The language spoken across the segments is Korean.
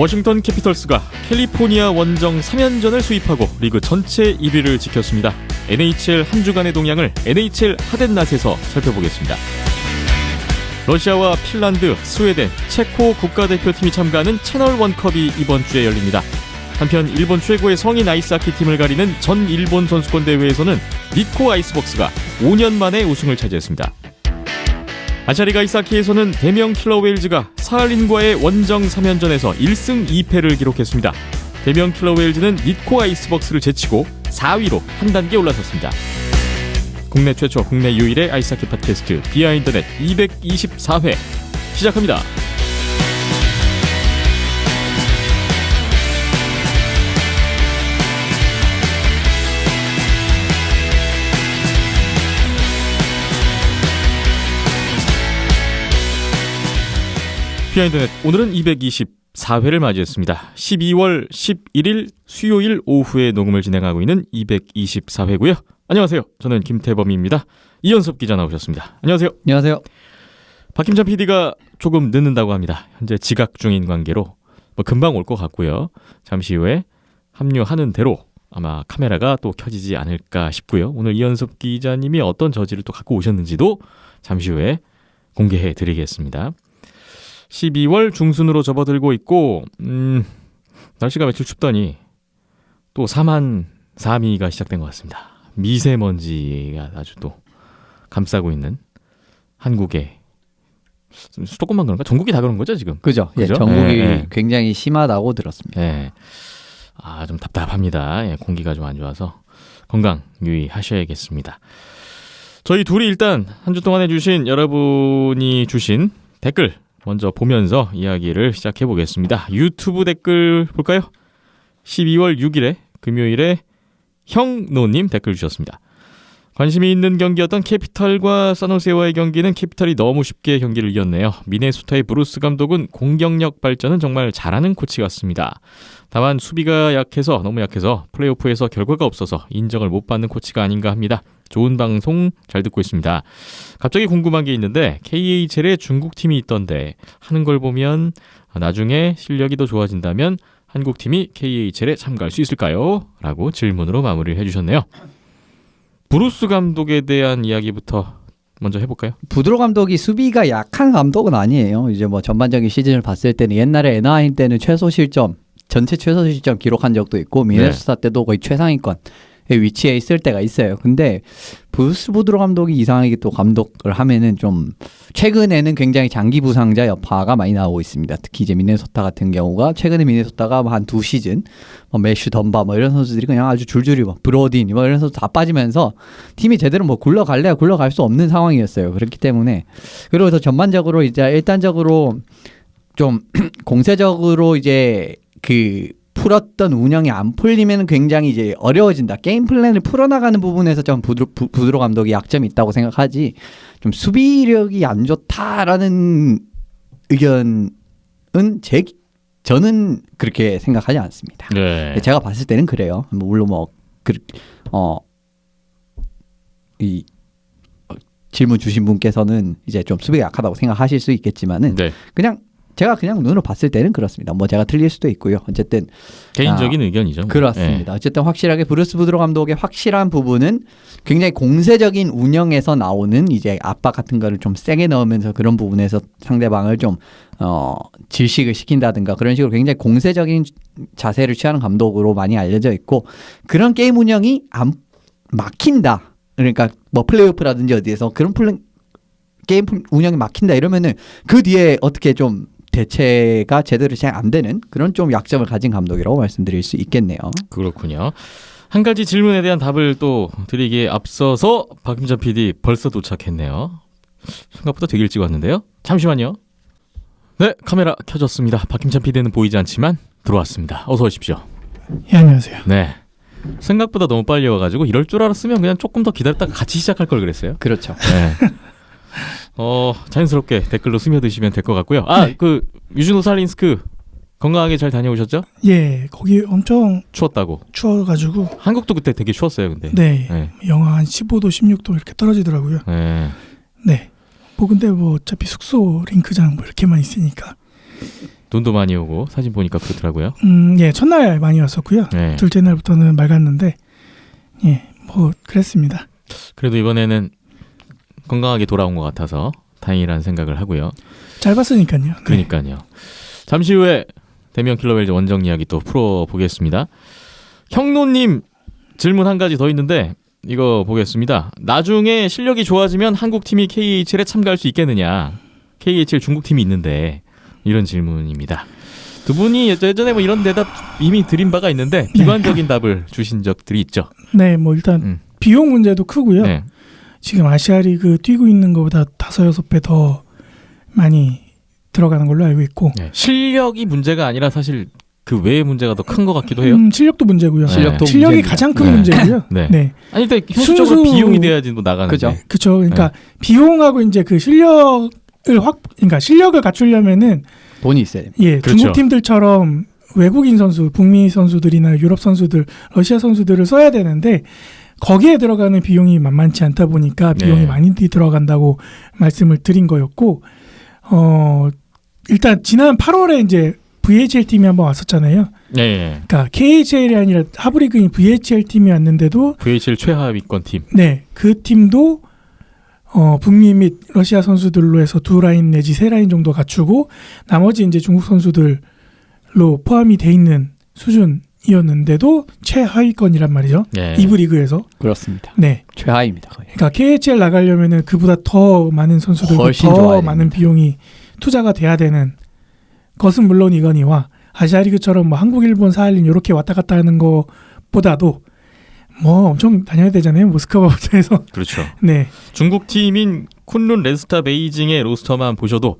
워싱턴 캐피털스가 캘리포니아 원정 3연전을 수입하고 리그 전체 1위를 지켰습니다. NHL 한 주간의 동향을 NHL 하덴낫에서 살펴보겠습니다. 러시아와 핀란드, 스웨덴, 체코 국가대표팀이 참가하는 채널1컵이 이번 주에 열립니다. 한편 일본 최고의 성인 아이스하키 팀을 가리는 전 일본 선수권 대회에서는 니코 아이스벅스가 5년 만에 우승을 차지했습니다. 아시아리그 아이스하키에서는 대명 킬러웨일즈가 사할린과의 원정 3연전에서 1승 2패를 기록했습니다. 대명 킬러웨일즈는 니코 아이스벅스를 제치고 4위로 한 단계 올라섰습니다. 국내 최초, 국내 유일의 아이스하키 팟캐스트 비하인드넷 224회 시작합니다. 비하인드넷 오늘은 224회를 맞이했습니다. 12월 11일 수요일 오후에 녹음을 진행하고 있는 224회고요. 안녕하세요. 저는 김태범입니다. 이현섭 기자 나오셨습니다. 안녕하세요. 안녕하세요. 박김찬 PD가 조금 늦는다고 합니다. 현재 지각 중인 관계로 금방 올 것 같고요. 잠시 후에 합류하는 대로 아마 카메라가 또 켜지지 않을까 싶고요. 오늘 이현섭 기자님이 어떤 저지를 또 갖고 오셨는지도 잠시 후에 공개해 드리겠습니다. 12월 중순으로 접어들고 있고 날씨가 며칠 춥더니 또 사만사미가 시작된 것 같습니다. 미세먼지가 아주 또 감싸고 있는 한국의 수도권만 그런가? 전국이 다 그런 거죠 지금? 그죠? 예, 전국이 굉장히 심하다고 들었습니다. 예. 좀 답답합니다. 예, 공기가 좀 안 좋아서 건강 유의하셔야겠습니다. 저희 둘이 일단 한 주 동안 해주신 여러분이 주신 댓글 먼저 보면서 이야기를 시작해 보겠습니다. 유튜브 댓글 볼까요? 12월 6일에 금요일에 형노님 댓글 주셨습니다. 관심이 있는 경기였던 캐피털과 사노세와의 경기는 캐피털이 너무 쉽게 경기를 이겼네요. 미네소타의 브루스 감독은 공격력 발전은 정말 잘하는 코치 같습니다. 다만 수비가 너무 약해서 플레이오프에서 결과가 없어서 인정을 못 받는 코치가 아닌가 합니다. 좋은 방송 잘 듣고 있습니다. 갑자기 궁금한 게 있는데 KHL에 중국팀이 있던데 하는 걸 보면 나중에 실력이 더 좋아진다면 한국팀이 KHL에 참가할 수 있을까요? 라고 질문으로 마무리를 해주셨네요. 브루스 감독에 대한 이야기부터 먼저 해볼까요? 부드로 감독이 수비가 약한 감독은 아니에요. 이제 전반적인 시즌을 봤을 때는 옛날에 애나하임 때는 전체 최소 실점 기록한 적도 있고 미네소타 때도 거의 최상위권 위치에 있을 때가 있어요. 근데 브루스 보드로 감독이 이상하게 또 감독을 하면은 좀 최근에는 굉장히 장기 부상자 여파가 많이 나오고 있습니다. 특히 이제 미네소타 같은 경우가 최근에 미네소타가 한 2시즌 매슈 덤바 이런 선수들이 그냥 아주 줄줄이 브로딘 이런 선수 다 빠지면서 팀이 제대로 굴러갈래야 굴러갈 수 없는 상황이었어요. 그렇기 때문에 그리고 더 전반적으로 이제 일단적으로 좀 공세적으로 이제 풀었던 운영이 안 풀리면 굉장히 이제 어려워진다. 게임 플랜을 풀어나가는 부분에서 좀 부드로 감독이 약점이 있다고 생각하지 좀 수비력이 안 좋다라는 의견은 저는 그렇게 생각하지 않습니다. 네. 제가 봤을 때는 그래요. 물론 이 질문 주신 분께서는 이제 좀 수비가 약하다고 생각하실 수 있겠지만은 제가 그냥 눈으로 봤을 때는 그렇습니다. 제가 틀릴 수도 있고요. 어쨌든 개인적인 의견이죠. 그렇습니다. 어쨌든 확실하게 브루스 보드로 감독의 확실한 부분은 굉장히 공세적인 운영에서 나오는 이제 압박 같은 거를 좀 세게 넣으면서 그런 부분에서 상대방을 좀 질식을 시킨다든가 그런 식으로 굉장히 공세적인 자세를 취하는 감독으로 많이 알려져 있고 그런 게임 운영이 안 막힌다. 그러니까 플레이오프라든지 어디에서 그런 게임 운영이 막힌다 이러면은 그 뒤에 어떻게 좀 대체가 제대로 잘 안 되는 그런 좀 약점을 가진 감독이라고 말씀드릴 수 있겠네요. 그렇군요. 한 가지 질문에 대한 답을 또 드리기에 앞서서 박김찬 PD 벌써 도착했네요. 생각보다 되게 일찍 왔는데요. 잠시만요. 네, 카메라 켜졌습니다. 박김찬 PD는 보이지 않지만 들어왔습니다. 어서 오십시오. 예, 안녕하세요. 네. 생각보다 너무 빨리 와가지고 이럴 줄 알았으면 그냥 조금 더 기다렸다가 같이 시작할 걸 그랬어요. 그렇죠. 네. 자연스럽게 댓글로 스며드시면 될 것 같고요. 네. 유준호 살린스크 건강하게 잘 다녀오셨죠? 예, 거기 엄청 추웠다고. 추워가지고. 한국도 그때 되게 추웠어요, 근데. 네. 영하 한 15도, 16도 이렇게 떨어지더라고요. 네. 근데 어차피 숙소 링크장 이렇게만 있으니까 눈도 많이 오고 사진 보니까 그렇더라고요. 예, 첫날 많이 왔었고요. 네. 둘째 날부터는 맑았는데, 예, 뭐 그랬습니다. 그래도 이번에는 건강하게 돌아온 것 같아서 다행이라는 생각을 하고요. 잘 봤으니까요. 네. 그러니까요. 잠시 후에 데미안 킬러웰즈 원정 이야기 또 풀어보겠습니다. 형노님 질문 한 가지 더 있는데 이거 보겠습니다. 나중에 실력이 좋아지면 한국팀이 KHL에 참가할 수 있겠느냐. KHL 중국팀이 있는데 이런 질문입니다. 두 분이 예전에 뭐 이런 대답 이미 드린 바가 있는데 비관적인 답을 주신 적들이 있죠. 네, 뭐 일단 비용 문제도 크고요. 네. 지금 아시아리그 뛰고 있는 것보다 5-6배 더 많이 들어가는 걸로 알고 있고, 네. 실력이 문제가 아니라 사실 그 외의 문제가 더 큰 것 같기도 해요. 실력도 문제고요. 실력도 실력이 문제입니다. 가장 큰 네. 문제고요. 네. 네. 아니 일단 현실적으로 순수- 비용이 돼야지 뭐 나가는데. 그죠. 그렇죠. 그러니까 비용하고 이제 그 그러니까 실력을 갖추려면은 돈이 있어야 됩니다. 예, 그렇죠. 중국 팀들처럼 외국인 선수, 북미 선수들이나 유럽 선수들, 러시아 선수들을 써야 되는데 거기에 들어가는 비용이 만만치 않다 보니까 비용이 네. 많이 들어간다고 말씀을 드린 거였고, 일단 지난 8월에 이제 VHL 팀이 한번 왔었잖아요. 네. 그러니까 KHL이 아니라 하브리그인 VHL 팀이 왔는데도 VHL 최하위권 팀. 네, 그 팀도 북미 및 러시아 선수들로 해서 2라인 내지 3라인 정도 갖추고 나머지 이제 중국 선수들로 포함이 돼 있는 수준이었는데도 최하위권이란 말이죠. 네. 2부 리그에서. 그렇습니다. 네. 최하입니다. 거의. 그러니까 KHL 나가려면은 그보다 더 많은 선수들과 훨씬 더 좋아야 많은 됩니다. 비용이 투자가 돼야 되는 것은 물론 이거니와 아시아리그처럼 뭐 한국, 일본, 사할린 이렇게 왔다 갔다 하는 것보다도 뭐 엄청 다녀야 되잖아요. 모스크바부터 해서. 그렇죠. 네. 중국 팀인 쿤룬 레드스타 베이징의 로스터만 보셔도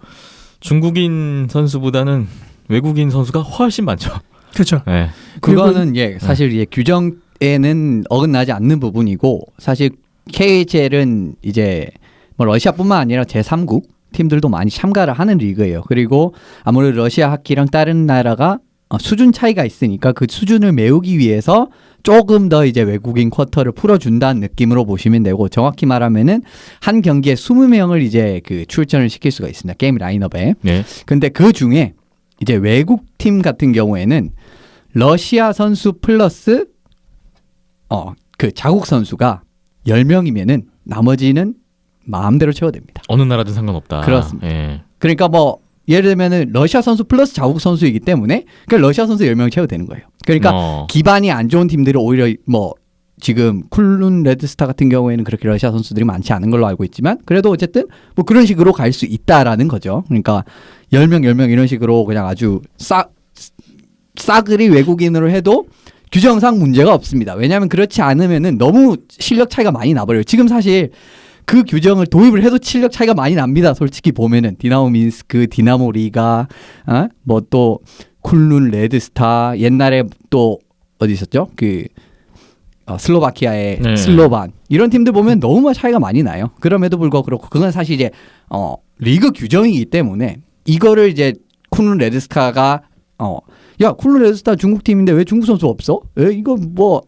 중국인 선수보다는 외국인 선수가 훨씬 많죠. 그렇죠. 네. 그거는 사실 규정에는 어긋나지 않는 부분이고 사실 KHL은 이제 뭐 러시아뿐만 아니라 제3국 팀들도 많이 참가를 하는 리그예요. 그리고 아무래도 러시아 하키랑 다른 나라가 수준 차이가 있으니까 그 수준을 메우기 위해서 조금 더 이제 외국인 쿼터를 풀어준다는 느낌으로 보시면 되고, 정확히 말하면은 한 경기에 20명을 이제 그 출전을 시킬 수가 있습니다. 게임 라인업에. 네. 근데 그 중에 이제 외국 팀 같은 경우에는 러시아 선수 플러스 그 자국 선수가 10명이면은 나머지는 마음대로 채워도 됩니다. 어느 나라든 상관없다. 그렇습니다. 예. 그러니까 뭐 예를 들면은 러시아 선수 플러스 자국 선수이기 때문에 그러니까 러시아 선수 10명 채워도 되는 거예요. 그러니까 기반이 안 좋은 팀들이 오히려 뭐 지금 쿨룬 레드스타 같은 경우에는 그렇게 러시아 선수들이 많지 않은 걸로 알고 있지만 그래도 어쨌든 뭐 그런 식으로 갈 수 있다라는 거죠. 그러니까 10명 이런 식으로 그냥 아주 싸그리 외국인으로 해도 규정상 문제가 없습니다. 왜냐하면 그렇지 않으면은 너무 실력 차이가 많이 나버려요. 지금 사실 그 규정을 도입을 해도 실력 차이가 많이 납니다. 솔직히 보면은 디나모 민스크, 디나모 리가, 뭐 또 쿨룬 레드스타, 옛날에 또 어디 있었죠? 그 슬로바키아의 네. 슬로반 이런 팀들 보면 너무 차이가 많이 나요. 그럼에도 불구하고 그렇고 그건 사실 이제 리그 규정이기 때문에 이거를 이제 쿨룬 레드스타가 야 쿨룬 레드스타 중국 팀인데 왜 중국 선수 없어? 이거 뭐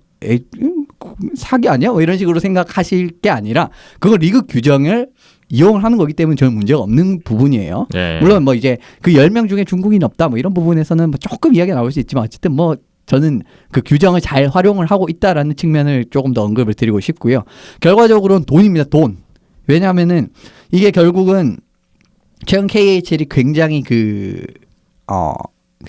사기 아니야? 뭐 이런 식으로 생각하실 게 아니라 그거 리그 규정을 이용을 하는 거기 때문에 저는 문제가 없는 부분이에요. 예. 물론 뭐 이제 그 10명 중에 중국인 없다 뭐 이런 부분에서는 뭐 조금 이야기가 나올 수 있지만 어쨌든 뭐 저는 그 규정을 잘 활용을 하고 있다라는 측면을 조금 더 언급을 드리고 싶고요. 결과적으로는 돈입니다. 돈. 왜냐하면은 이게 결국은 최근 KHL이 굉장히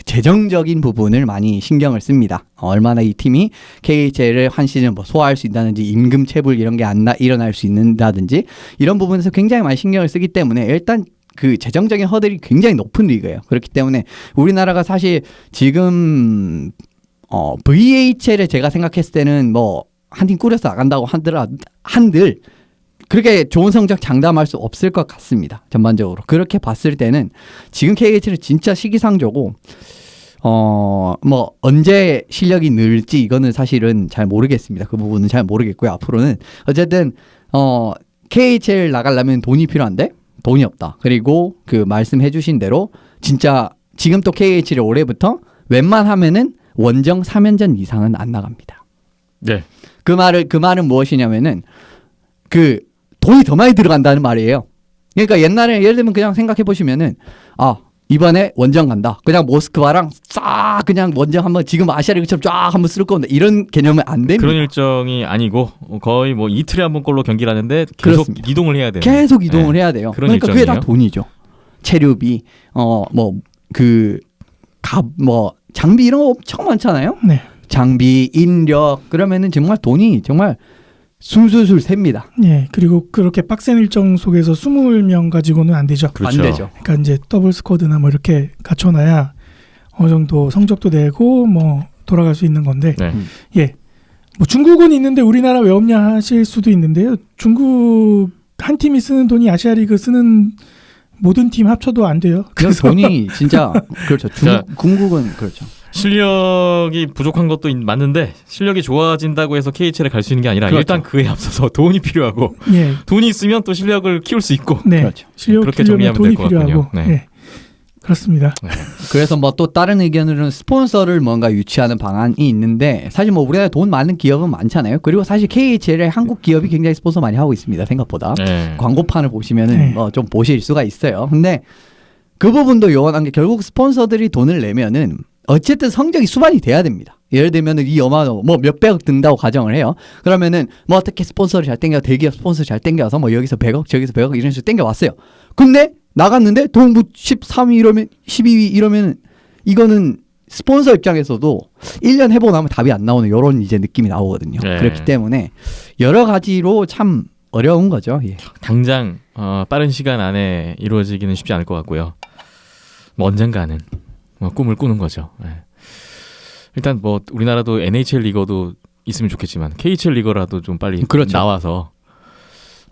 재정적인 부분을 많이 신경을 씁니다. 얼마나 이 팀이 KHL을 한 시즌 뭐 소화할 수 있다든지 임금 체불 이런 게 안 일어날 수 있는다든지 이런 부분에서 굉장히 많이 신경을 쓰기 때문에 일단 그 재정적인 허들이 굉장히 높은 리그예요. 그렇기 때문에 우리나라가 사실 지금 VHL에 제가 생각했을 때는 뭐 한 팀 꾸려서 나간다고 한들 그렇게 좋은 성적 장담할 수 없을 것 같습니다. 전반적으로. 그렇게 봤을 때는 지금 KHL은 진짜 시기상조고 뭐 언제 실력이 늘지 이거는 사실은 잘 모르겠습니다. 그 부분은 잘 모르겠고요. 앞으로는 어쨌든 KHL 나가려면 돈이 필요한데 돈이 없다. 그리고 그 말씀해 주신 대로 진짜 지금 또 KHL 올해부터 웬만하면은 원정 3연전 이상은 안 나갑니다. 네. 그 말은 무엇이냐면은 돈이 더 많이 들어간다는 말이에요. 그러니까 옛날에 예를 들면 그냥 생각해 보시면은 이번에 원정 간다. 그냥 모스크바랑 싹 그냥 원정 한번 지금 아시아리그처럼 쫙 한번 쓸 건데 이런 개념은 안 됩니다. 그런 일정이 아니고 거의 뭐 이틀에 한 번 꼴로 경기를 하는데 계속 그렇습니다. 이동을 해야 되는. 계속 이동을 해야 돼요. 그런 그러니까 그게 다 일정이에요? 돈이죠. 체류비, 장비 이런 거 엄청 많잖아요. 네. 장비, 인력 그러면은 정말 돈이 정말 술술술 셉니다. 예. 그리고 그렇게 빡센 일정 속에서 20명 가지고는 안 되죠. 그렇죠. 안 되죠. 그러니까 이제 더블 스쿼드나 뭐 이렇게 갖춰놔야 어느 정도 성적도 내고 뭐 돌아갈 수 있는 건데 네. 예. 뭐 중국은 있는데 우리나라 왜 없냐 하실 수도 있는데요. 중국 한 팀이 쓰는 돈이 아시아리그 쓰는 모든 팀 합쳐도 안 돼요. 그래서 돈이 진짜 그렇죠. 자, 궁극은 그렇죠. 실력이 부족한 것도 맞는데 실력이 좋아진다고 해서 KHL에 갈 수 있는 게 아니라 그렇죠. 일단 그에 앞서서 돈이 필요하고 예. 돈이 있으면 또 실력을 키울 수 있고. 네. 그렇죠. 실력 그렇게 키우려면 정리하면 돈이 될것 필요하고. 같군요. 네. 예. 그렇습니다. 그래서 뭐 또 다른 의견으로는 스폰서를 뭔가 유치하는 방안이 있는데 사실 뭐 우리나라 돈 많은 기업은 많잖아요. 그리고 사실 KHL에 한국 기업이 굉장히 스폰서 많이 하고 있습니다. 생각보다. 네. 광고판을 보시면은 네. 뭐 좀 보실 수가 있어요. 근데 그 부분도 요원한 게 결국 스폰서들이 돈을 내면은 어쨌든 성적이 수반이 돼야 됩니다. 예를 들면은 이 영화 뭐 몇백억 든다고 가정을 해요. 그러면은 뭐 어떻게 스폰서를 잘 땡겨 대기업 스폰서 잘 땡겨서 뭐 여기서 100억 저기서 100억 이런 식으로 땡겨 왔어요. 근데 나갔는데 동부 13위 이러면 12위 이러면 이거는 스폰서 입장에서도 1년 해보고 나면 답이 안 나오는 이런 이제 느낌이 나오거든요. 네. 그렇기 때문에 여러 가지로 참 어려운 거죠. 예. 당장 빠른 시간 안에 이루어지기는 쉽지 않을 것 같고요. 뭐 언젠가는 꿈을 꾸는 거죠. 네. 일단 뭐 우리나라도 NHL 리거도 있으면 좋겠지만 KHL 리거라도 좀 빨리 그렇죠. 나와서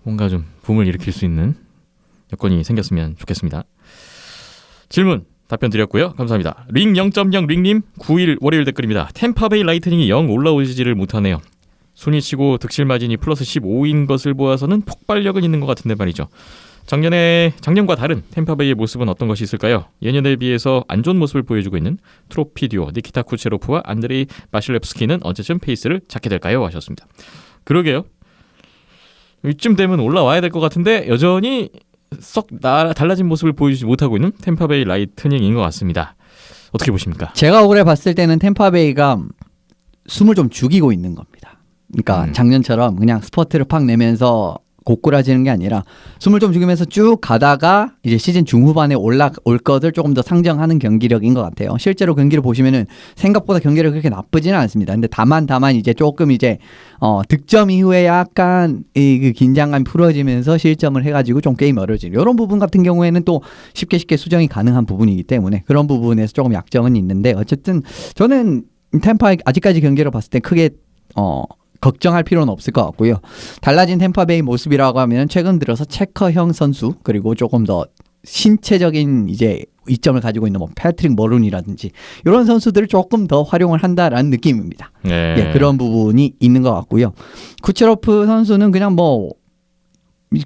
뭔가 좀 붐을 일으킬 수 있는 여건이 생겼으면 좋겠습니다. 질문 답변 드렸고요. 감사합니다. 링 0.0 링님 9일 월요일 댓글입니다. 템파베이 라이트닝이 영 올라오지를 못하네요. 순위치고 득실 마진이 플러스 15인 것을 보아서는 폭발력은 있는 것 같은데 말이죠. 작년과 다른 템파베이의 모습은 어떤 것이 있을까요? 예년에 비해서 안 좋은 모습을 보여주고 있는 트로피 듀오 니키타 쿠체로프와 안드레이 바실렙스키는 언제쯤 페이스를 잡게 될까요? 하셨습니다. 그러게요. 이쯤 되면 올라와야 될 것 같은데 여전히 썩 달라진 모습을 보여주지 못하고 있는 템파베이 라이트닝인 것 같습니다. 어떻게 보십니까? 제가 올해 봤을 때는 템파베이가 숨을 좀 죽이고 있는 겁니다. 그러니까 작년처럼 그냥 스퍼트를 팍 내면서 고꾸라지는 게 아니라 숨을 좀 죽이면서 쭉 가다가 이제 시즌 중후반에 올 것을 조금 더 상정하는 경기력인 것 같아요. 실제로 경기를 보시면은 생각보다 경기력이 그렇게 나쁘지는 않습니다. 근데 다만 이제 조금 이제 득점 이후에 약간 그 긴장감이 풀어지면서 실점을 해가지고 좀 게임 어려워지는 이런 부분 같은 경우에는 또 쉽게 수정이 가능한 부분이기 때문에 그런 부분에서 조금 약점은 있는데 어쨌든 저는 템파 아직까지 경기를 봤을 때 크게 걱정할 필요는 없을 것 같고요. 달라진 템파베이 모습이라고 하면 최근 들어서 체커형 선수 그리고 조금 더 신체적인 이제 이점을 가지고 있는 뭐 패트릭 머룬이라든지 이런 선수들을 조금 더 활용을 한다라는 느낌입니다. 네. 예, 그런 부분이 있는 것 같고요. 쿠체로프 선수는 그냥 뭐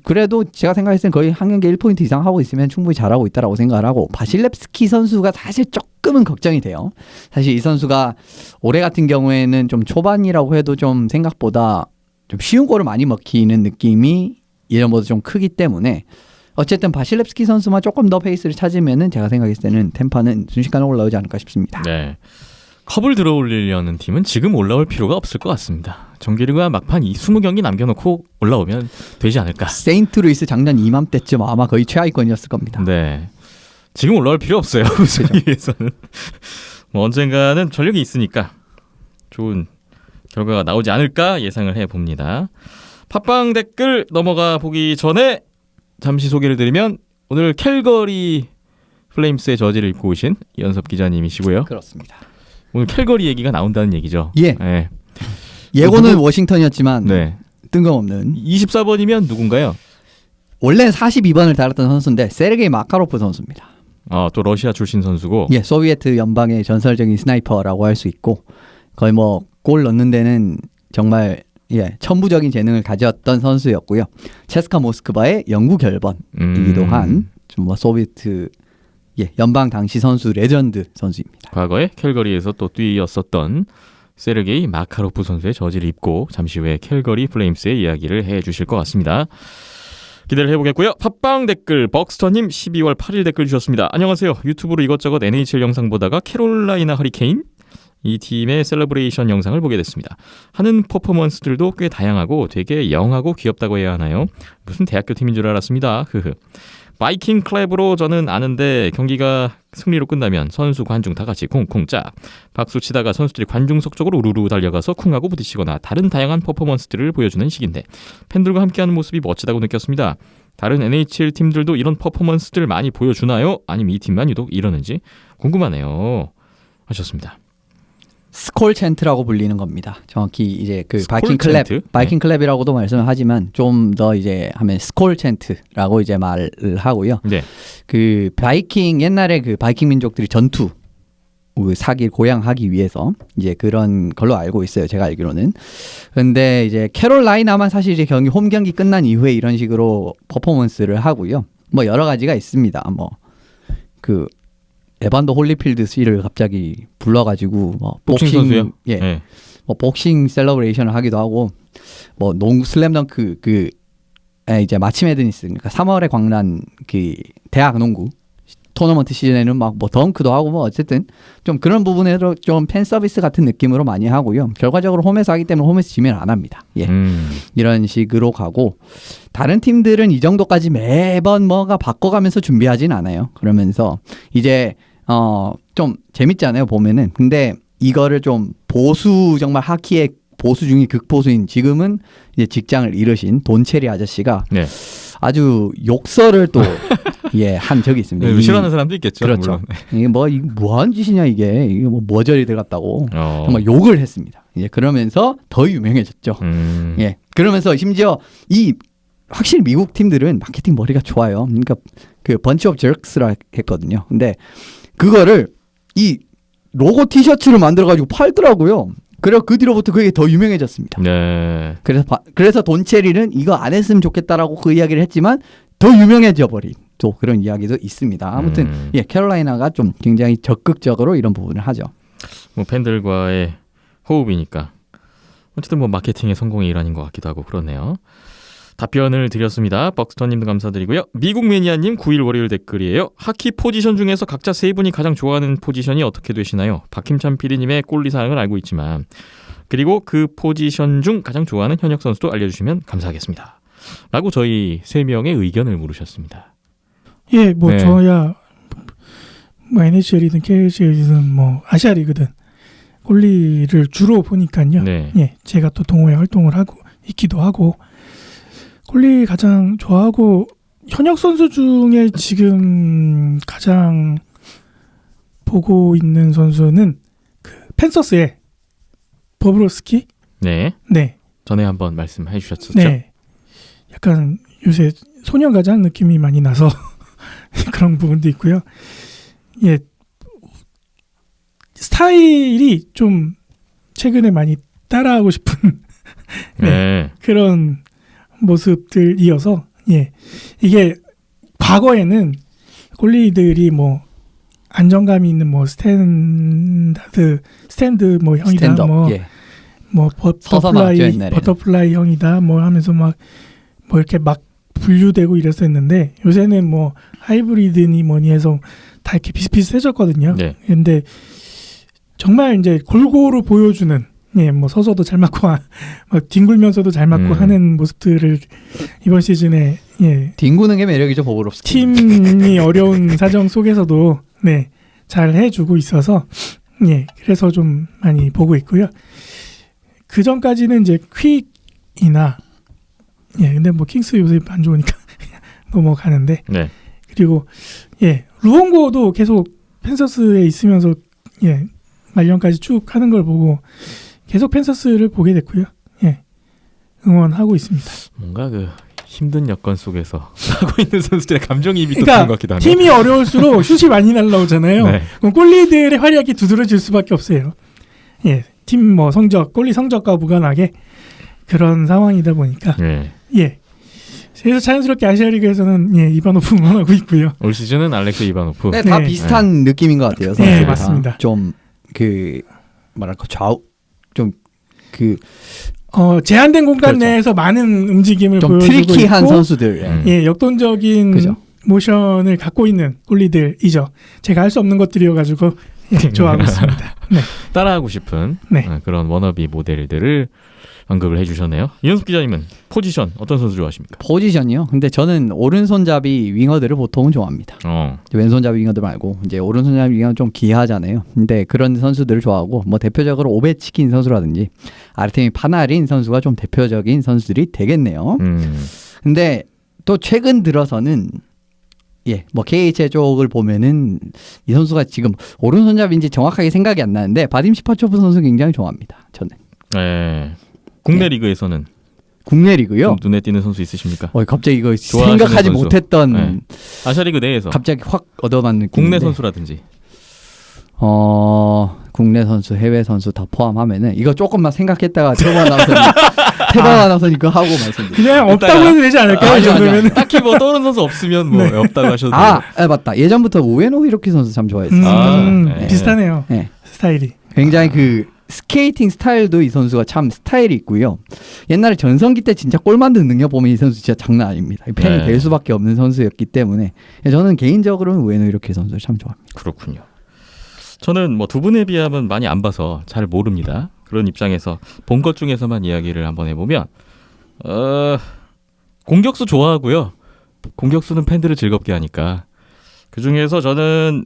그래도 제가 생각했을 땐 거의 한 경기에 1포인트 이상 하고 있으면 충분히 잘하고 있다라고 생각을 하고 바실렙스키 선수가 사실 조금은 걱정이 돼요. 사실 이 선수가 올해 같은 경우에는 좀 초반이라고 해도 좀 생각보다 좀 쉬운 골을 많이 먹히는 느낌이 예전보다 좀 크기 때문에 어쨌든 바실렙스키 선수만 조금 더 페이스를 찾으면은 제가 생각했을 때는 템파는 순식간에 올라오지 않을까 싶습니다. 네. 컵을 들어올리려는 팀은 지금 올라올 필요가 없을 것 같습니다. 정규리그와 막판 20경기 남겨놓고 올라오면 되지 않을까. 세인트루이스 작년 이맘때쯤 아마 거의 최하위권이었을 겁니다. 네. 지금 올라올 필요 없어요. 우승위에서는. 뭐 언젠가는 전력이 있으니까 좋은 결과가 나오지 않을까 예상을 해봅니다. 팟빵 댓글 넘어가 보기 전에 잠시 소개를 드리면 오늘 캘거리 플레임스의 저지를 입고 오신 이현섭 기자님이시고요. 그렇습니다. 오늘 캘거리 얘기가 나온다는 얘기죠. 예. 네. 예고는 워싱턴이었지만 네. 뜬금없는 24번이면 누군가요? 원래는 42번을 달았던 선수인데 세르게이 마카로프 선수입니다. 또 러시아 출신 선수고. 예, 소비에트 연방의 전설적인 스나이퍼라고 할 수 있고 거의 뭐 골 넣는 데는 정말 천부적인 재능을 가졌던 선수였고요. 체스카 모스크바의 영구 결번이기도 한 좀 뭐 소비에트 연방 당시 선수 레전드 선수입니다. 과거에 캘거리에서 또 뛰었었던 세르게이 마카로프 선수의 저지를 입고 잠시 후에 캘거리 플레임스의 이야기를 해주실 것 같습니다. 기대를 해보겠고요. 팟빵 댓글 벅스터님 12월 8일 댓글 주셨습니다. 안녕하세요. 유튜브로 이것저것 NHL 영상 보다가 캐롤라이나 허리케인 이 팀의 셀러브레이션 영상을 보게 됐습니다. 하는 퍼포먼스들도 꽤 다양하고 되게 영하고 귀엽다고 해야 하나요? 무슨 대학교 팀인 줄 알았습니다. 바이킹 클랩으로 저는 아는데 경기가 승리로 끝나면 선수 관중 다 같이 콩콩 짝 박수 치다가 선수들이 관중석 쪽으로 우르르 달려가서 쿵하고 부딪히거나 다른 다양한 퍼포먼스들을 보여주는 시기인데 팬들과 함께하는 모습이 멋지다고 느꼈습니다. 다른 NHL 팀들도 이런 퍼포먼스들 많이 보여주나요? 아니면 이 팀만 유독 이러는지 궁금하네요. 하셨습니다. 스콜 챈트라고 불리는 겁니다. 정확히 이제 그 스콜 바이킹 챈트? 클랩, 바이킹 클랩이라고도 말씀을 하지만 좀 더 이제 하면 스콜 챈트라고 이제 말을 하고요. 네. 그 바이킹 옛날에 그 바이킹 민족들이 전투 사기를 고양하기 위해서 이제 그런 걸로 알고 있어요. 제가 알기로는. 근데 이제 캐롤라이나만 사실 이제 홈 경기 끝난 이후에 이런 식으로 퍼포먼스를 하고요. 뭐 여러 가지가 있습니다. 뭐 그 에반더 홀리필드 씨를 갑자기 불러가지고 뭐 복싱 선수요? 예, 네. 뭐 복싱 셀러브레이션을 하기도 하고 뭐 농구 슬램덩크 이제 마치 매드니스 그러니까 3월에 광란 그 대학 농구 토너먼트 시즌에는 막 뭐 덩크도 하고 뭐 어쨌든 좀 그런 부분에서 좀 팬 서비스 같은 느낌으로 많이 하고요. 결과적으로 홈에서 하기 때문에 홈에서 지면 안 합니다. 예. 이런 식으로 가고 다른 팀들은 이 정도까지 매번 뭐가 바꿔가면서 준비하진 않아요. 그러면서 이제 좀 재밌잖아요 보면은. 근데 이거를 좀 보수 정말 하키의 보수 중에 극보수인 지금은 이제 직장을 잃으신 돈체리 아저씨가 네. 아주 욕설을 또 예, 한 적이 있습니다. 네, 싫어하는 사람도 있겠죠. 그렇죠. 물론. 이게 뭐한 짓이냐 이게 뭐 머저리 들어갔다고 어. 정말 욕을 했습니다. 이제 그러면서 더 유명해졌죠. 예, 그러면서 심지어 이 확실히 미국 팀들은 마케팅 머리가 좋아요. 그러니까 그 번치 오브 저크스라 했거든요. 근데 그거를 이 로고 티셔츠를 만들어가지고 팔더라고요. 그래서 그 뒤로부터 그게 더 유명해졌습니다. 네. 그래서 돈체리는 이거 안 했으면 좋겠다라고 그 이야기를 했지만 더 유명해져 버린 또 그런 이야기도 있습니다. 아무튼 예, 캐롤라이나가 좀 굉장히 적극적으로 이런 부분을 하죠. 뭐 팬들과의 호흡이니까 어쨌든 뭐 마케팅의 성공의 일환인 것 같기도 하고 그러네요. 답변을 드렸습니다. 벅스터님도 감사드리고요. 미국 매니아님 9일 월요일 댓글이에요. 하키 포지션 중에서 각자 세 분이 가장 좋아하는 포지션이 어떻게 되시나요? 박힘찬 PD님의 꼴리사항을 알고 있지만 그리고 그 포지션 중 가장 좋아하는 현역 선수도 알려주시면 감사하겠습니다. 라고 저희 세 명의 의견을 물으셨습니다. 예, 뭐 네. 저야 뭐 NHL이든 KHL이든 뭐 아시아리그든 꼴리를 주로 보니까요. 네. 예, 제가 또 동호회 활동을 하고 있기도 하고 꼴리 가장 좋아하고 현역 선수 중에 지금 가장 보고 있는 선수는 그 펜서스의 버브로스키. 네. 네. 전에 한번 말씀해 주셨었죠. 네. 약간 요새 소녀가장 느낌이 많이 나서 그런 부분도 있고요. 예. 스타일이 좀 최근에 많이 따라하고 싶은 네. 그런 모습들이어서 예. 이게 과거에는 꼴리들이 뭐 안정감이 있는 뭐 스탠드 뭐 형이다 스탠드업, 뭐 예. 뭐 서서 나왔죠, 옛날에는. 버터플라이 형이다 뭐 하면서 막 뭐 이렇게 막 분류되고 이랬었는데 요새는 뭐 하이브리드니 뭐니 해서 다 이렇게 비슷비슷해졌거든요. 네. 근데 정말 이제 골고루 보여주는 예, 뭐 서서도 잘 맞고 막 뒹굴면서도 잘 맞고 하는 모습들을 이번 시즌에 예, 뒹구는 게 매력이죠, 버브롭스키. 팀이 어려운 사정 속에서도 네, 잘 해주고 있어서 예, 그래서 좀 많이 보고 있고요. 그 전까지는 이제 퀵이나 예, 근데 뭐 킹스 요새 안 좋으니까 넘어가는데 네. 그리고 예, 루옹고도 계속 펜서스에 있으면서 예, 말년까지 쭉 하는 걸 보고 계속 펜서스를 보게 됐고요. 예, 응원하고 있습니다. 뭔가 그 힘든 여건 속에서 하고 있는 선수들의 감정이입이 또 그러니까 되는 것 같기도 하네요. 팀이 어려울수록 슛이 많이 날라오잖아요. 네. 그럼 골리들의 활약이 두드러질 수밖에 없어요. 예, 팀 뭐 성적, 골리 성적과 무관하게 그런 상황이다 보니까 네. 예. 그래서 자연스럽게 아시아리그에서는 예, 이바노프 응원하고 있고요. 올 시즌은 알렉스 이바노프. 네, 다 네. 비슷한 느낌인 것 같아요. 네, 선수들이 다. 맞습니다. 좀 그 뭐랄까 좌우 좀 그 제한된 공간 그렇죠. 내에서 많은 움직임을 좀 보여주고 트리키한 있고, 선수들. 예, 역동적인 그죠. 모션을 갖고 있는 골리들이죠. 제가 할 수 없는 것들이어가지고 예, 좋아하고 있습니다. 네. 따라하고 싶은 네. 그런 워너비 모델들을 언급을 해주셨네요. 이현숙 기자님은 포지션 어떤 선수 좋아하십니까? 포지션이요. 근데 저는 오른손잡이 윙어들을 보통은 좋아합니다. 왼손잡이 윙어들 말고 이제 오른손잡이 윙어는 좀 기하잖아요. 근데 그런 선수들을 좋아하고 뭐 대표적으로 오베치킨 선수라든지 아르테미 파나린 선수가 좀 대표적인 선수들이 되겠네요. 근데 또 최근 들어서는 뭐 KHL 쪽을 보면은 이 선수가 지금 오른손잡이인지 정확하게 생각이 안 나는데 바딤 시파초프 선수 굉장히 좋아합니다. 저는. 네. 국내 네. 리그에서는 국내 리그요? 좀 눈에 띄는 선수 있습니까? 갑자기 이거 좋아하시는 생각하지 선수. 못했던 네. 아시아리그 내에서 갑자기 확 얻어맞는 국내 느낌인데. 선수라든지 국내 선수, 해외 선수 다 포함하면은 이거 조금만 생각했다가 태범 아나운서님 그거 하고 말씀드릴게요. 그냥 없다고 해도 되지 않을까요? 이 정도면 딱히 뭐 떠오르는 선수 없으면 뭐 없다고 하셔도 돼요. 맞다. 예전부터 우에노 히로키 선수 참 좋아했어요. 네. 비슷하네요. 네. 스타일이. 굉장히 그 스케이팅 스타일도 이 선수가 참 스타일이 있고요. 옛날에 전성기 때 진짜 골 만드는 능력 보면 이 선수 진짜 장난 아닙니다. 팬이 네. 될 수밖에 없는 선수였기 때문에 저는 개인적으로는 우에노 히로키 선수를 참 좋아합니다. 그렇군요. 저는 뭐 두 분에 비하면 많이 안 봐서 잘 모릅니다. 그런 입장에서 본 것 중에서만 이야기를 한번 해보면 공격수 좋아하고요. 공격수는 팬들을 즐겁게 하니까 그 중에서 저는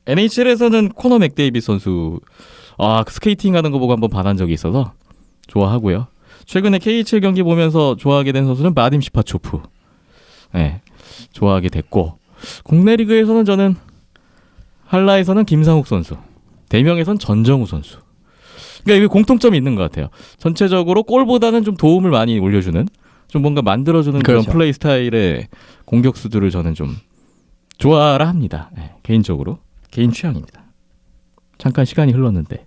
NHL에서는 코너 맥데이비 선수 그 스케이팅 하는 거 보고 한번 반한 적이 있어서 좋아하고요. 최근에 KHL 경기 보면서 좋아하게 된 선수는 바딤 시파초프. 네, 좋아하게 됐고 국내 리그에서는 저는 한라에서는 김상욱 선수, 대명에선 전정우 선수. 그러니까 이게 공통점이 있는 것 같아요. 전체적으로 골보다는 좀 도움을 많이 올려주는, 좀 뭔가 만들어주는 그렇죠. 그런 플레이 스타일의 공격수들을 저는 좀 좋아라 합니다. 네, 개인적으로 개인 취향입니다. 잠깐 시간이 흘렀는데.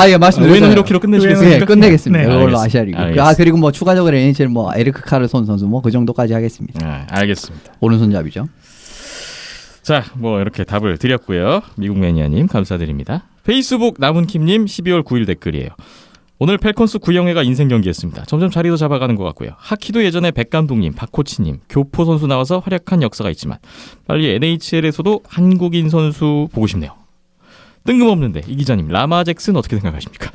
예, 말씀드렸잖아요. 우에노 히로키로 끝내시겠습니까? 네, 끝내겠습니다. 네. 그걸로 알겠습니다. 아시아리그. 알겠습니다. 그리고 뭐 추가적으로 NHL 뭐 에르크 카르손 선수 뭐 그 정도까지 하겠습니다. 알겠습니다. 오른손잡이죠. 자, 뭐 이렇게 답을 드렸고요. 미국 매니아님 감사드립니다. 페이스북 남은킴님 12월 9일 댓글이에요. 오늘 펠컨스 구영회가 인생 경기였습니다. 점점 자리도 잡아가는 것 같고요. 하키도 예전에 백 감독님, 박 코치님, 교포 선수 나와서 활약한 역사가 있지만 빨리 NHL에서도 한국인 선수 보고 싶네요. 뜬금없는데 이 기자님 라마 잭슨 어떻게 생각하십니까?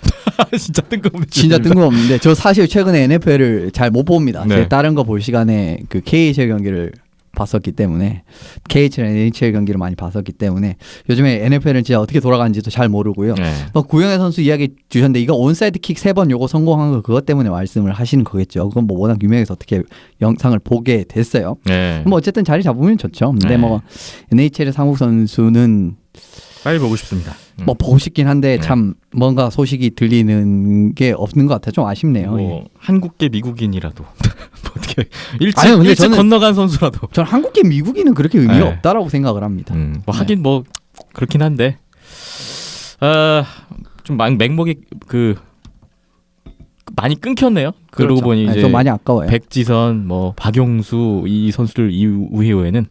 진짜 뜬금없는 진짜 질문입니다. 뜬금없는데 저 사실 최근에 NFL을 잘 못 봅니다. 네. 제가 다른 거 볼 시간에 그 KHL 경기를 봤었기 때문에 KHL, NHL 경기를 많이 봤었기 때문에 요즘에 NFL은 진짜 어떻게 돌아가는지도 잘 모르고요. 네. 네. 뭐 어쨌든 자리 잡으면 좋죠. 근데 네. 뭐 NHL의 상욱 선수는 빨리 보고 싶습니다. 뭐 보고 싶긴 한데 네. 참 뭔가 소식이 들리는 게 없는 것 같아요. 좀 아쉽네요. 뭐 예. 한국계 미국인이라도 뭐 어떻게 일찍, 아니요, 근데 일찍 저는- 건너간 선수라도 저는 한국계 미국인은 그렇게 의미가 네. 없다라고 생각을 합니다. 뭐 하긴 뭐 그렇긴 한데 좀 맹목이 그 많이 끊겼네요. 그러고 그렇죠. 보니 네, 이제 좀 많이 아까워요. 백지선, 뭐 박용수 이 선수들 이후에는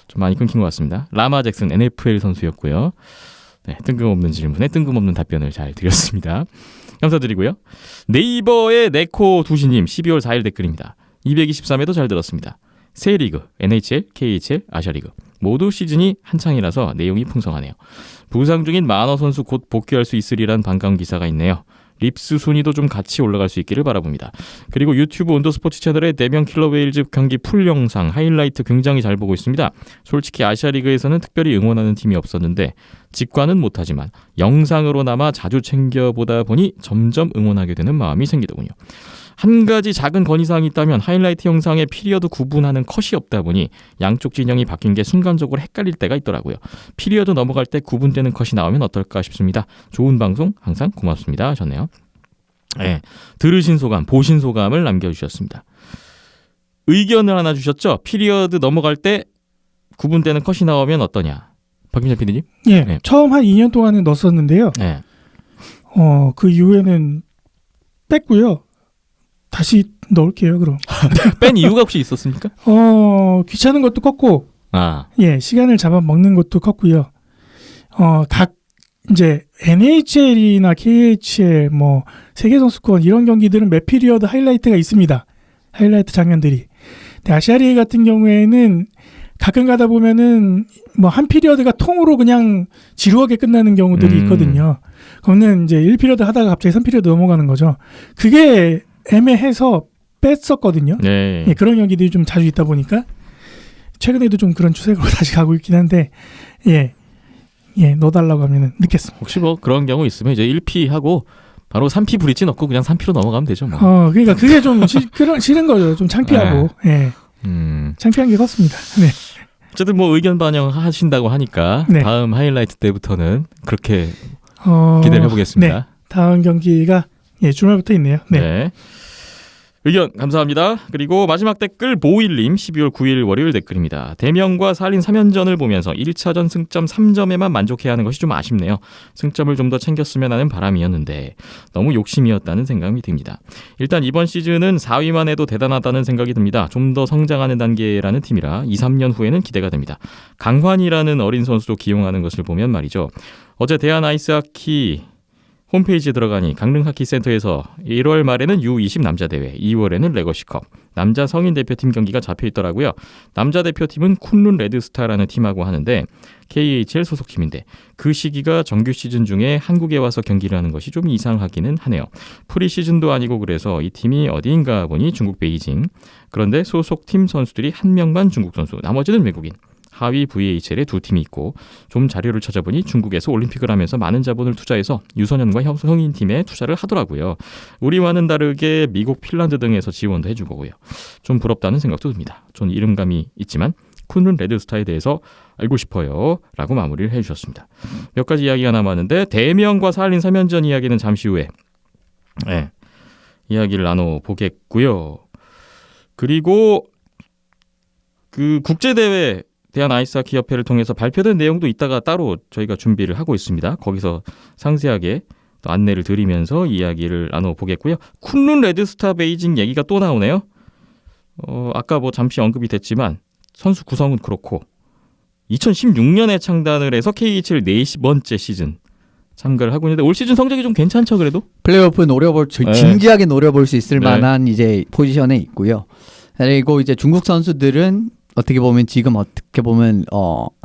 좀 많이 끊긴 것 같습니다. 라마 잭슨 NFL 선수였고요. 네, 뜬금없는 질문에 뜬금없는 답변을 잘 드렸습니다. 감사드리고요. 네이버의 네코 두시님 12월 4일 댓글입니다. 223회도 잘 들었습니다. 세 리그, NHL, KHL, 아시아리그 모두 시즌이 한창이라서 내용이 풍성하네요. 부상 중인 마너 선수 곧 복귀할 수 있으리란 반가운 기사가 있네요. 립스 순위도 좀 같이 올라갈 수 있기를 바라봅니다. 그리고 유튜브 온더스포츠 채널의 4명 킬러 웨일즈 경기 풀 영상 하이라이트 굉장히 잘 보고 있습니다. 솔직히 아시아리그에서는 특별히 응원하는 팀이 없었는데 직관은 못하지만 영상으로나마 자주 챙겨보다 보니 점점 응원하게 되는 마음이 생기더군요. 한 가지 작은 건의사항이 있다면 하이라이트 영상에 피리어드 구분하는 컷이 없다 보니 양쪽 진영이 바뀐 게 순간적으로 헷갈릴 때가 있더라고요. 피리어드 넘어갈 때 구분되는 컷이 나오면 어떨까 싶습니다. 좋은 방송 항상 고맙습니다 하셨네요. 네, 들으신 소감, 보신 소감을 남겨주셨습니다. 의견을 하나 주셨죠. 피리어드 넘어갈 때 구분되는 컷이 나오면 어떠냐. 박김찬 PD님? 예, 네. 처음 한 2년 동안은 넣었었는데요. 네. 그 이후에는 뺐고요. 다시 넣을게요. 그럼. 뺀 이유가 혹시 있었습니까? 귀찮은 것도 컸고, 아, 예, 시간을 잡아 먹는 것도 컸고요. 각 이제 NHL이나 KHL 뭐 세계선수권 이런 경기들은 매 피리어드 하이라이트가 있습니다. 하이라이트 장면들이. 근데 아시아리그 같은 경우에는 가끔 가다 보면은 뭐 한 피리어드가 통으로 그냥 지루하게 끝나는 경우들이 있거든요. 그거는 이제 1피리어드 하다가 갑자기 3피리어드 넘어가는 거죠. 그게 애매해서 뺐었거든요. 네. 예, 그런 경기들이 좀 자주 있다 보니까 최근에도 좀 그런 추세로 다시 가고 있긴 한데 예, 넣어달라고 하면은 넣겠습니다. 혹시 뭐 그런 경우 있으면 이제 1피 하고 바로 3피 브릿지 넣고 그냥 3피로 넘어가면 되죠. 뭐. 그러니까 그게 좀 싫은 거죠. 좀 창피하고 예, 창피한 게 컸습니다. 네. 어쨌든 뭐 의견 반영하신다고 하니까 네. 다음 하이라이트 때부터는 그렇게 기대를 해보겠습니다. 네. 다음 경기가 주말부터 있네요. 네. 네. 의견 감사합니다. 그리고 마지막 댓글 보일님 12월 9일 월요일 댓글입니다. 대명과 살린 3연전을 보면서 1차전 승점 3점에만 만족해야 하는 것이 좀 아쉽네요. 승점을 좀 더 챙겼으면 하는 바람이었는데 너무 욕심이었다는 생각이 듭니다. 일단 이번 시즌은 4위만 해도 대단하다는 생각이 듭니다. 좀 더 성장하는 단계라는 팀이라 2, 3년 후에는 기대가 됩니다. 강환이라는 어린 선수도 기용하는 것을 보면 말이죠. 어제 대한 아이스하키 홈페이지에 들어가니 강릉하키센터에서 1월 말에는 U20 남자대회, 2월에는 레거시컵, 남자 성인 대표팀 경기가 잡혀있더라고요. 남자 대표팀은 쿤룬 레드스타라는 팀하고 하는데 KHL 소속팀인데 그 시기가 정규 시즌 중에 한국에 와서 경기를 하는 것이 좀 이상하기는 하네요. 프리시즌도 아니고 그래서 이 팀이 어디인가 보니 중국 베이징. 그런데 소속팀 선수들이 한 명만 중국 선수, 나머지는 외국인. 하위 VHL에 두 팀이 있고 좀 자료를 찾아보니 중국에서 올림픽을 하면서 많은 자본을 투자해서 유소년과 성인 팀에 투자를 하더라고요. 우리와는 다르게 미국, 핀란드 등에서 지원도 해주고요. 좀 부럽다는 생각도 듭니다. 전 이름감이 있지만 쿤룬 레드스타에 대해서 알고 싶어요 라고 마무리를 해주셨습니다. 몇 가지 이야기가 남았는데 대명과 살린 3연전 이야기는 잠시 후에 이야기를 나눠보겠고요. 그리고 그 국제대회 대한 아이스하키 협회를 통해서 발표된 내용도 이따가 따로 저희가 준비를 하고 있습니다. 거기서 상세하게 또 안내를 드리면서 이야기를 나눠보겠고요. 쿤룬 레드스타 베이징 얘기가 또 나오네요. 아까 뭐 잠시 언급이 됐지만 선수 구성은 그렇고 2016년에 창단을 해서 KHL 40번째 시즌 참가를 하고 있는데 올 시즌 성적이 좀 괜찮죠 그래도? 플레이오프 진지하게 노려볼 수 있을 만한 이제 포지션에 있고요. 그리고 이제 중국 선수들은 어떻게 보면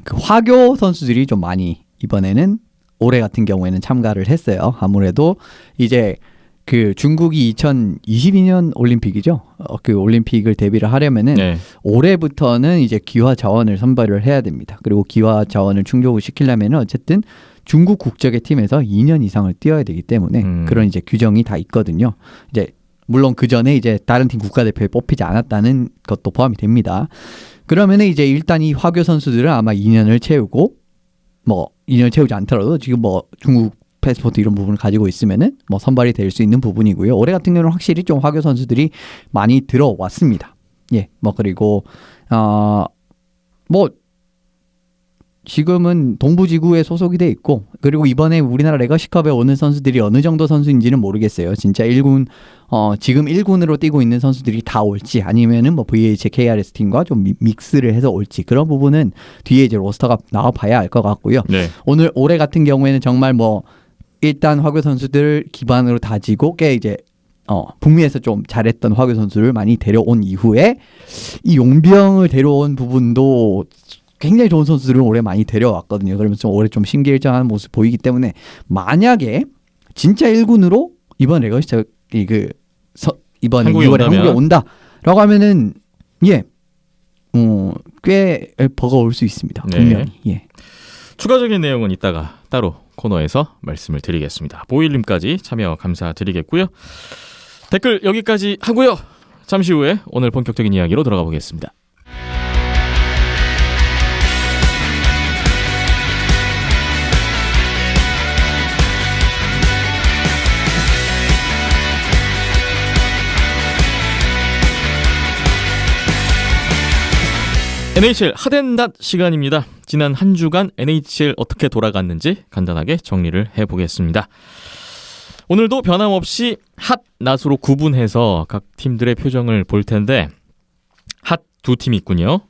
그 화교 선수들이 좀 많이 이번에는 올해 같은 경우에는 참가를 했어요. 아무래도 이제 그 중국이 2022년 올림픽이죠. 그 올림픽을 대비를 하려면은 올해부터는 이제 기화 자원을 선발을 해야 됩니다. 그리고 기화 자원을 충족을 시키려면은 어쨌든 중국 국적의 팀에서 2년 이상을 뛰어야 되기 때문에 그런 이제 규정이 다 있거든요. 이제 물론 그 전에 이제 다른 팀 국가대표에 뽑히지 않았다는 것도 포함이 됩니다. 그러면은 이제 일단 이 화교 선수들은 아마 2년을 채우고 뭐 2년을 채우지 않더라도 지금 뭐 중국 패스포트 이런 부분을 가지고 있으면은 뭐 선발이 될 수 있는 부분이고요. 올해 같은 경우는 확실히 좀 화교 선수들이 많이 들어왔습니다. 뭐 그리고 뭐 지금은 동부지구에 소속이 돼 있고 그리고 이번에 우리나라 레거시컵에 오는 선수들이 어느 정도 선수인지는 모르겠어요. 진짜 1군 지금 1군으로 뛰고 있는 선수들이 다 올지 아니면은 뭐 VH, KRS 팀과 좀 믹스를 해서 올지 그런 부분은 뒤에 이제 로스터가 나와봐야 알 것 같고요. 올해 같은 경우에는 정말 뭐 일단 화교 선수들 기반으로 다지고 꽤 이제 북미에서 좀 잘했던 화교 선수를 많이 데려온 이후에 이 용병을 데려온 부분도 굉장히 좋은 선수들을 올해 많이 데려왔거든요. 그러면서 올해 좀 심기일전하는 모습 보이기 때문에 만약에 진짜 1군으로 이번 레거시타 이번에 2월에 한국에 온다라고 하면은 꽤 버거울 수 있습니다. 분명히. 추가적인 내용은 이따가 따로 코너에서 말씀을 드리겠습니다. 보일님까지 참여 감사드리겠고요. 댓글 여기까지 하고요. 잠시 후에 오늘 본격적인 이야기로 들어가 보겠습니다. NHL 핫앤낫 시간입니다. 지난 한 주간 NHL 어떻게 돌아갔는지 간단하게 정리를 해보겠습니다. 오늘도 변함없이 핫낫으로 구분해서 각 팀들의 표정을 볼 텐데 핫 두 팀이 있군요.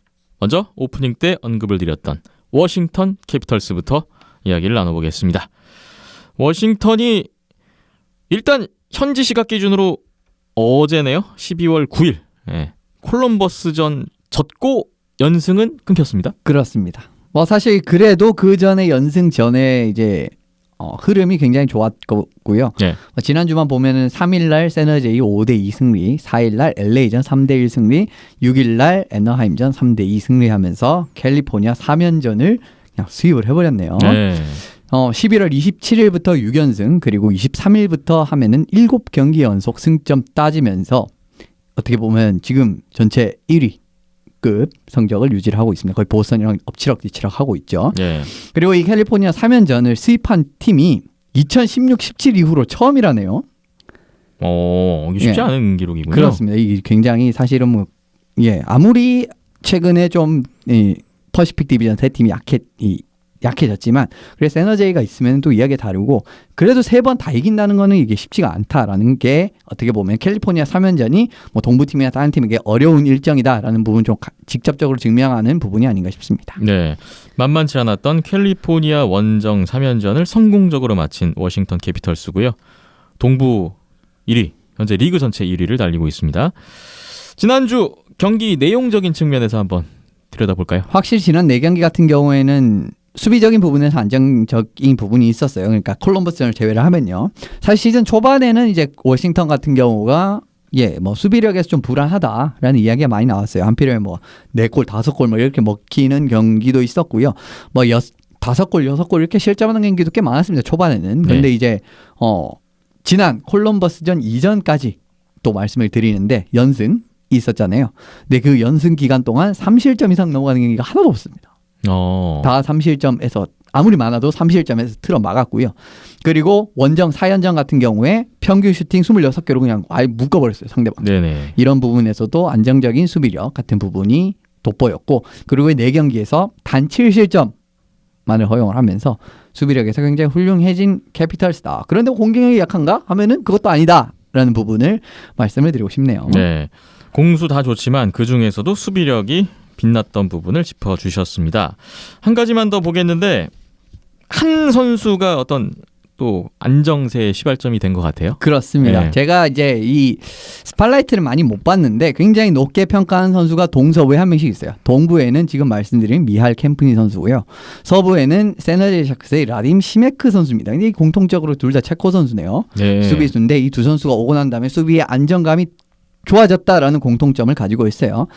먼저 오프닝 때 언급을 드렸던 워싱턴 캐피털스부터 이야기를 나눠보겠습니다. 워싱턴이 일단 현지 시각 기준으로 어제네요. 12월 9일 콜럼버스전 졌고 연승은 끊겼습니다. 그렇습니다. 뭐 사실 그래도 그 전에 연승 전에 이제 흐름이 굉장히 좋았고요. 네. 지난주만 보면은 3일날 세너제이 5대2 승리, 4일날 LA전 3대1 승리, 6일날 애너하임전 3대2 승리하면서 캘리포니아 3연전을 그냥 수입을 해버렸네요. 네. 11월 27일부터 6연승 그리고 23일부터 하면은 7경기 연속 승점 따지면서 어떻게 보면 지금 전체 1위급 성적을 유지를 하고 있습니다. 거의 보스턴이랑 엎치락뒤치락 하고 있죠. 네. 그리고 이 캘리포니아 3연전을 수입한 팀이 2016-17 이후로 처음이라네요. 이게 쉽지 않은 기록이군요. 그렇습니다. 이게 굉장히 사실은 뭐 아무리 최근에 좀 퍼시픽 디비전 세 팀이 약해졌지만 그래서 에너제이가 있으면 또 이야기가 다르고 그래도 3번 다 이긴다는 거는 이게 쉽지가 않다라는 게 어떻게 보면 캘리포니아 3연전이 뭐 동부팀이나 다른 팀에게 어려운 일정이다라는 부분 좀 직접적으로 증명하는 부분이 아닌가 싶습니다. 네, 만만치 않았던 캘리포니아 원정 3연전을 성공적으로 마친 워싱턴 캐피털스고요. 동부 1위, 현재 리그 전체 1위를 달리고 있습니다. 지난주 경기 내용적인 측면에서 한번 들여다볼까요? 확실히 지난 4경기 같은 경우에는 수비적인 부분에서 안정적인 부분이 있었어요. 그러니까 콜럼버스전을 제외를 하면요. 사실 시즌 초반에는 이제 워싱턴 같은 경우가 뭐 수비력에서 좀 불안하다라는 이야기가 많이 나왔어요. 한필요에 뭐 4골, 5골 뭐 이렇게 먹히는 경기도 있었고요. 뭐 5골, 6골 이렇게 실점하는 경기도 꽤 많았습니다. 초반에는. 근데 이제 지난 콜럼버스전 이전까지 또 말씀을 드리는데 연승 있었잖아요. 근데 그 연승 기간 동안 3실점 이상 넘어가는 경기가 하나도 없습니다. 다 3실점에서 아무리 많아도 3실점에서 틀어 막았고요. 그리고 원정 4연전 같은 경우에 평균 슈팅 26개로 그냥 아예 묶어버렸어요. 상대방. 네네. 이런 부분에서도 안정적인 수비력 같은 부분이 돋보였고 그리고 4경기에서 단 7실점만을 허용을 하면서 수비력에서 굉장히 훌륭해진 캐피털스다. 그런데 공격력이 약한가 하면은 그것도 아니다라는 부분을 말씀을 드리고 싶네요. 네. 공수 다 좋지만 그중에서도 수비력이 빛났던 부분을 짚어주셨습니다. 한 가지만 더 보겠는데 한 선수가 어떤 또 안정세의 시발점이 된 것 같아요. 그렇습니다. 네. 제가 이제 이 스팟라이트를 많이 못 봤는데 굉장히 높게 평가한 선수가 동서부에 한 명씩 있어요. 동부에는 지금 말씀드린 미할 캠프니 선수고요. 서부에는 세너제이 샤크스의 라딤 시메크 선수입니다. 근데 공통적으로 둘 다 체코 선수네요. 네. 수비수인데 이 두 선수가 오고 난 다음에 수비의 안정감이 좋아졌다라는 공통점을 가지고 있어요.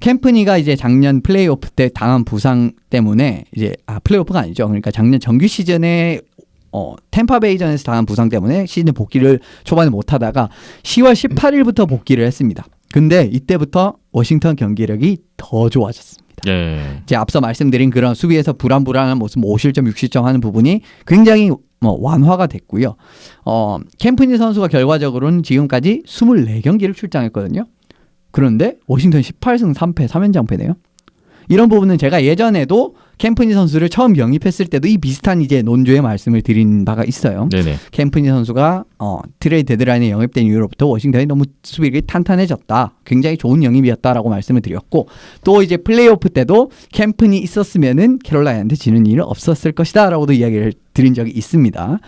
캠프니가 이제 작년 플레이오프 때 당한 부상 때문에 이제 플레이오프가 아니죠. 그러니까 작년 정규 시즌에 템파베이전에서 당한 부상 때문에 시즌 복귀를 초반에 못하다가 10월 18일부터 복귀를 했습니다. 근데 이때부터 워싱턴 경기력이 더 좋아졌습니다. 네. 이제 앞서 말씀드린 그런 수비에서 불안한 모습 5실점, 6실점 하는 부분이 굉장히 완화가 됐고요. 캠프니 선수가 결과적으로는 지금까지 24경기를 출장했거든요. 그런데 워싱턴 18승 3패 3연장패네요. 이런 부분은 제가 예전에도 캠프니 선수를 처음 영입했을 때도 이 비슷한 이제 논조의 말씀을 드린 바가 있어요. 네네. 캠프니 선수가 트레이드 데드라인에 영입된 이후로부터 워싱턴이 너무 수비력이 탄탄해졌다. 굉장히 좋은 영입이었다라고 말씀을 드렸고 또 이제 플레이오프 때도 캠프니 있었으면은 캐롤라이나한테 지는 일은 없었을 것이다라고도 이야기를 드린 적이 있습니다.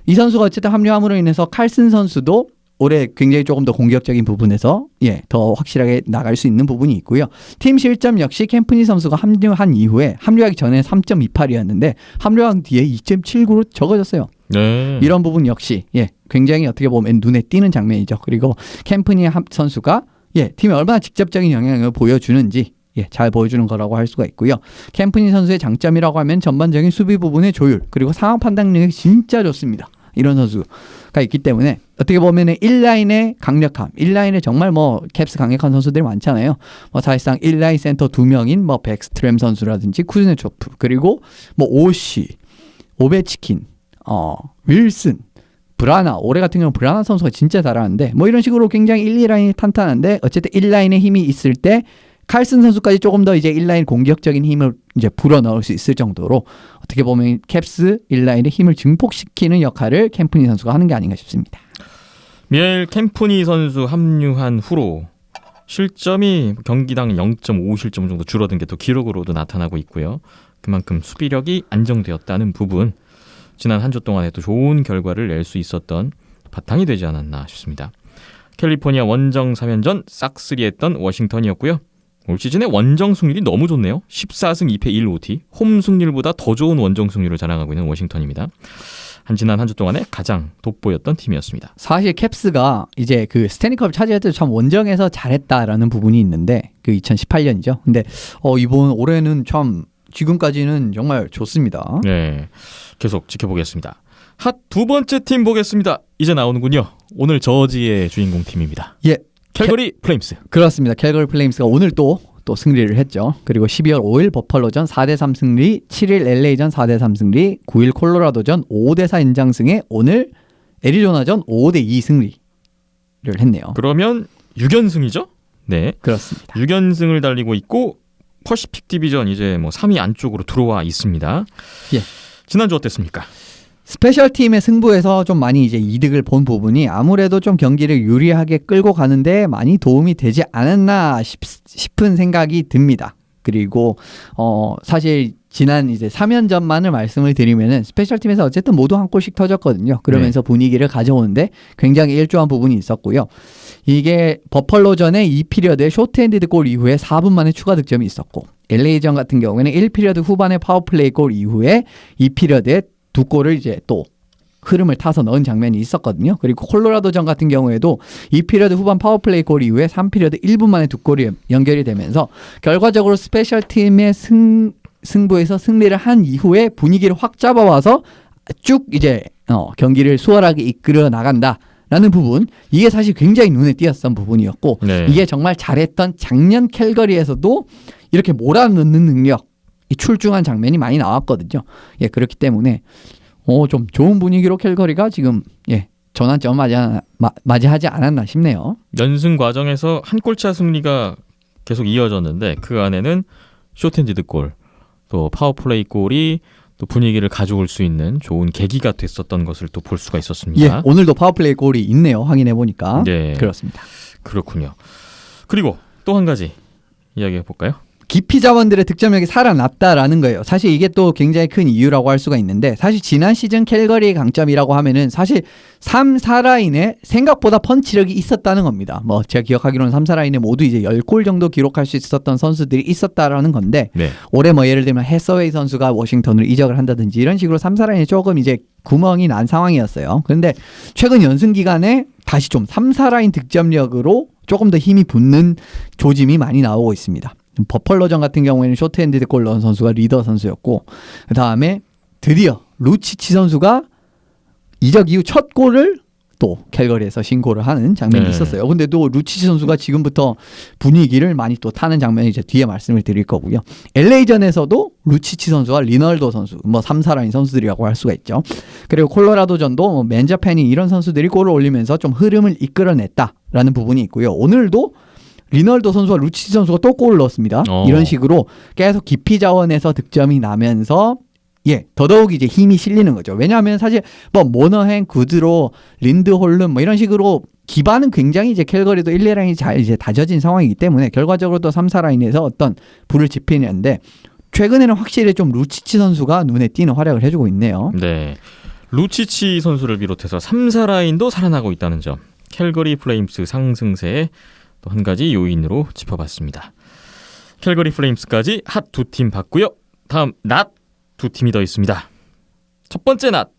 이 선수가 어쨌든 합류함으로 인해서 칼슨 선수도 올해 굉장히 조금 더 공격적인 부분에서 더 확실하게 나갈 수 있는 부분이 있고요. 팀 실점 역시 캠프니 선수가 합류한 이후에 합류하기 전에 3.28이었는데 합류한 뒤에 2.79로 적어졌어요. 네. 이런 부분 역시 굉장히 어떻게 보면 눈에 띄는 장면이죠. 그리고 캠프니 선수가 팀에 얼마나 직접적인 영향을 보여주는지 잘 보여주는 거라고 할 수가 있고요. 캠프니 선수의 장점이라고 하면 전반적인 수비 부분의 조율 그리고 상황 판단력이 진짜 좋습니다. 이런 선수가 있기 때문에 어떻게 보면 1라인의 강력함, 1라인에 정말 캡스 강력한 선수들이 많잖아요. 사실상 1라인 센터 2명인 백스트램 선수라든지 쿠즈네초프 그리고 오시, 오베치킨, 윌슨, 브라나, 올해 같은 경우는 브라나 선수가 진짜 잘하는데 이런 식으로 굉장히 1, 2라인이 탄탄한데 어쨌든 1라인에 힘이 있을 때 칼슨 선수까지 조금 더 이제 1라인 공격적인 힘을 이제 불어넣을 수 있을 정도로 어떻게 보면 캡스 1라인의 힘을 증폭시키는 역할을 캠프니 선수가 하는 게 아닌가 싶습니다. 미엘 캠프니 선수 합류한 후로 실점이 경기당 0.5실점 정도 줄어든 게 또 기록으로도 나타나고 있고요. 그만큼 수비력이 안정되었다는 부분 지난 한 주 동안에 또 좋은 결과를 낼 수 있었던 바탕이 되지 않았나 싶습니다. 캘리포니아 원정 3연전 싹쓸이했던 워싱턴이었고요. 올 시즌의 원정 승률이 너무 좋네요. 14승 2패 1OT, 홈 승률보다 더 좋은 원정 승률을 자랑하고 있는 워싱턴입니다. 지난 한 주 동안에 가장 돋보였던 팀이었습니다. 사실 캡스가 이제 그 스탠리컵을 차지할 때 참 원정에서 잘했다라는 부분이 있는데 그 2018년이죠. 근데 이번 올해는 참 지금까지는 정말 좋습니다. 네, 계속 지켜보겠습니다. 핫 두 번째 팀 보겠습니다. 이제 나오는군요. 오늘 저지의 주인공 팀입니다. 예, 캘거리 플레임스. 그렇습니다. 캘거리 플레임스가 오늘 또 승리를 했죠. 그리고 12월 5일 버팔로전 4대3 승리, 7일 LA전 4대3 승리, 9일 콜로라도전 5대4 연장승에 오늘 애리조나전 5대2 승리를 했네요. 그러면 6연승이죠? 네, 그렇습니다. 6연승을 달리고 있고 퍼시픽 디비전 이제 뭐 3위 안쪽으로 들어와 있습니다. 예. 지난주 어땠습니까? 스페셜 팀의 승부에서 좀 많이 이제 이득을 본 부분이 아무래도 좀 경기를 유리하게 끌고 가는데 많이 도움이 되지 않았나 싶은 생각이 듭니다. 그리고 사실 지난 이제 3연전만을 말씀을 드리면은 스페셜 팀에서 어쨌든 모두 한 골씩 터졌거든요. 그러면서 분위기를 가져오는데 굉장히 일조한 부분이 있었고요. 이게 버펄로전의 2피리어드의 쇼트핸디드 골 이후에 4분 만에 추가 득점이 있었고 LA전 같은 경우에는 1피리어드 후반에 파워플레이 골 이후에 2피리어드에 두 골을 이제 또 흐름을 타서 넣은 장면이 있었거든요. 그리고 콜로라도전 같은 경우에도 2피리어드 후반 파워플레이 골 이후에 3피리어드 1분 만에 두 골이 연결이 되면서 결과적으로 스페셜 팀의 승부에서 승리를 한 이후에 분위기를 확 잡아와서 쭉 이제 경기를 수월하게 이끌어 나간다라는 부분, 이게 사실 굉장히 눈에 띄었던 부분이었고 네. 이게 정말 잘했던 작년 캘거리에서도 이렇게 몰아넣는 능력, 이 출중한 장면이 많이 나왔거든요. 예, 그렇기 때문에 좀 좋은 분위기로 캘거리가 지금 전환점 맞이하지 않았나 싶네요. 연승 과정에서 한 골차 승리가 계속 이어졌는데 그 안에는 쇼트핸디드 골, 또 파워플레이 골이 또 분위기를 가져올 수 있는 좋은 계기가 됐었던 것을 또 볼 수가 있었습니다. 예, 오늘도 파워플레이 골이 있네요. 확인해 보니까. 네, 그렇습니다. 그렇군요. 그리고 또 한 가지 이야기해 볼까요? 기피 자원들의 득점력이 살아났다라는 거예요. 사실 이게 또 굉장히 큰 이유라고 할 수가 있는데, 사실 지난 시즌 캘거리의 강점이라고 하면은 사실 3, 4라인에 생각보다 펀치력이 있었다는 겁니다. 뭐 제가 기억하기로는 3, 4라인에 모두 이제 10골 정도 기록할 수 있었던 선수들이 있었다라는 건데, 네. 올해 뭐 예를 들면 해서웨이 선수가 워싱턴으로 이적을 한다든지 이런 식으로 3, 4라인에 조금 이제 구멍이 난 상황이었어요. 그런데 최근 연승 기간에 다시 좀 3, 4라인 득점력으로 조금 더 힘이 붙는 조짐이 많이 나오고 있습니다. 버펄로전 같은 경우에는 쇼트핸디드 골 넣은 선수가 리더 선수였고, 그 다음에 드디어 루치치 선수가 이적 이후 첫 골을 또 캘거리에서 신고를 하는 장면이 있었어요. 근데 또 루치치 선수가 지금부터 분위기를 많이 또 타는 장면이 이제 뒤에 말씀을 드릴 거고요. LA전에서도 루치치 선수와 리널도 선수, 뭐 3, 4라인 선수들이라고 할 수가 있죠. 그리고 콜로라도전도 뭐 맨자페닝 이런 선수들이 골을 올리면서 좀 흐름을 이끌어냈다라는 부분이 있고요. 오늘도 리널도 선수와 루치치 선수가 또 골을 넣었습니다. 이런 식으로 계속 기피 자원에서 득점이 나면서 더더욱 이제 힘이 실리는 거죠. 왜냐하면 사실 뭐 모너헨, 구드로, 린드홀름 뭐 이런 식으로 기반은 굉장히 이제 캘거리도 1, 2라인이 잘 이제 다져진 상황이기 때문에 결과적으로 또 3, 4라인에서 어떤 불을 지피는데, 최근에는 확실히 좀 루치치 선수가 눈에 띄는 활약을 해주고 있네요. 네. 루치치 선수를 비롯해서 3, 4라인도 살아나고 있다는 점, 캘거리 플레임스 상승세의 또 한 가지 요인으로 짚어봤습니다. 캘거리 플레임스까지 핫 두 팀 봤고요. 다음 낫 두 팀이 더 있습니다. 첫 번째 낫,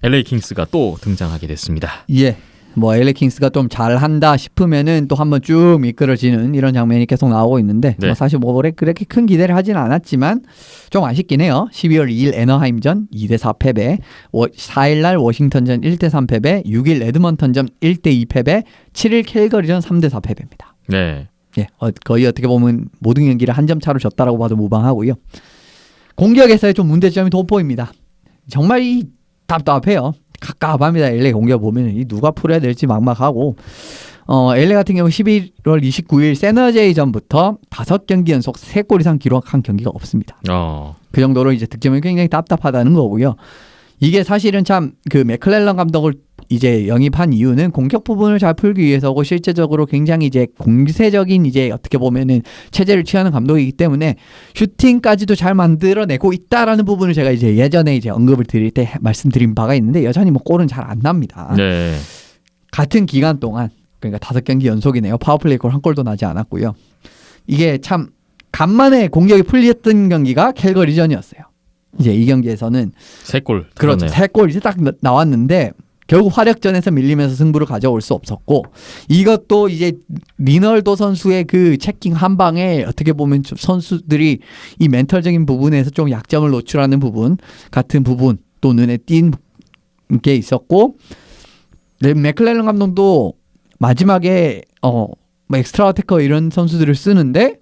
LA 킹스가 또 등장하게 됐습니다. 예. 뭐 LA 킹스가 좀 잘한다 싶으면은 또 한번 쭉 미끄러지는 이런 장면이 계속 나오고 있는데, 네. 뭐 사실 뭐 올해 그렇게 큰 기대를 하지는 않았지만 좀 아쉽긴 해요. 12월 2일 애너하임전 2대4 패배, 4일날 워싱턴전 1대3 패배, 6일 에드먼턴전 1대2 패배, 7일 캘거리전 3대4 패배입니다. 네. 예, 거의 어떻게 보면 모든 경기를 한 점 차로 졌다라고 봐도 무방하고요. 공격에서의 좀 문제점이 돋보입니다. 정말 이 답답해요. 갑갑합니다. LA 공격 보면 이 누가 풀어야 될지 막막하고, LA 같은 경우 11월 29일 세너제이전부터 5경기 연속 3골 이상 기록한 경기가 없습니다. 그 정도로 이제 득점이 굉장히 답답하다는 거고요. 이게 사실은 참 그 맥클렐런 감독을 이제 영입한 이유는 공격 부분을 잘 풀기 위해서고 실제적으로 굉장히 이제 공세적인 이제 어떻게 보면은 체제를 취하는 감독이기 때문에 슈팅까지도 잘 만들어내고 있다라는 부분을 제가 이제 예전에 이제 언급을 드릴 때 말씀드린 바가 있는데 여전히 뭐 골은 잘 안 납니다. 네. 같은 기간 동안 그러니까 5경기 연속이네요. 파워플레이 골 한 골도 나지 않았고요. 이게 참 간만에 공격이 풀렸던 경기가 캘거리전이었어요. 이제 이 경기에서는 3골. 그렇죠. 3골 이제 딱 나왔는데 결국 화력전에서 밀리면서 승부를 가져올 수 없었고 이것도 이제 리널도 선수의 그 체킹 한 방에 어떻게 보면 좀 선수들이 이 멘탈적인 부분에서 좀 약점을 노출하는 부분 같은 부분 또 눈에 띈 게 있었고 맥클렐런 감독도 마지막에 뭐 엑스트라 어태커 이런 선수들을 쓰는데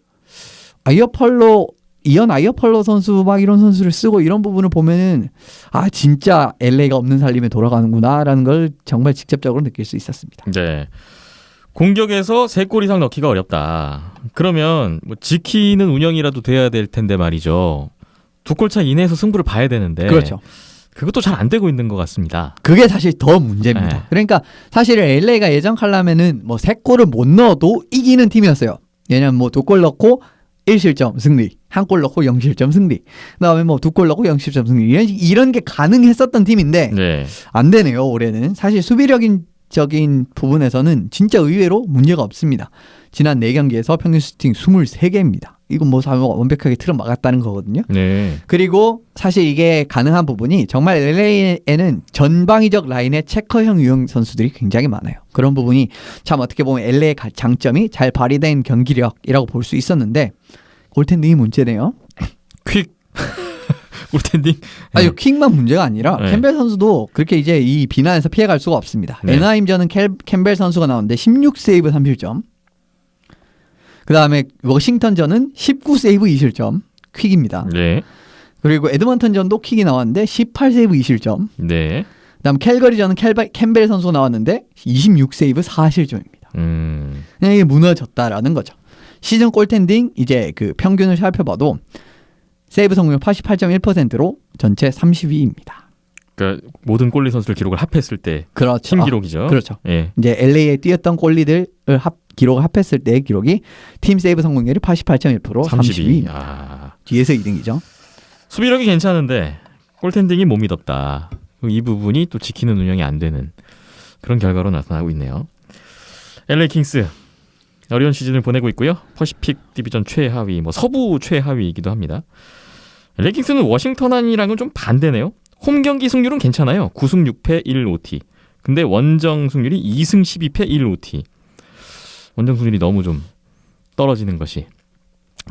이언 아이어펄로 선수 막 이런 선수를 쓰고 이런 부분을 보면은 아 진짜 LA가 없는 살림에 돌아가는구나라는 걸 정말 직접적으로 느낄 수 있었습니다. 네. 공격에서 3골 이상 넣기가 어렵다. 그러면 뭐 지키는 운영이라도 돼야 될 텐데 말이죠. 2골 차 이내에서 승부를 봐야 되는데 그렇죠. 그것도 잘 안 되고 있는 것 같습니다. 그게 사실 더 문제입니다. 네. 그러니까 사실 LA가 예전 칼라면은 뭐 3골을 못 넣어도 이기는 팀이었어요. 왜냐면 뭐 2골 넣고 1실점 승리, 1골 넣고 0실점 승리, 그다음에 뭐 2골 넣고 0실점 승리 이런 게 가능했었던 팀인데 네. 안 되네요. 올해는 사실 수비적인 부분에서는 진짜 의외로 문제가 없습니다. 지난 4경기에서 평균 슈팅 23개입니다. 이건 뭐 완벽하게 틀어 막았다는 거거든요. 네. 그리고 사실 이게 가능한 부분이 정말 LA에는 전방위적 라인의 체커형 유형 선수들이 굉장히 많아요. 그런 부분이 참 어떻게 보면 LA의 장점이 잘 발휘된 경기력이라고 볼 수 있었는데 골텐딩이 문제네요. 퀵 골텐딩. 아니 퀵만 문제가 아니라 네. 캠벨 선수도 그렇게 이제 이 비난에서 피해갈 수가 없습니다. 네. 애나임전은 캠벨 선수가 나오는데 16세이브 3실점. 그 다음에 워싱턴전은 19세이브 2실점. 퀵입니다. 네. 그리고 에드먼턴전도 킥이 나왔는데 18세이브 2실점. 네. 그다음 캘거리전은 캠벨 선수가 나왔는데 26세이브 4실점입니다. 이게 무너졌다라는 거죠. 시즌 골텐딩 이제 그 평균을 살펴봐도 세이브 성공률 88.1%로 전체 32위입니다. 그러니까 모든 골리 선수들 기록을 합했을 때 그렇죠. 팀 기록이죠. 그렇죠. 예. 이제 LA에 뛰었던 골리들을 기록을 합했을 때의 기록이 팀 세이브 성공률이 88.1% 32. 32. 아. 뒤에서 2등이죠. 수비력이 괜찮은데 골텐딩이 못 믿었다. 이 부분이 또 지키는 운영이 안 되는 그런 결과로 나타나고 있네요. LA 킹스 어려운 시즌을 보내고 있고요. 퍼시픽 디비전 최하위, 뭐 서부 최하위이기도 합니다. LA 킹스는 워싱턴이랑은 좀 반대네요. 홈 경기 승률은 괜찮아요. 9승 6패 1OT. 근데 원정 승률이 2승 12패 1OT. 원정 승률이 너무 좀 떨어지는 것이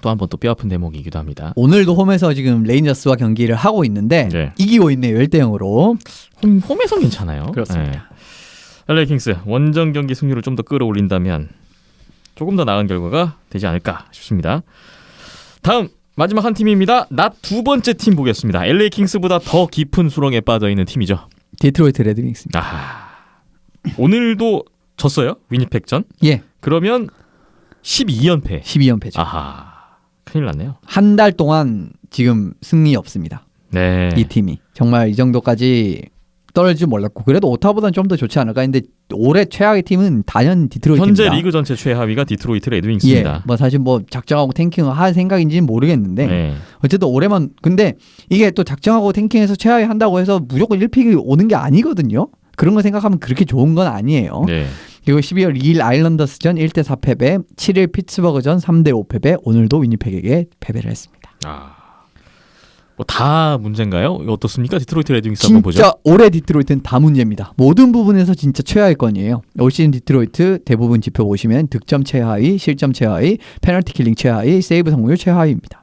또 한 번 또 뼈아픈 대목이기도 합니다. 오늘도 홈에서 지금 레인저스와 경기를 하고 있는데 네. 이기고 있네요. 1대0으로. 홈에서 괜찮아요. 그렇습니다. LA 킹스 원정 경기 승률을 좀 더 끌어올린다면 조금 더 나은 결과가 되지 않을까 싶습니다. 다음 마지막 한 팀입니다. 낮 두 번째 팀 보겠습니다. LA 킹스보다 더 깊은 수렁에 빠져 있는 팀이죠. 디트로이트 레드윙스입니다. 오늘도 졌어요. 위니펙전. 예. 그러면 12연패. 12연패죠. 아하. 큰일 났네요. 한 달 동안 지금 승리 없습니다. 네. 이 팀이. 정말 이 정도까지 떨어질 줄 몰랐고 그래도 오타보다는 좀 더 좋지 않을까 했는데 올해 최악의 팀은 단연 디트로이트입니다. 현재 리그 전체 최하위가 디트로이트 레드윙스입니다. 예, 뭐 사실 뭐 작정하고 탱킹을 할 생각인지는 모르겠는데 네. 어쨌든 올해만 근데 이게 또 작정하고 탱킹해서 최하위 한다고 해서 무조건 1픽이 오는 게 아니거든요. 그런 거 생각하면 그렇게 좋은 건 아니에요. 네. 그리고 12월 2일 아일랜더스전 1대4 패배, 7일 피츠버그전 3대5 패배, 오늘도 위니펙에게 패배를 했습니다. 뭐 다 문제인가요? 이거 어떻습니까? 디트로이트 레드윙스 한번 보죠. 진짜 올해 디트로이트는 다 문제입니다. 모든 부분에서 진짜 최하위권이에요. 올 시즌 디트로이트 대부분 지표 보시면 득점 최하위, 실점 최하위, 페널티 킬링 최하위, 세이브 성공률 최하위입니다.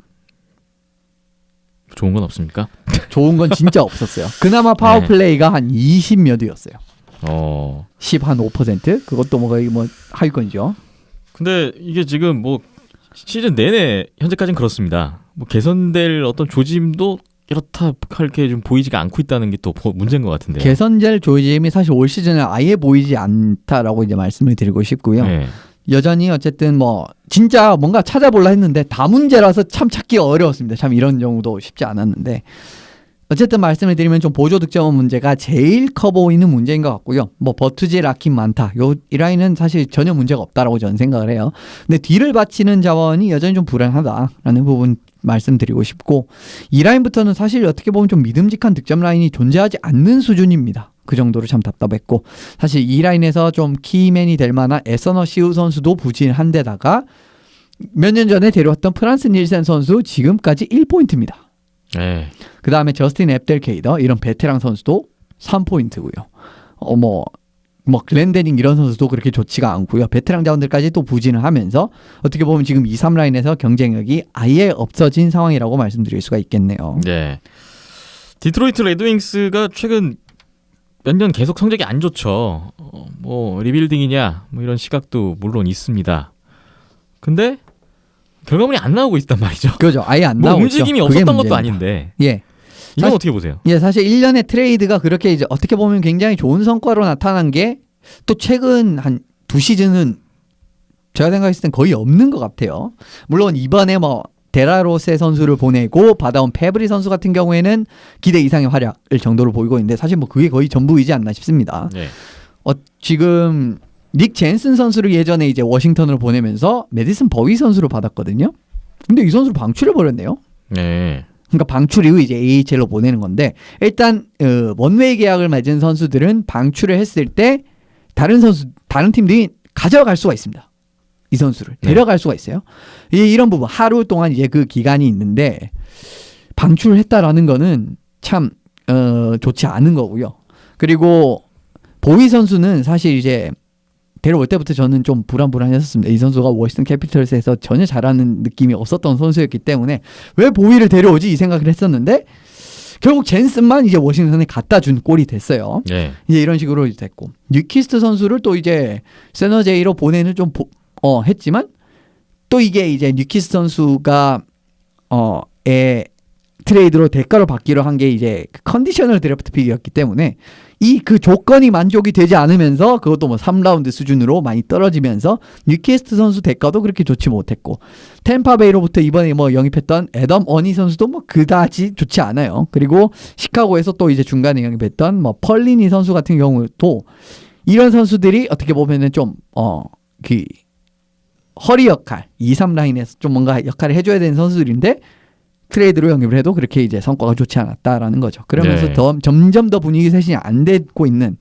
좋은 건 없습니까? 좋은 건 진짜 없었어요. 그나마 파워플레이가 한 20몇이었어요. 10 한 5%? 그것도 뭐 거의 뭐 하위권이죠. 근데 이게 지금 뭐 시즌 내내 현재까지는 그렇습니다. 뭐 개선될 어떤 조짐도 이렇다 할게 좀 보이지가 않고 있다는 게 또 문제인 것 같은데요. 개선될 조짐이 사실 올 시즌에 아예 보이지 않다라고 이제 말씀을 드리고 싶고요. 네. 여전히 어쨌든 뭐 진짜 뭔가 찾아볼라 했는데 다 문제라서 참 찾기가 어려웠습니다. 참 이런 경우도 쉽지 않았는데 어쨌든 말씀을 드리면 좀 보조 득점원 문제가 제일 커 보이는 문제인 것 같고요. 뭐 버투지, 라킨, 많다. 이 라인은 사실 전혀 문제가 없다라고 저는 생각을 해요. 근데 뒤를 받치는 자원이 여전히 좀 불안하다라는 부분 말씀드리고 싶고, 이 라인부터는 사실 어떻게 보면 좀 믿음직한 득점 라인이 존재하지 않는 수준입니다. 그 정도로 참 답답했고, 사실 이 라인에서 좀 키맨이 될 만한 에서너 시우 선수도 부진한 데다가 몇 년 전에 데려왔던 프란스 닐센 선수 지금까지 1포인트입니다. 네. 그 다음에 저스틴 앱델케이더 이런 베테랑 선수도 3포인트고요. 뭐 글렌데닝 이런 선수도 그렇게 좋지가 않고요. 베테랑 자원들까지 또 부진을 하면서 어떻게 보면 지금 2, 3라인에서 경쟁력이 아예 없어진 상황이라고 말씀드릴 수가 있겠네요. 네. 디트로이트 레드윙스가 최근 몇 년 계속 성적이 안 좋죠. 뭐 리빌딩이냐 뭐 이런 시각도 물론 있습니다. 근데 결과물이 안 나오고 있단 말이죠. 그죠. 아예 안 뭐 나오죠. 움직임이 그게 없었던 것도 문제입니다. 아닌데. 예. 이건 사실- 어떻게 보세요? 예, 사실 1년의 트레이드가 그렇게 이제 어떻게 보면 굉장히 좋은 성과로 나타난 게 또 최근 한 2시즌은 제가 생각했을 땐 거의 없는 것 같아요. 물론 이번에 뭐 데라로세 선수를 보내고 받아온 페브리 선수 같은 경우에는 기대 이상의 활약을 정도로 보이고 있는데 사실 뭐 그게 거의 전부이지 않나 싶습니다. 네. 지금 닉 젠슨 선수를 예전에 이제 워싱턴으로 보내면서 메디슨 버위 선수를 받았거든요. 근데 이 선수를 방출해 버렸네요. 네. 그러니까 방출 이후 이제 AHL로 보내는 건데, 일단 원웨이 계약을 맺은 선수들은 방출을 했을 때 다른 팀들이 가져갈 수가 있습니다. 이 선수를 데려갈 수가 있어요. 이런 부분 하루 동안 이제 그 기간이 있는데 방출을 했다라는 거는 참 좋지 않은 거고요. 그리고 보위 선수는 사실 이제 데려올 때부터 저는 좀 불안했었습니다. 이 선수가 워싱턴 캐피털스에서 전혀 잘하는 느낌이 없었던 선수였기 때문에 왜 보위를 데려오지 이 생각을 했었는데, 결국 젠슨만 이제 워싱턴에 갖다 준 꼴이 됐어요. 네. 이제 이런 식으로 됐고, 뉴키스트 선수를 또 이제 세너제이로 보내는 좀 했지만, 또 이게 이제 뉴키스트 선수가 트레이드로 대가로 받기로 한 게 이제 컨디셔널 드래프트 픽이었기 때문에 이 그 조건이 만족이 되지 않으면서 그것도 뭐 3라운드 수준으로 많이 떨어지면서 뉴캐스트 선수 대가도 그렇게 좋지 못했고, 템파베이로부터 이번에 뭐 영입했던 애덤 어니 선수도 뭐 그다지 좋지 않아요. 그리고 시카고에서 또 이제 중간에 영입했던 뭐 펄리니 선수 같은 경우도 이런 선수들이 어떻게 보면은 좀 그 허리 역할 2, 3라인에서 좀 뭔가 역할을 해줘야 되는 선수들인데 트레이드로 영입을 해도 그렇게 이제 성과가 좋지 않았다라는 거죠. 그러면서 네. 점점 더 분위기 쇄신이 안 되고 있는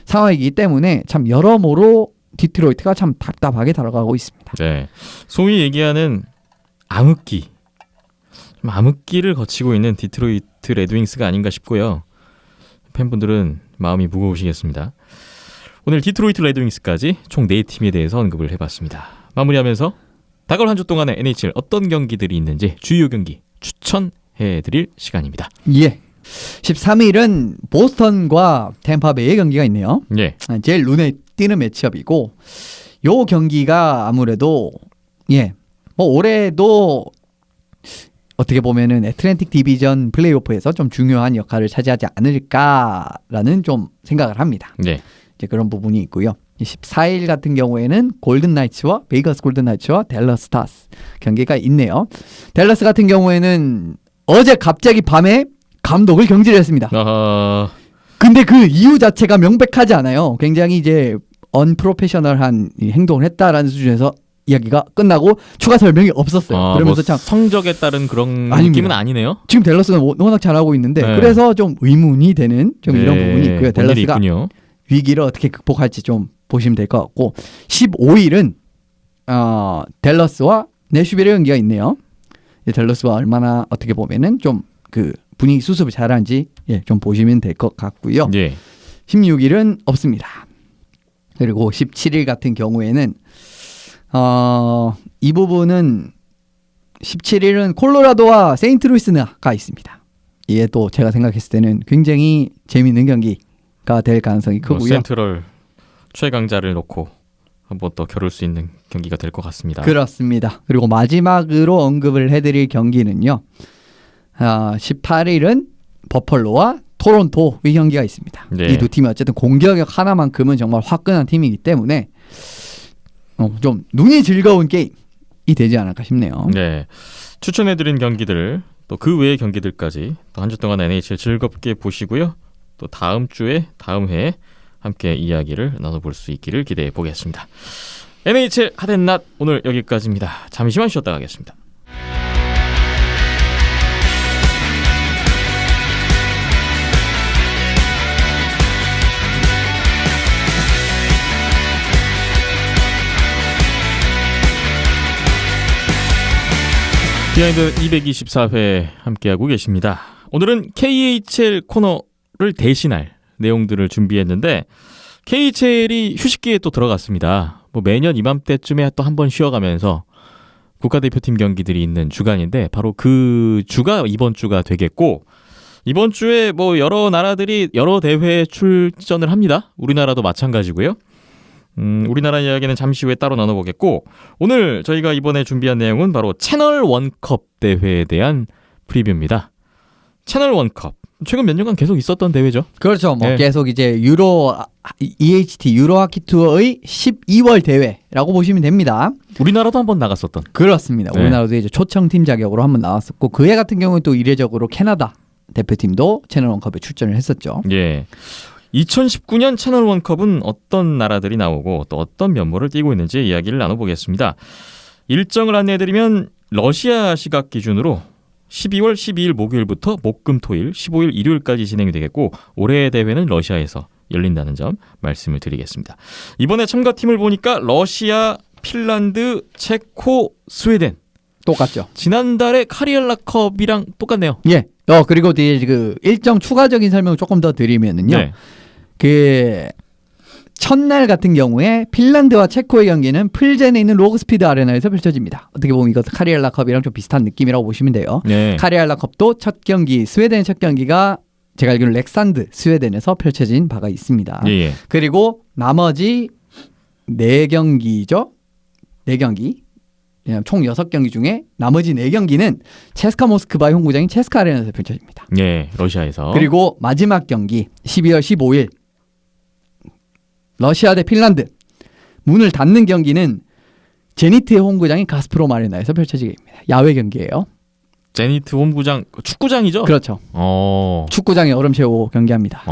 상황이기 때문에 참 여러모로 디트로이트가 참 답답하게 다가가고 있습니다. 네. 소위 얘기하는 암흑기. 좀 암흑기를 거치고 있는 디트로이트 레드윙스가 아닌가 싶고요. 팬분들은 마음이 무거우시겠습니다. 오늘 디트로이트 레드윙스까지 총 4팀에 대해서 언급을 해봤습니다. 마무리하면서 다가올 한 주 동안의 NHL 어떤 경기들이 있는지 주요 경기 추천해드릴 시간입니다. 예. 13일은 보스턴과 템파베이의 경기가 있네요. 예. 제일 눈에 띄는 매치업이고, 요 경기가 아무래도 뭐 올해도 어떻게 보면은 애틀랜틱 디비전 플레이오프에서 좀 중요한 역할을 차지하지 않을까라는 좀 생각을 합니다. 네. 이제 그런 부분이 있고요. 14일 같은 경우에는 골든 나이츠와 베이거스 골든 나이츠와 댈러스 스타스 경기가 있네요. 댈러스 같은 경우에는 어제 갑자기 밤에 감독을 경질했습니다. 근데 그 이유 자체가 명백하지 않아요. 굉장히 이제 언프로페셔널한 행동을 했다라는 수준에서 이야기가 끝나고 추가 설명이 없었어요. 그러면서 뭐 참 성적에 따른 그런 아닙니다. 느낌은 아니네요. 지금 댈러스가 워낙 잘하고 있는데 네. 그래서 좀 의문이 되는 좀 이런 부분이 있고요. 댈러스가 있군요. 위기를 어떻게 극복할지 좀 보시면 될 것 같고, 15일은 댈러스와 내슈빌의 경기가 있네요. 댈러스가 얼마나 어떻게 보면은 좀 그 분위기 수습을 잘하는지 좀 보시면 될 것 같고요. 예. 16일은 없습니다. 그리고 17일 같은 경우에는 이 부분은 17일은 콜로라도와 세인트루이스가 있습니다. 이게 또 제가 생각했을 때는 굉장히 재미있는 경기가 될 가능성이 크고요. 센트럴 최강자를 놓고 한번 또 겨룰 수 있는 경기가 될 것 같습니다. 그렇습니다. 그리고 마지막으로 언급을 해드릴 경기는요. 18일은 버펄로와 토론토의 경기가 있습니다. 네. 이 두 팀이 어쨌든 공격력 하나만큼은 정말 화끈한 팀이기 때문에 좀 눈이 즐거운 게임이 되지 않을까 싶네요. 네. 추천해드린 경기들 또 그 외의 경기들까지 또 한 주 동안 NHL 즐겁게 보시고요. 또 다음 주에 다음 회에 함께 이야기를 나눠볼 수 있기를 기대해 보겠습니다. NHL 핫앤낫 오늘 여기까지입니다. 잠시만 쉬었다 가겠습니다. 비하인드 224회 함께하고 계십니다. 오늘은 KHL 코너를 대신할 내용들을 준비했는데 KHL이 휴식기에 또 들어갔습니다. 뭐 매년 이맘때쯤에 또 한 번 쉬어가면서 국가대표팀 경기들이 있는 주간인데 바로 그 주가 이번 주가 되겠고 이번 주에 뭐 여러 나라들이 여러 대회에 출전을 합니다. 우리나라도 마찬가지고요. 우리나라 이야기는 잠시 후에 따로 나눠보겠고 오늘 저희가 이번에 준비한 내용은 바로 채널 원컵 대회에 대한 프리뷰입니다. 채널 원컵 최근 몇 년간 계속 있었던 대회죠. 그렇죠. 뭐 네. 계속 이제 EHT 유로 하키 투어의 12월 대회라고 보시면 됩니다. 우리나라도 한번 나갔었던. 그렇습니다. 네. 우리나라도 이제 초청팀 자격으로 한번 나왔었고 그해 같은 경우는 또 이례적으로 캐나다 대표팀도 채널 원컵에 출전을 했었죠. 예. 2019년 채널 원컵은 어떤 나라들이 나오고 또 어떤 면모를 띠고 있는지 이야기를 나눠보겠습니다. 일정을 안내해드리면 러시아 시각 기준으로 12월 12일 목요일부터 목금토일 15일 일요일까지 진행이 되겠고 올해의 대회는 러시아에서 열린다는 점 말씀을 드리겠습니다. 이번에 참가팀을 보니까 러시아, 핀란드, 체코, 스웨덴 똑같죠. 지난달에 카리알라컵이랑 똑같네요. 예. 그리고 이제 그 일정 추가적인 설명을 조금 더 드리면은요. 네. 그 첫날 같은 경우에 핀란드와 체코의 경기는 풀젠에 있는 로그스피드 아레나에서 펼쳐집니다. 어떻게 보면 이것도 카리알라컵이랑 좀 비슷한 느낌이라고 보시면 돼요. 네. 카리알라컵도 첫 경기 스웨덴의 첫 경기가 제가 알기로는 렉산드 스웨덴에서 펼쳐진 바가 있습니다. 예, 예. 그리고 나머지 4경기죠. 4경기. 총 6경기 중에 나머지 4경기는 체스카 모스크바의 홈구장인 체스카 아레나에서 펼쳐집니다. 예, 러시아에서. 그리고 마지막 경기 12월 15일 러시아 대 핀란드 문을 닫는 경기는 제니트의 홈구장인 가스프롬 아레나에서 펼쳐지게 됩니다. 야외 경기예요. 제니트 홈구장 축구장이죠? 그렇죠. 축구장에 얼음 채우고 경기합니다.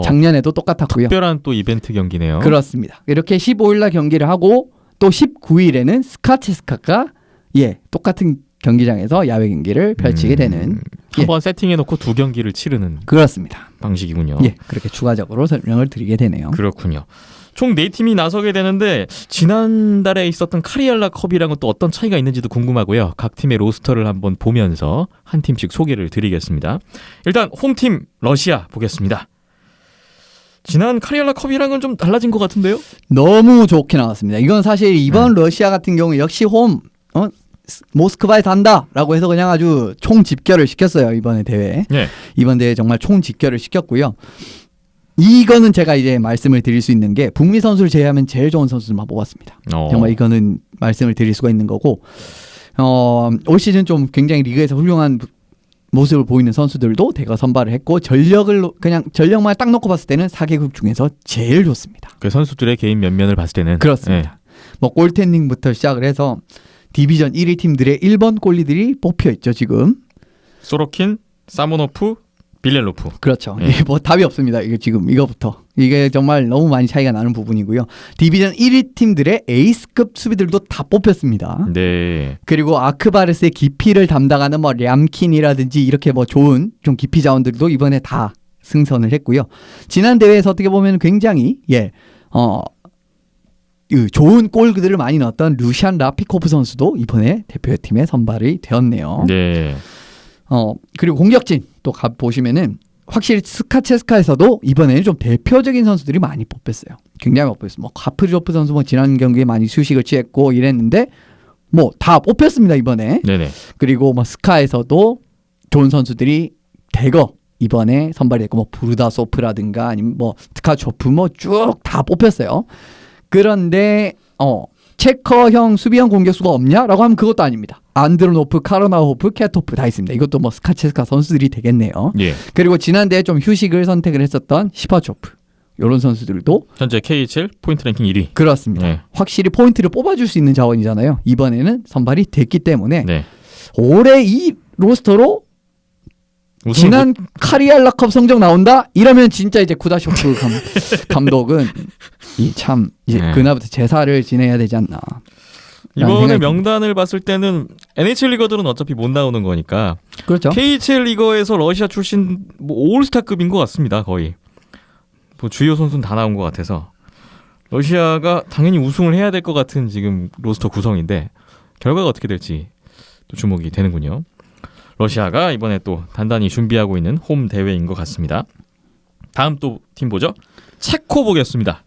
작년에도 똑같았고요. 특별한 또 이벤트 경기네요. 그렇습니다. 이렇게 15일 날 경기를 하고 또 19일에는 스카체스카가 똑같은 경기장에서 야외 경기를 펼치게 되는 한번 세팅해놓고 2경기를 치르는 그렇습니다. 방식이군요. 그렇게 추가적으로 설명을 드리게 되네요. 그렇군요. 총 4팀이 나서게 되는데 지난달에 있었던 카리알라컵이랑은 또 어떤 차이가 있는지도 궁금하고요. 각 팀의 로스터를 한번 보면서 한 팀씩 소개를 드리겠습니다. 일단 홈팀 러시아 보겠습니다. 지난 카리알라컵이랑은 좀 달라진 것 같은데요? 너무 좋게 나왔습니다. 이건 사실 이번 러시아 같은 경우 역시 모스크바에 산다라고 해서 그냥 아주 총 집결을 시켰어요. 이번에 대회. 네. 이번 대회 정말 총 집결을 시켰고요. 이거는 제가 이제 말씀을 드릴 수 있는 게 북미 선수를 제외하면 제일 좋은 선수들만 뽑았습니다. 정말 이거는 말씀을 드릴 수가 있는 거고 올 시즌 좀 굉장히 리그에서 훌륭한 모습을 보이는 선수들도 대거 선발을 했고 전력만 딱 놓고 봤을 때는 4개국 중에서 제일 좋습니다. 그 선수들의 개인 면면을 봤을 때는 그렇습니다. 뭐 골텐딩부터 시작을 해서 디비전 1위 팀들의 1번 골리들이 뽑혀 있죠 지금. 소로킨, 사모노프, 빌렐로프. 그렇죠. 뭐 답이 없습니다. 이게 지금 이거부터 이게 정말 너무 많이 차이가 나는 부분이고요. 디비전 1위 팀들의 에이스급 수비들도 다 뽑혔습니다. 네. 그리고 아크바르스의 깊이를 담당하는 뭐 냠킨이라든지 이렇게 뭐 좋은 좀 깊이 자원들도 이번에 다 승선을 했고요. 지난 대회에서 어떻게 보면 굉장히 좋은 골들을 많이 넣었던 루시안 라피코프 선수도 이번에 대표팀에 선발이 되었네요. 네. 그리고 공격진 또 보시면은 확실히 스카체스카에서도 이번에는 좀 대표적인 선수들이 많이 뽑혔어요. 굉장히 뽑혔어요. 뭐 카프리조프 선수 뭐 지난 경기에 많이 휴식을 취했고 이랬는데 뭐 다 뽑혔습니다 이번에. 네네. 그리고 뭐 스카에서도 좋은 선수들이 대거 이번에 선발이 됐고 뭐 부르다소프라든가 아니면 뭐 트카초프 뭐 쭉 다 뽑혔어요. 그런데 체커형 수비형 공격수가 없냐라고 하면 그것도 아닙니다. 안드로노프, 카르나호프, 케토프 다 있습니다. 이것도 뭐 스카체스카 선수들이 되겠네요. 예. 그리고 지난대에 좀 휴식을 선택을 했었던 시파초프 이런 선수들도 현재 KHL 포인트 랭킹 1위. 그렇습니다. 네. 확실히 포인트를 뽑아줄 수 있는 자원이잖아요. 이번에는 선발이 됐기 때문에 네. 올해 이 로스터로 지난 카리알라컵 성적 나온다? 이러면 진짜 이제 쿠다쇼프 감독은 참 이제 네. 그날부터 제사를 지내야 되지 않나. 이번에 명단을 봤을 때는 NHL 리거들은 어차피 못 나오는 거니까 그렇죠. KHL 리거에서 러시아 출신 뭐 올스타급인 것 같습니다. 거의 뭐 주요 선수는 다 나온 것 같아서 러시아가 당연히 우승을 해야 될 것 같은 지금 로스터 구성인데 결과가 어떻게 될지 또 주목이 되는군요. 러시아가 이번에 또 단단히 준비하고 있는 홈 대회인 것 같습니다. 다음 또 팀 보죠. 체코 보겠습니다.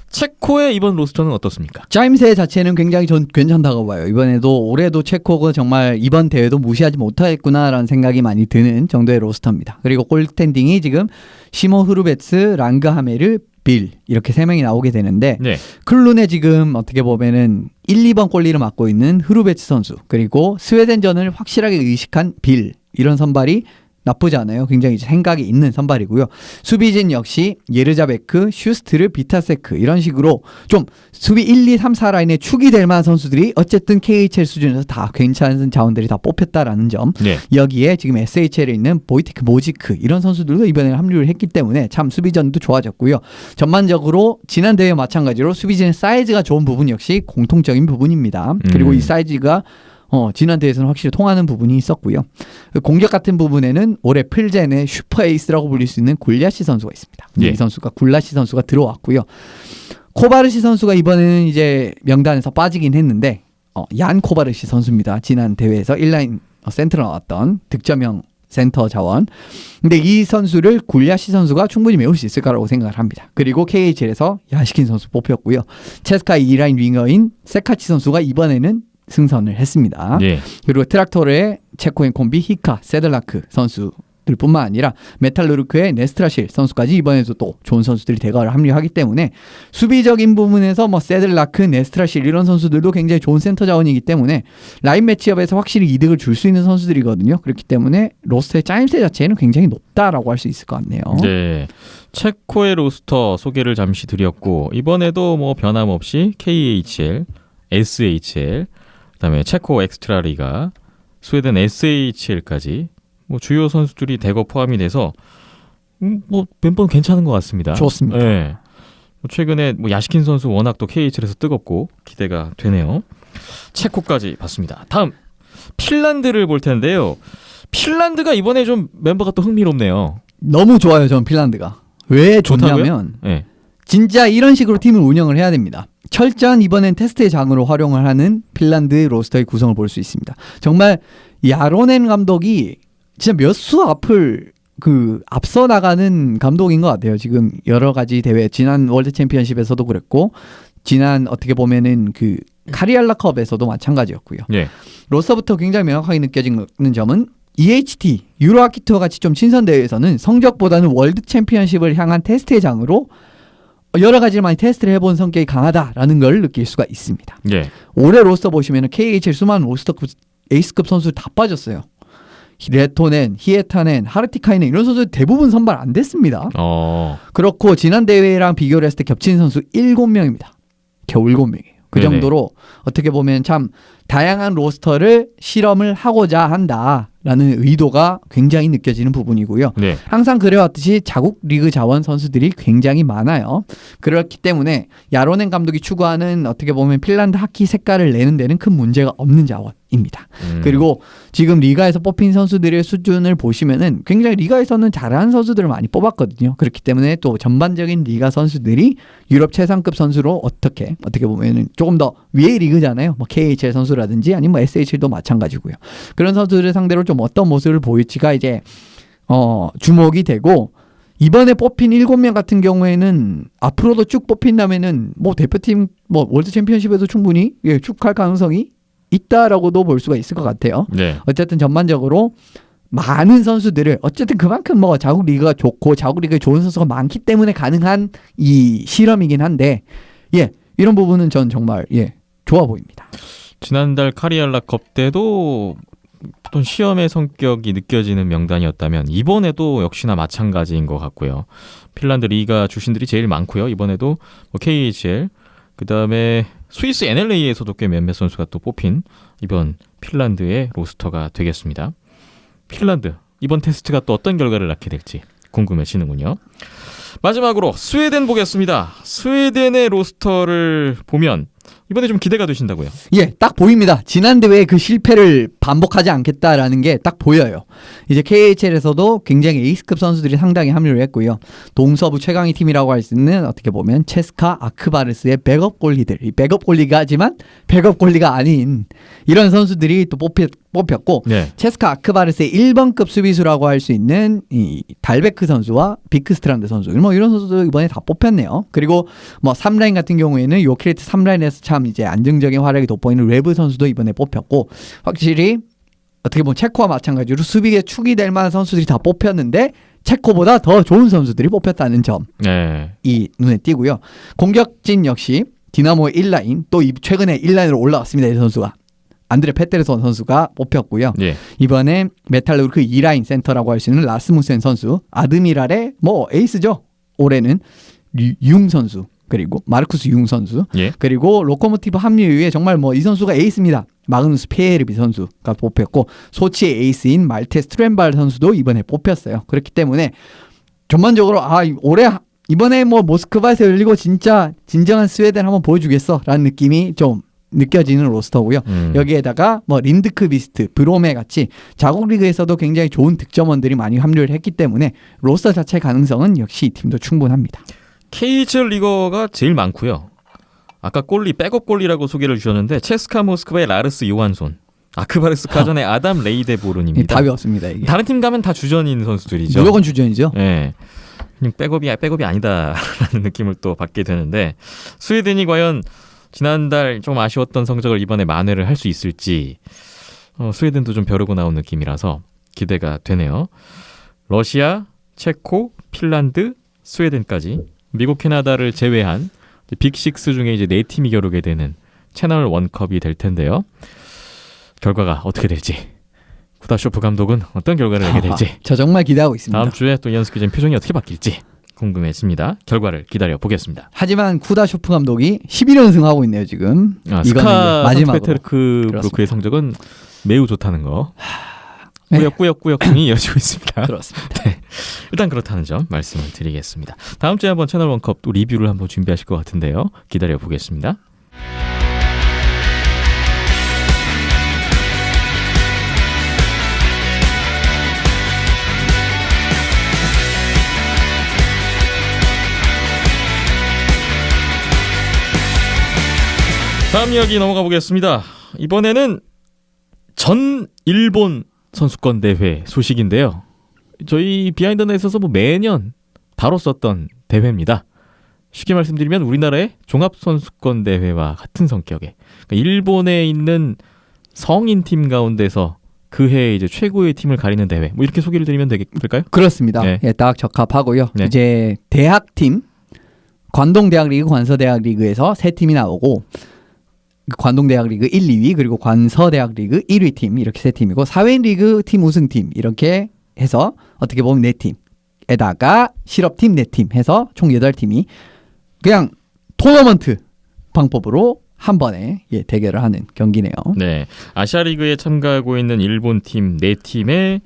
체코의 이번 로스터는 어떻습니까? 짜임새 자체는 굉장히 전 괜찮다고 봐요. 이번에도 올해도 체코가 정말 이번 대회도 무시하지 못하겠구나라는 생각이 많이 드는 정도의 로스터입니다. 그리고 골스탠딩이 지금 시모 흐르베츠, 랑그하메르, 빌 이렇게 세 명이 나오게 되는데 네. 클룬에 지금 어떻게 보면은 1, 2번 골리를 맡고 있는 흐르베츠 선수 그리고 스웨덴전을 확실하게 의식한 빌 이런 선발이 나쁘지 않아요. 굉장히 생각이 있는 선발이고요. 수비진 역시 예르자베크, 슈스트르, 비타세크 이런 식으로 좀 수비 1, 2, 3, 4 라인에 축이 될 만한 선수들이 어쨌든 KHL 수준에서 다 괜찮은 자원들이 다 뽑혔다라는 점. 네. 여기에 지금 SHL에 있는 보이테크, 모지크 이런 선수들도 이번에 합류를 했기 때문에 참 수비전도 좋아졌고요. 전반적으로 지난 대회와 마찬가지로 수비진의 사이즈가 좋은 부분 역시 공통적인 부분입니다. 그리고 이 사이즈가 지난 대회에서는 확실히 통하는 부분이 있었고요. 공격 같은 부분에는 올해 풀젠의 슈퍼 에이스라고 불릴 수 있는 굴랴시 선수가 있습니다. 예. 이 선수가 굴라시 선수가 들어왔고요. 코바르시 선수가 이번에는 이제 명단에서 빠지긴 했는데 얀 코바르시 선수입니다. 지난 대회에서 1라인 센터로 나왔던 득점형 센터 자원. 근데 이 선수를 굴랴시 선수가 충분히 메울 수 있을 거라고 생각을 합니다. 그리고 KHL에서 야시킨 선수 뽑혔고요. 체스카 2라인 윙어인 세카치 선수가 이번에는 승선을 했습니다. 예. 그리고 트락토르의 체코인 콤비 히카, 세들라크 선수들뿐만 아니라 메탈루르크의 네스트라실 선수까지 이번에도 또 좋은 선수들이 대거를 합류하기 때문에 수비적인 부분에서 뭐 세들라크, 네스트라실 이런 선수들도 굉장히 좋은 센터 자원이기 때문에 라인 매치업에서 확실히 이득을 줄 수 있는 선수들이거든요. 그렇기 때문에 로스터의 짜임새 자체는 굉장히 높다라고 할 수 있을 것 같네요. 네. 체코의 로스터 소개를 잠시 드렸고 이번에도 뭐 변함없이 KHL, SHL 그다음에 체코 엑스트라 리가, 스웨덴 SHL까지 뭐 주요 선수들이 대거 포함이 돼서 뭐 멤버는 괜찮은 것 같습니다. 좋습니다. 네. 최근에 뭐 야시킨 선수 워낙 또 KHL에서 뜨겁고 기대가 되네요. 체코까지 봤습니다. 다음 핀란드를 볼 텐데요. 핀란드가 이번에 좀 멤버가 또 흥미롭네요. 너무 좋아요, 전 핀란드가. 왜 좋다고요? 좋냐면 네. 진짜 이런 식으로 팀을 운영을 해야 됩니다. 철저한 이번엔 테스트의 장으로 활용을 하는 핀란드 로스터의 구성을 볼 수 있습니다. 정말 야로넨 감독이 진짜 몇 수 앞을 앞서 나가는 감독인 것 같아요. 지금 여러 가지 대회, 지난 월드 챔피언십에서도 그랬고, 지난 어떻게 보면은 카리알라컵에서도 마찬가지였고요. 예. 로스터부터 굉장히 명확하게 느껴지는 점은 EHT, 유로아키 투어 같이 좀 친선 대회에서는 성적보다는 월드 챔피언십을 향한 테스트의 장으로 여러 가지를 많이 테스트를 해본 성격이 강하다라는 걸 느낄 수가 있습니다. 예. 올해 로스터 보시면 KHL 수많은 로스터급 에이스급 선수들 다 빠졌어요. 레토넨, 히에타넨, 하르티카이넨 이런 선수들 대부분 선발 안 됐습니다. 그렇고 지난 대회랑 비교를 했을 때 겹친 선수 7명입니다. 겨우 7명이에요. 그 네네. 정도로 어떻게 보면 참 다양한 로스터를 실험을 하고자 한다라는 의도가 굉장히 느껴지는 부분이고요. 네. 항상 그래왔듯이 자국 리그 자원 선수들이 굉장히 많아요. 그렇기 때문에 야로넨 감독이 추구하는 어떻게 보면 핀란드 하키 색깔을 내는 데는 큰 문제가 없는 자원입니다. 그리고 지금 리가에서 뽑힌 선수들의 수준을 보시면은 굉장히 리가에서는 잘하는 선수들을 많이 뽑았거든요. 그렇기 때문에 또 전반적인 리가 선수들이 유럽 최상급 선수로 어떻게 보면은 조금 더 위의 리그잖아요. 뭐 KHL 선수라든지 아니면 뭐 SHL도 마찬가지고요. 그런 선수들을 상대로 좀 어떤 모습을 보일지가 이제 주목이 되고 이번에 뽑힌 7명 같은 경우에는 앞으로도 쭉 뽑힌다면은 뭐 대표팀 뭐 월드 챔피언십에도 충분히 쭉 할 가능성이 있다라고도 볼 수가 있을 것 같아요. 네. 어쨌든 전반적으로 많은 선수들을 어쨌든 그만큼 뭐 자국 리그가 좋고 자국 리그에 좋은 선수가 많기 때문에 가능한 이 실험이긴 한데 이런 부분은 전 정말 좋아 보입니다. 지난달 카리알라컵 때도 어떤 시험의 성격이 느껴지는 명단이었다면 이번에도 역시나 마찬가지인 것 같고요. 핀란드 리가 출신들이 제일 많고요. 이번에도 뭐 KHL 그다음에 스위스 NLA에서도 꽤 몇몇 선수가 또 뽑힌 이번 핀란드의 로스터가 되겠습니다. 핀란드 이번 테스트가 또 어떤 결과를 낳게 될지 궁금해지는군요. 마지막으로 스웨덴 보겠습니다. 스웨덴의 로스터를 보면 이번에 좀 기대가 되신다고요? 예, 딱 보입니다. 지난 대회의 그 실패를 반복하지 않겠다라는 게 딱 보여요. 이제 KHL에서도 굉장히 에이스급 선수들이 상당히 합류를 했고요. 동서부 최강의 팀이라고 할 수 있는 어떻게 보면 체스카 아크바르스의 백업 골리들, 이 백업 골리가지만 백업 골리가 아닌 이런 선수들이 또 뽑혔고 네. 체스카 아크바르스의 1번급 수비수라고 할 수 있는 이 달베크 선수와 비크스트란드 선수, 뭐 이런 선수도 이번에 다 뽑혔네요. 그리고 뭐 3라인 같은 경우에는 요키레트 3라인에서 참 이제 안정적인 활약이 돋보이는 레브 선수도 이번에 뽑혔고, 확실히 어떻게 보면 체코와 마찬가지로 수비에 축이 될 만한 선수들이 다 뽑혔는데 체코보다 더 좋은 선수들이 뽑혔다는 점이 네. 눈에 띄고요. 공격진 역시 디나모의 1라인, 또 최근에 1라인으로 올라왔습니다. 이 선수가 안드레 페테르손 선수가 뽑혔고요. 예. 이번에 메탈루르크 2라인 센터라고 할 수 있는 라스무센 선수, 아드미랄의 뭐 에이스죠. 올해는 융 선수, 그리고 마르쿠스 융 선수, 예. 그리고 로코모티브 합류 이후에 정말 뭐 이 선수가 에이스입니다. 마그누스 페에르비 선수가 뽑혔고, 소치의 에이스인 말테 스트렌발 선수도 이번에 뽑혔어요. 그렇기 때문에 전반적으로 올해 이번에 뭐 모스크바에서 열리고 진짜 진정한 스웨덴 한번 보여주겠어라는 느낌이 좀 느껴지는 로스터고요. 여기에다가 뭐 린드크 비스트, 브로메 같이 자국 리그에서도 굉장히 좋은 득점원들이 많이 합류를 했기 때문에 로스터 자체 가능성은 역시 이 팀도 충분합니다. KHL 리거가 제일 많고요. 아까 골리 백업 골리라고 소개를 주셨는데 체스카 모스크바의 라르스 요한손, 아크바르스 카전의 아담 레이데보른입니다. 답이 없습니다. 이게. 다른 팀 가면 다 주전인 선수들이죠. 무조건 주전이죠. 네. 그냥 백업이 아니다라는 느낌을 또 받게 되는데, 스웨덴이 과연 지난달 좀 아쉬웠던 성적을 이번에 만회를 할 수 있을지, 스웨덴도 좀 벼르고 나온 느낌이라서 기대가 되네요. 러시아, 체코, 핀란드, 스웨덴까지 미국, 캐나다를 제외한 빅6 중에 이제 4팀이 겨루게 되는 채널 원컵이 될 텐데요. 결과가 어떻게 될지, 쿠다쇼프 감독은 어떤 결과를 내게 될지, 저 정말 기대하고 있습니다. 다음 주에 또 이현수 기자님 표정이 어떻게 바뀔지 궁금해집니다. 결과를 기다려 보겠습니다. 하지만 쿠다쇼프 감독이 11연승하고 있네요 지금. 스카 마지막으로. 산트페테르부르크의 성적은 매우 좋다는 거. 네. 꾸역꾸역이 이어지고 있습니다. 그렇습니다. 네. 일단 그렇다는 점 말씀을 드리겠습니다. 다음 주에 한번 채널 원컵 또 리뷰를 한번 준비하실 것 같은데요. 기다려 보겠습니다. 다음 이야기 넘어가 보겠습니다. 이번에는 전 일본 선수권 대회 소식인데요. 저희 비하인드넷에서 뭐 매년 다뤘었던 대회입니다. 쉽게 말씀드리면 우리나라의 종합 선수권 대회와 같은 성격의, 그러니까 일본에 있는 성인 팀 가운데서 그 해 이제 최고의 팀을 가리는 대회, 뭐 이렇게 소개를 드리면 될까요? 그렇습니다. 네. 예, 딱 적합하고요. 네. 이제 대학팀, 관동대학리그, 관서대학리그에서 3팀이 나오고, 관동대학리그 1, 2위, 그리고 관서대학리그 1위 팀, 이렇게 3팀이고, 사회인리그 팀 우승팀 이렇게 해서 어떻게 보면 4팀에다가 실업팀 4팀 해서 총 8팀이 그냥 토너먼트 방법으로 한 번에 대결을 하는 경기네요. 네, 아시아리그에 참가하고 있는 일본 팀 4팀의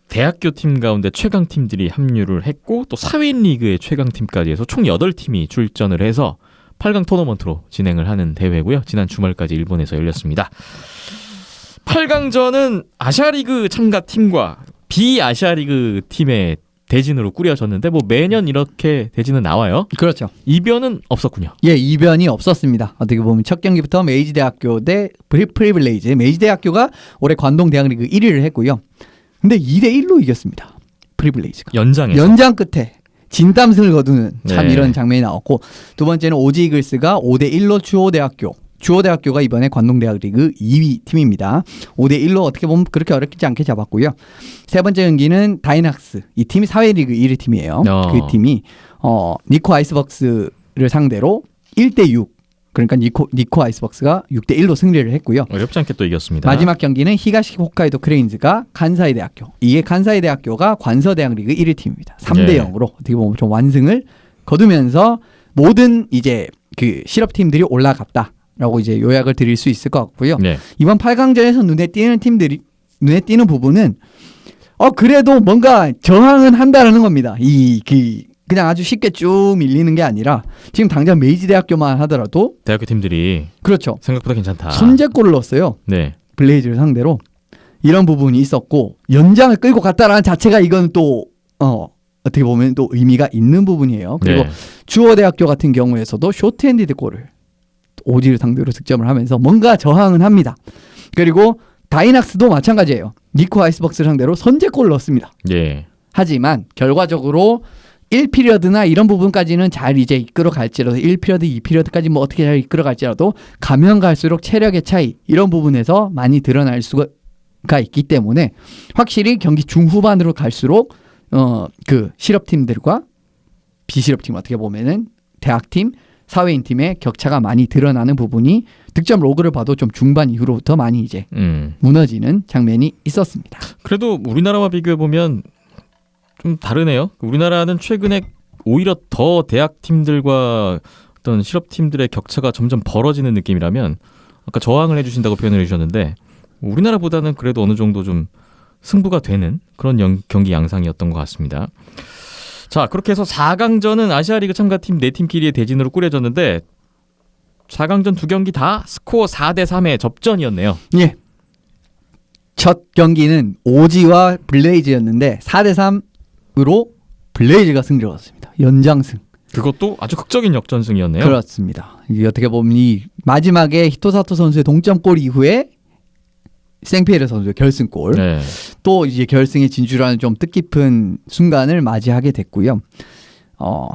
대학교 팀 가운데 최강 팀들이 합류를 했고, 또 사회인 리그의 최강 팀까지 해서 총 8팀이 출전을 해서 8강 토너먼트로 진행을 하는 대회고요. 지난 주말까지 일본에서 열렸습니다. 8강전은 아시아리그 참가 팀과 비아시아리그 팀의 대진으로 꾸려졌는데, 뭐 매년 이렇게 대진은 나와요. 그렇죠. 이변은 없었군요. 예, 이변이 없었습니다. 어떻게 보면 첫 경기부터 메이지대학교 대 프리빌레이즈, 메이지대학교가 올해 관동대학리그 1위를 했고요. 근데 2대1로 이겼습니다. 프리빌레이즈가. 연장에서. 연장 끝에 진땀승을 거두는 참 네. 이런 장면이 나왔고, 두 번째는 오지이글스가 5대1로 주호대학교가 이번에 관동대학리그 2위 팀입니다. 5대1로 어떻게 보면 그렇게 어렵지 않게 잡았고요. 세 번째 경기는 다이낙스, 이 팀이 사회리그 1위 팀이에요. 그 팀이 니코 아이스박스를 상대로 1대6, 그러니까 니코 아이스박스가 6대1로 승리를 했고요. 어렵지 않게 또 이겼습니다. 마지막 경기는 히가시 홋카이도 크레인즈가 간사이 대학교, 이게 간사이 대학교가 관서대학리그 1위 팀입니다. 3대0으로 어떻게 보면 좀 완승을 거두면서 모든 이제 그 실업팀들이 올라갔다라고 이제 요약을 드릴 수 있을 것 같고요. 네. 이번 8강전에서 눈에 띄는 부분은 그래도 뭔가 저항은 한다라는 겁니다. 그냥 아주 쉽게 쭉 밀리는 게 아니라 지금 당장 메이지 대학교만 하더라도 대학교 팀들이 그렇죠. 생각보다 괜찮다. 선제골을 넣었어요. 네. 블레이즈를 상대로 이런 부분이 있었고 연장을 끌고 갔다라는 자체가 이건 또 어떻게 보면 또 의미가 있는 부분이에요. 그리고 네. 주어대학교 같은 경우에서도 쇼트핸디드 골을 오지를 상대로 득점을 하면서 뭔가 저항은 합니다. 그리고 다이낙스도 마찬가지예요. 니코 아이스박스를 상대로 선제골을 넣었습니다. 예. 하지만 결과적으로 1피리어드나 이런 부분까지는 잘 이제 이끌어 갈지라도 1피리어드, 2피리어드까지 뭐 어떻게 잘 이끌어 갈지라도 가면 갈수록 체력의 차이 이런 부분에서 많이 드러날 수가 있기 때문에 확실히 경기 중후반으로 갈수록 그 실업팀들과 비실업팀 어떻게 보면은 대학팀, 사회인팀의 격차가 많이 드러나는 부분이 득점 로그를 봐도 좀 중반 이후로부터 많이 이제 무너지는 장면이 있었습니다. 그래도 우리나라와 비교해 보면 좀 다르네요. 우리나라는 최근에 오히려 더 대학 팀들과 어떤 실업 팀들의 격차가 점점 벌어지는 느낌이라면 아까 저항을 해주신다고 표현을 해주셨는데 우리나라보다는 그래도 어느 정도 좀 승부가 되는 그런 경기 양상이었던 것 같습니다. 자, 그렇게 해서 4강전은 아시아리그 참가팀 4팀끼리의 대진으로 꾸려졌는데 4강전 두 경기 다 스코어 4대3의 접전이었네요. 예. 첫 경기는 오지와 블레이즈였는데 4대3으로 블레이즈가 승리를 얻었습니다. 연장승. 그것도 아주 극적인 역전승이었네요. 그렇습니다. 이게 어떻게 보면 이 마지막에 히토사토 선수의 동점골 이후에 생피에르 선수의 결승골. 네. 또 이제 결승에 진출하는 좀 뜻깊은 순간을 맞이하게 됐고요.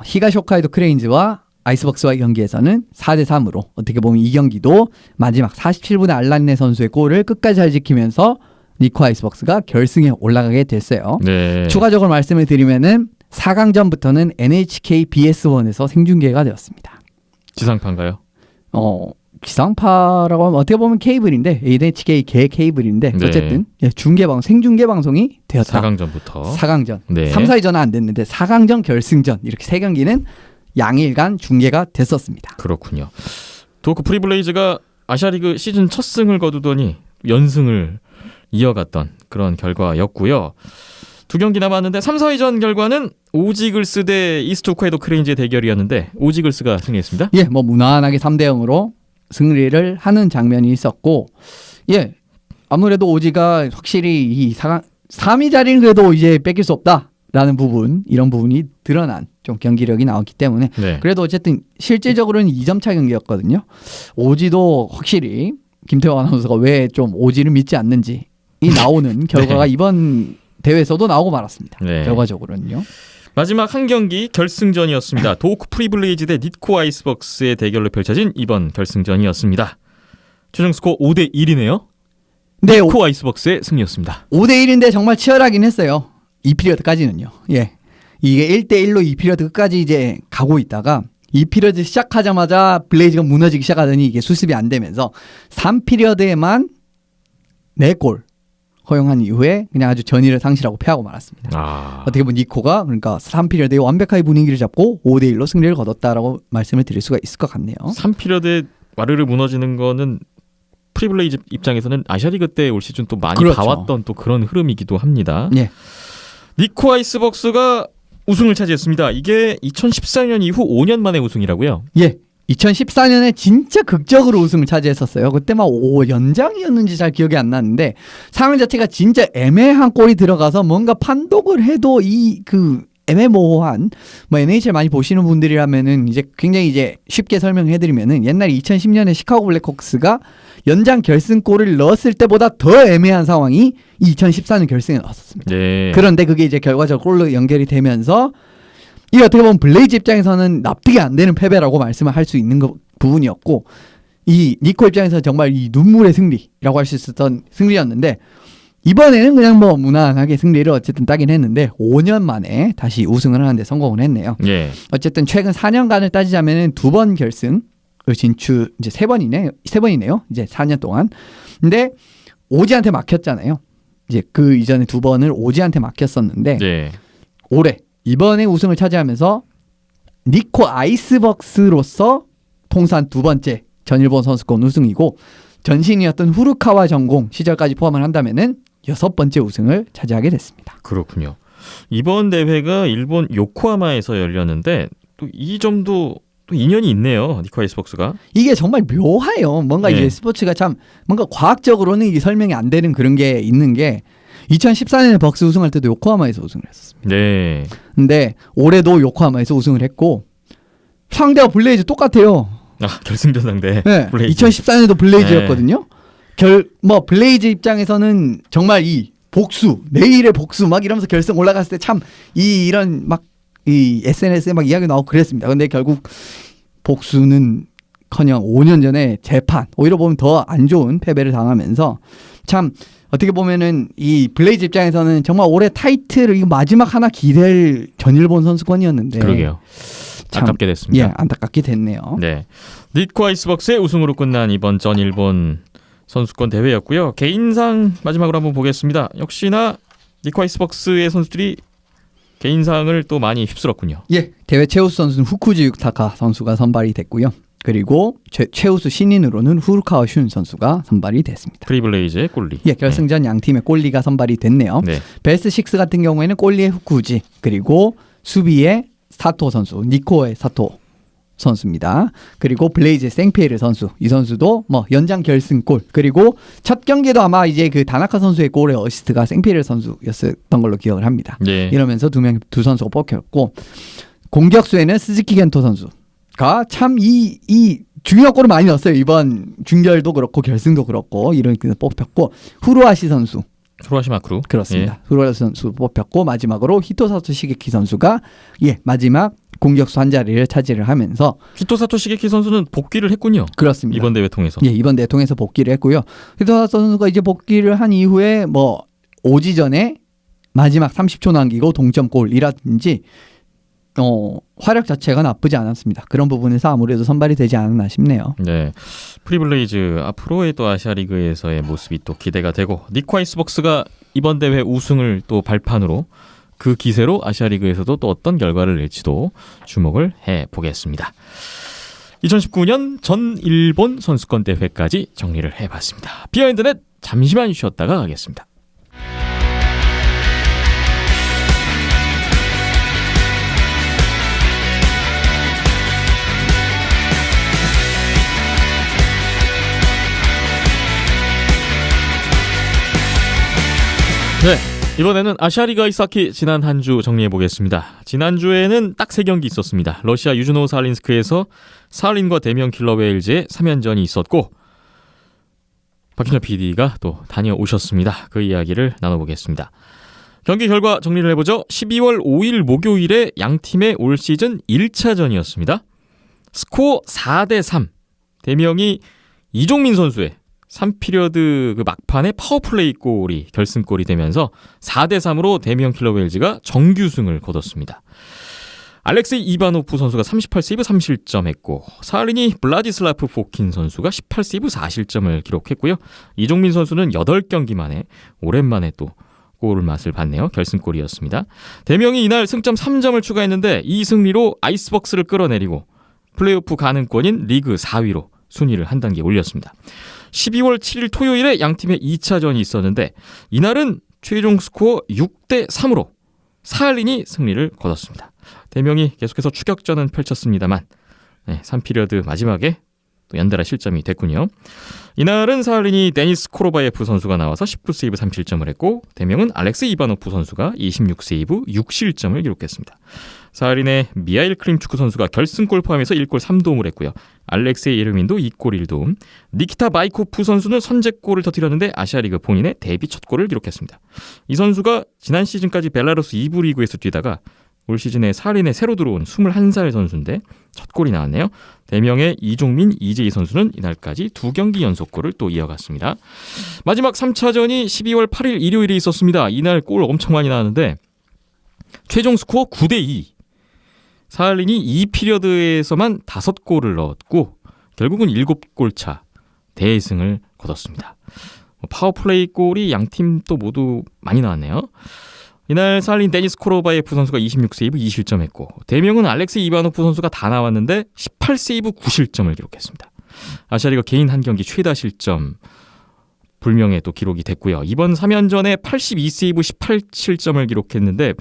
히가쇼카이도 크레인즈와 아이스박스와의 경기에서는 4대3으로 어떻게 보면 이 경기도 마지막 47분에 알란네 선수의 골을 끝까지 잘 지키면서 니코 아이스박스가 결승에 올라가게 됐어요. 네. 추가적으로 말씀을 드리면은 4강전부터는 NHK BS1에서 생중계가 되었습니다. 지상파인가요? 지상파라고 하면 어떻게 보면 케이블인데 NHK 개 케이블인데 네. 어쨌든 생중계 방송이 되었다. 4강전부터. 4강전. 네. 3, 4위전은 안 됐는데 4강전, 결승전 이렇게 세 경기는 양일간 중계가 됐었습니다. 그렇군요. 도크 프리블레이즈가 아시아리그 시즌 첫 승을 거두더니 연승을 이어갔던 그런 결과였고요. 두 경기 남았는데 3, 4위전 결과는 오지글스 대 이스트 홋카이도 크레인즈의 대결이었는데 오지글스가 승리했습니다. 예, 뭐 무난하게 3대0으로 승리를 하는 장면이 있었고, 예, 아무래도 오지가 확실히 이 3위 자리는 그래도 이제 뺏길 수 없다라는 부분, 이런 부분이 드러난 좀 경기력이 나왔기 때문에 네. 그래도 어쨌든 실질적으로는 2점 차 경기였거든요. 오지도 확실히 김태호 아나운서가 왜 좀 오지를 믿지 않는지 이 나오는 결과가 네. 이번 대회에서도 나오고 말았습니다. 네. 결과적으로는요. 마지막 한 경기 결승전이었습니다. 도크 프리블레이즈 대 니코 아이스박스의 대결로 펼쳐진 이번 결승전이었습니다. 최종 스코어 5대1이네요. 네, 니코 아이스박스의 승리였습니다. 5대1인데 정말 치열하긴 했어요. 2피리어드까지는요. 예. 이게 1대1로 2피리어드 끝까지 이제 가고 있다가 2피리어드 시작하자마자 블레이즈가 무너지기 시작하더니 이게 수습이 안 되면서 3피리어드에만 4골 허용한 이후에 그냥 아주 전의를 상실하고 패하고 말았습니다. 어떻게 보면 니코가 그러니까 3피리어드에 완벽하게 분위기를 잡고 5대1로 승리를 거뒀다라고 말씀을 드릴 수가 있을 것 같네요. 3피리어드에 와르르 무너지는 거는 프리블레이즈 입장에서는 아시아리그 때 올 시즌 또 많이 그렇죠. 봐왔던 또 그런 흐름이기도 합니다. 예. 니코 아이스박스가 우승을 차지했습니다. 이게 2014년 이후 5년 만에 우승이라고요? 예. 2014년에 진짜 극적으로 우승을 차지했었어요. 그때 막 연장이었는지 잘 기억이 안 나는데 상황 자체가 진짜 애매한 골이 들어가서 뭔가 판독을 해도 애매모호한 뭐 NHL 많이 보시는 분들이라면은 이제 굉장히 이제 쉽게 설명해드리면은 옛날 2010년에 시카고 블랙호크스가 연장 결승골을 넣었을 때보다 더 애매한 상황이 2014년 결승에 나왔었습니다. 네. 그런데 그게 이제 결과적으로 골로 연결이 되면서 이 어떻게 보면 블레이즈 입장에서는 납득이 안 되는 패배라고 말씀을 할 수 있는 부분이었고 이 니코 입장에서 정말 이 눈물의 승리라고 할 수 있었던 승리였는데 이번에는 그냥 뭐 무난하게 승리를 어쨌든 따긴 했는데 5년 만에 다시 우승을 하는데 성공을 했네요. 예. 어쨌든 최근 4년간을 따지자면은 2번 결승을 진출 이제 3번이네요. 이제 4년 동안. 근데 오지한테 막혔잖아요. 이제 그 이전에 2번을 오지한테 막혔었는데 예. 올해 이번에 우승을 차지하면서 니코 아이스박스로서 통산 2번째 전일본 선수권 우승이고 전신이었던 후루카와 전공 시절까지 포함을 한다면은 6번째 우승을 차지하게 됐습니다. 그렇군요. 이번 대회가 일본 요코하마에서 열렸는데 또 이 점도 또 인연이 있네요. 니코 아이스박스가. 이게 정말 묘해요. 뭔가 네. 이제 스포츠가 참 뭔가 과학적으로는 이게 설명이 안 되는 그런 게 있는 게 2014년에 벅스 우승할 때도 요코하마에서 우승을 했었습니다. 네. 근데 올해도 요코하마에서 우승을 했고 상대가 블레이즈 똑같아요. 결승전 상대. 네. 블레이즈. 2014년에도 블레이즈였거든요. 블레이즈 입장에서는 정말 이 복수, 내일의 복수 막 이러면서 결승 올라갔을 때 참 이런 막 이 SNS에 막 이야기 나오고 그랬습니다. 근데 결국 복수는커녕 5년 전에 재판, 오히려 보면 더 안 좋은 패배를 당하면서 참 어떻게 보면은 이 블레이즈 입장에서는 정말 올해 타이틀을 이거 마지막 하나 기댈 전일본 선수권이었는데 그러게요. 참, 아깝게 됐습니다. 예, 안타깝게 됐네요. 네. 니코 아이스박스의 우승으로 끝난 이번 전 일본 선수권 대회였고요. 개인상 마지막으로 한번 보겠습니다. 역시나 니코 아이스박스의 선수들이 개인상을 또 많이 휩쓸었군요. 예, 대회 최우수 선수는 후쿠지 유타카 선수가 선발이 됐고요. 그리고 최우수 신인으로는 후루카와 슌 선수가 선발이 됐습니다. 프리블레이즈의 골리. 예, 결승전 양 팀의 골리가 선발이 됐네요. 네. 베스트 6 같은 경우에는 골리의 후쿠지, 그리고 수비의 사토 선수, 니코의 사토 선수입니다. 그리고 블레이즈의 생피에르 선수, 이 선수도 뭐 연장 결승골, 그리고 첫 경기도 아마 이제 그 다나카 선수의 골의 어시스트가 생피에르 선수였었던 걸로 기억을 합니다. 네. 이러면서 두 선수가 뽑혔고, 공격수에는 스즈키 겐토 선수가 참 이 중요한 골을 많이 넣었어요. 이번 준결도 그렇고 결승도 그렇고 이렇게 뽑혔고, 후루아시 선수, 후루아시 마크루. 그렇습니다. 후루아시 선수 뽑혔고, 마지막으로 히토사토 시게키 선수가 마지막 공격수 한 자리를 차지를 하면서, 히토사토 시게키 선수는 복귀를 했군요. 그렇습니다. 이번 대회 통해서. 예, 이번 대회 통해서 복귀를 했고요. 히토사토 선수가 이제 복귀를 한 이후에 뭐 오지전에 마지막 30초 남기고 동점골이라든지 활약 자체가 나쁘지 않았습니다. 그런 부분에서 아무래도 선발이 되지 않았나 싶네요. 네. 프리블레이즈 앞으로의 또 아시아리그에서의 모습이 또 기대가 되고, 니코 아이스박스가 이번 대회 우승을 또 발판으로 그 기세로 아시아리그에서도 또 어떤 결과를 낼지도 주목을 해보겠습니다. 2019년 전 일본 선수권 대회까지 정리를 해봤습니다. 비하인드넷 잠시만 쉬었다가 가겠습니다. 네, 이번에는 아시아리그 아이스하키 지난 한 주 정리해 보겠습니다. 지난주에는 딱 3경기 있었습니다. 러시아 유즈노 사할린스크에서 사할린과 대명 킬러 웨일즈의 3연전이 있었고, 박준혁 PD가 또 다녀오셨습니다. 그 이야기를 나눠보겠습니다. 경기 결과 정리를 해보죠. 12월 5일 목요일에 양 팀의 올 시즌 1차전이었습니다. 스코어 4대3, 대명이 이종민 선수의 3피리어드 그 막판에 파워플레이 골이 결승골이 되면서 4대3으로 대명 킬러 웨일즈가 정규승을 거뒀습니다. 알렉세이 이바노프 선수가 38세이브 3실점했고, 사할린이 블라디슬라프 포킨 선수가 18세이브 4실점을 기록했고요. 이종민 선수는 8경기 만에 오랜만에 또 골 맛을 봤네요. 결승골이었습니다. 대명이 이날 승점 3점을 추가했는데 이 승리로 아이스박스를 끌어내리고 플레이오프 가능권인 리그 4위로 순위를 한 단계 올렸습니다. 12월 7일 토요일에 양팀의 2차전이 있었는데 이날은 최종 스코어 6대3으로 사할린이 승리를 거뒀습니다. 대명이 계속해서 추격전은 펼쳤습니다만 3피리어드 마지막에 또 연달아 실점이 됐군요. 이날은 사할린이 데니스 코로바예프 선수가 나와서 19세이브 3실점을 했고, 대명은 알렉스 이바노프 선수가 26세이브 6실점을 기록했습니다. 사할린의 미하일 클림추크 선수가 결승골 포함해서 1골 3도움을 했고요. 알렉세이 예르민도 2골 1도움, 니키타 바이코프 선수는 선제골을 터뜨렸는데 아시아리그 본인의 데뷔 첫 골을 기록했습니다. 이 선수가 지난 시즌까지 벨라루스 2부 리그에서 뛰다가 올 시즌에 사할린에 새로 들어온 21살 선수인데 첫 골이 나왔네요. 대명의 이종민, 이재희 선수는 이날까지 2경기 연속골을 또 이어갔습니다. 마지막 3차전이 12월 8일 일요일에 있었습니다. 이날 골 엄청 많이 나왔는데 최종 스코어 9대2. 사할린이 2피리어드에서만 5골을 넣었고 결국은 7골 차 대승을 거뒀습니다. 파워플레이 골이 양팀 또 모두 많이 나왔네요. 이날 사할린 데니스 코로바예프 선수가 26세이브 2실점했고, 대명은 알렉세이 이바노프 선수가 다 나왔는데 18세이브 9실점을 기록했습니다. 아시아리그 개인 한 경기 최다 실점 불명예 또 기록이 됐고요. 이번 3연전에 82세이브 18실점을 기록했는데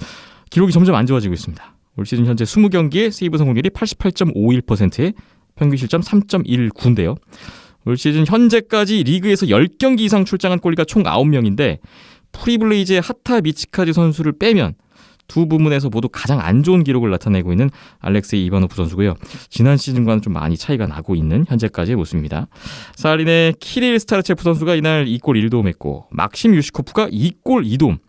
기록이 점점 안 좋아지고 있습니다. 올 시즌 현재 20경기에 세이브 성공률이 88.51%에 평균 실점 3.19인데요. 올 시즌 현재까지 리그에서 10경기 이상 출장한 골리가 총 9명인데 프리블레이즈의 하타 미치카즈 선수를 빼면 두 부문에서 모두 가장 안 좋은 기록을 나타내고 있는 알렉세이 이바노프 선수고요. 지난 시즌과는 좀 많이 차이가 나고 있는 현재까지의 모습입니다. 사할린의 키릴 스타르체프 선수가 이날 2골 1도움 했고 막심 유시코프가 2골 2도움.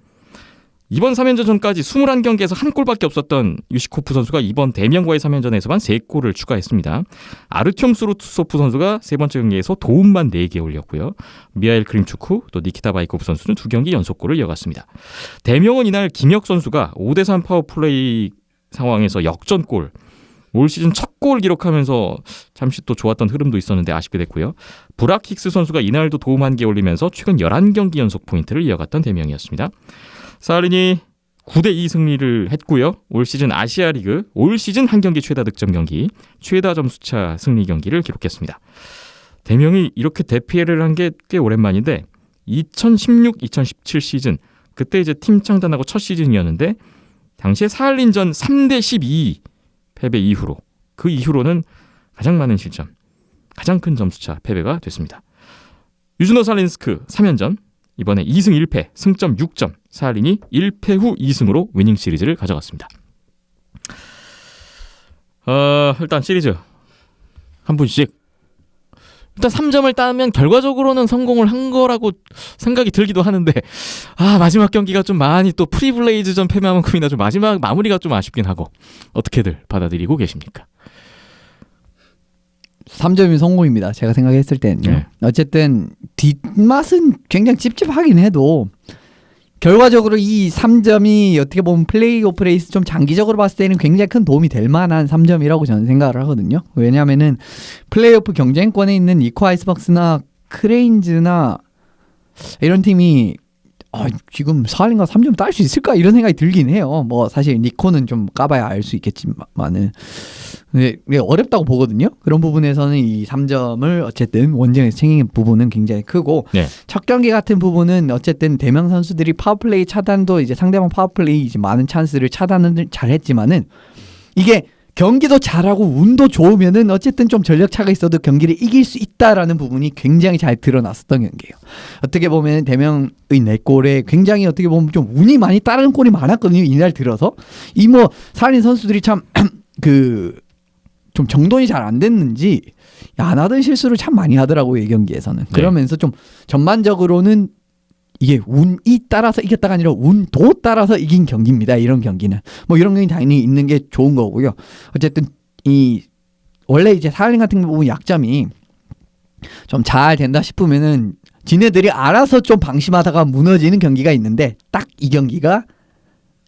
이번 3연전 전까지 21경기에서 한 골밖에 없었던 유시코프 선수가 이번 대명과의 3연전에서만 3골을 추가했습니다. 아르티움 수루트소프 선수가 세 번째 경기에서 도움만 4개 올렸고요. 미하일 크림추크 또 니키타 바이코프 선수는 2경기 연속골을 이어갔습니다. 대명은 이날 김혁 선수가 5대3 파워플레이 상황에서 역전골, 올 시즌 첫 골 기록하면서 잠시 또 좋았던 흐름도 있었는데 아쉽게 됐고요. 브락 힉스 선수가 이날도 도움 1개 올리면서 최근 11경기 연속 포인트를 이어갔던 대명이었습니다. 사할린이 9대2 승리를 했고요. 올 시즌 아시아리그 올 시즌 한 경기 최다 득점 경기, 최다 점수차 승리 경기를 기록했습니다. 대명이 이렇게 대피해를 한 게 꽤 오랜만인데 2016-2017 시즌 그때 이제 팀 창단하고 첫 시즌이었는데 당시에 사할린전 3대12 패배 이후로 그 이후로는 가장 많은 실점, 가장 큰 점수차 패배가 됐습니다. 유즈노 살린스크 3연전 이번에 2승 1패, 승점 6점, 사할린이 1패 후 2승으로 위닝 시리즈를 가져갔습니다. 일단 시리즈 한 분씩 일단 3점을 따면 결과적으로는 성공을 한 거라고 생각이 들기도 하는데 마지막 경기가 좀 많이 또 프리블레이즈전 패배만큼이나 좀 마지막 마무리가 좀 아쉽긴 하고 어떻게들 받아들이고 계십니까? 3점이 성공입니다. 제가 생각했을 때는요. 네. 어쨌든 뒷맛은 굉장히 찝찝하긴 해도 결과적으로 이 3점이 어떻게 보면 플레이오프 레이스 좀 장기적으로 봤을 때는 굉장히 큰 도움이 될 만한 3점이라고 저는 생각을 하거든요. 왜냐하면은 플레이오프 경쟁권에 있는 이코 아이스박스나 크레인즈나 이런 팀이 지금 사할린과 3점 딸 수 있을까 이런 생각이 들긴 해요. 뭐 사실 니코는 좀 까봐야 알 수 있겠지만은 근데 어렵다고 보거든요. 그런 부분에서는 이 3점을 어쨌든 원정에서 챙긴 부분은 굉장히 크고 네. 첫 경기 같은 부분은 어쨌든 대명 선수들이 파워플레이 차단도 이제 상대방 파워플레이 이제 많은 찬스를 차단을 잘했지만은 이게 경기도 잘하고 운도 좋으면은 어쨌든 좀 전력차가 있어도 경기를 이길 수 있다라는 부분이 굉장히 잘 드러났었던 경기예요. 어떻게 보면 대명의 4골에 굉장히 어떻게 보면 좀 운이 많이 따르는 골이 많았거든요. 이날 들어서 이 뭐 사할린 선수들이 참 좀 정돈이 잘 안 됐는지 안 하던 실수를 참 많이 하더라고요. 이 경기에서는. 그러면서 좀 전반적으로는 이게 운이 따라서 이겼다가 아니라 운도 따라서 이긴 경기입니다. 이런 경기는. 뭐 이런 경기 당연히 있는 게 좋은 거고요. 어쨌든 원래 이제 사할린 같은 부분 약점이 좀 잘 된다 싶으면은 지네들이 알아서 좀 방심하다가 무너지는 경기가 있는데 딱 이 경기가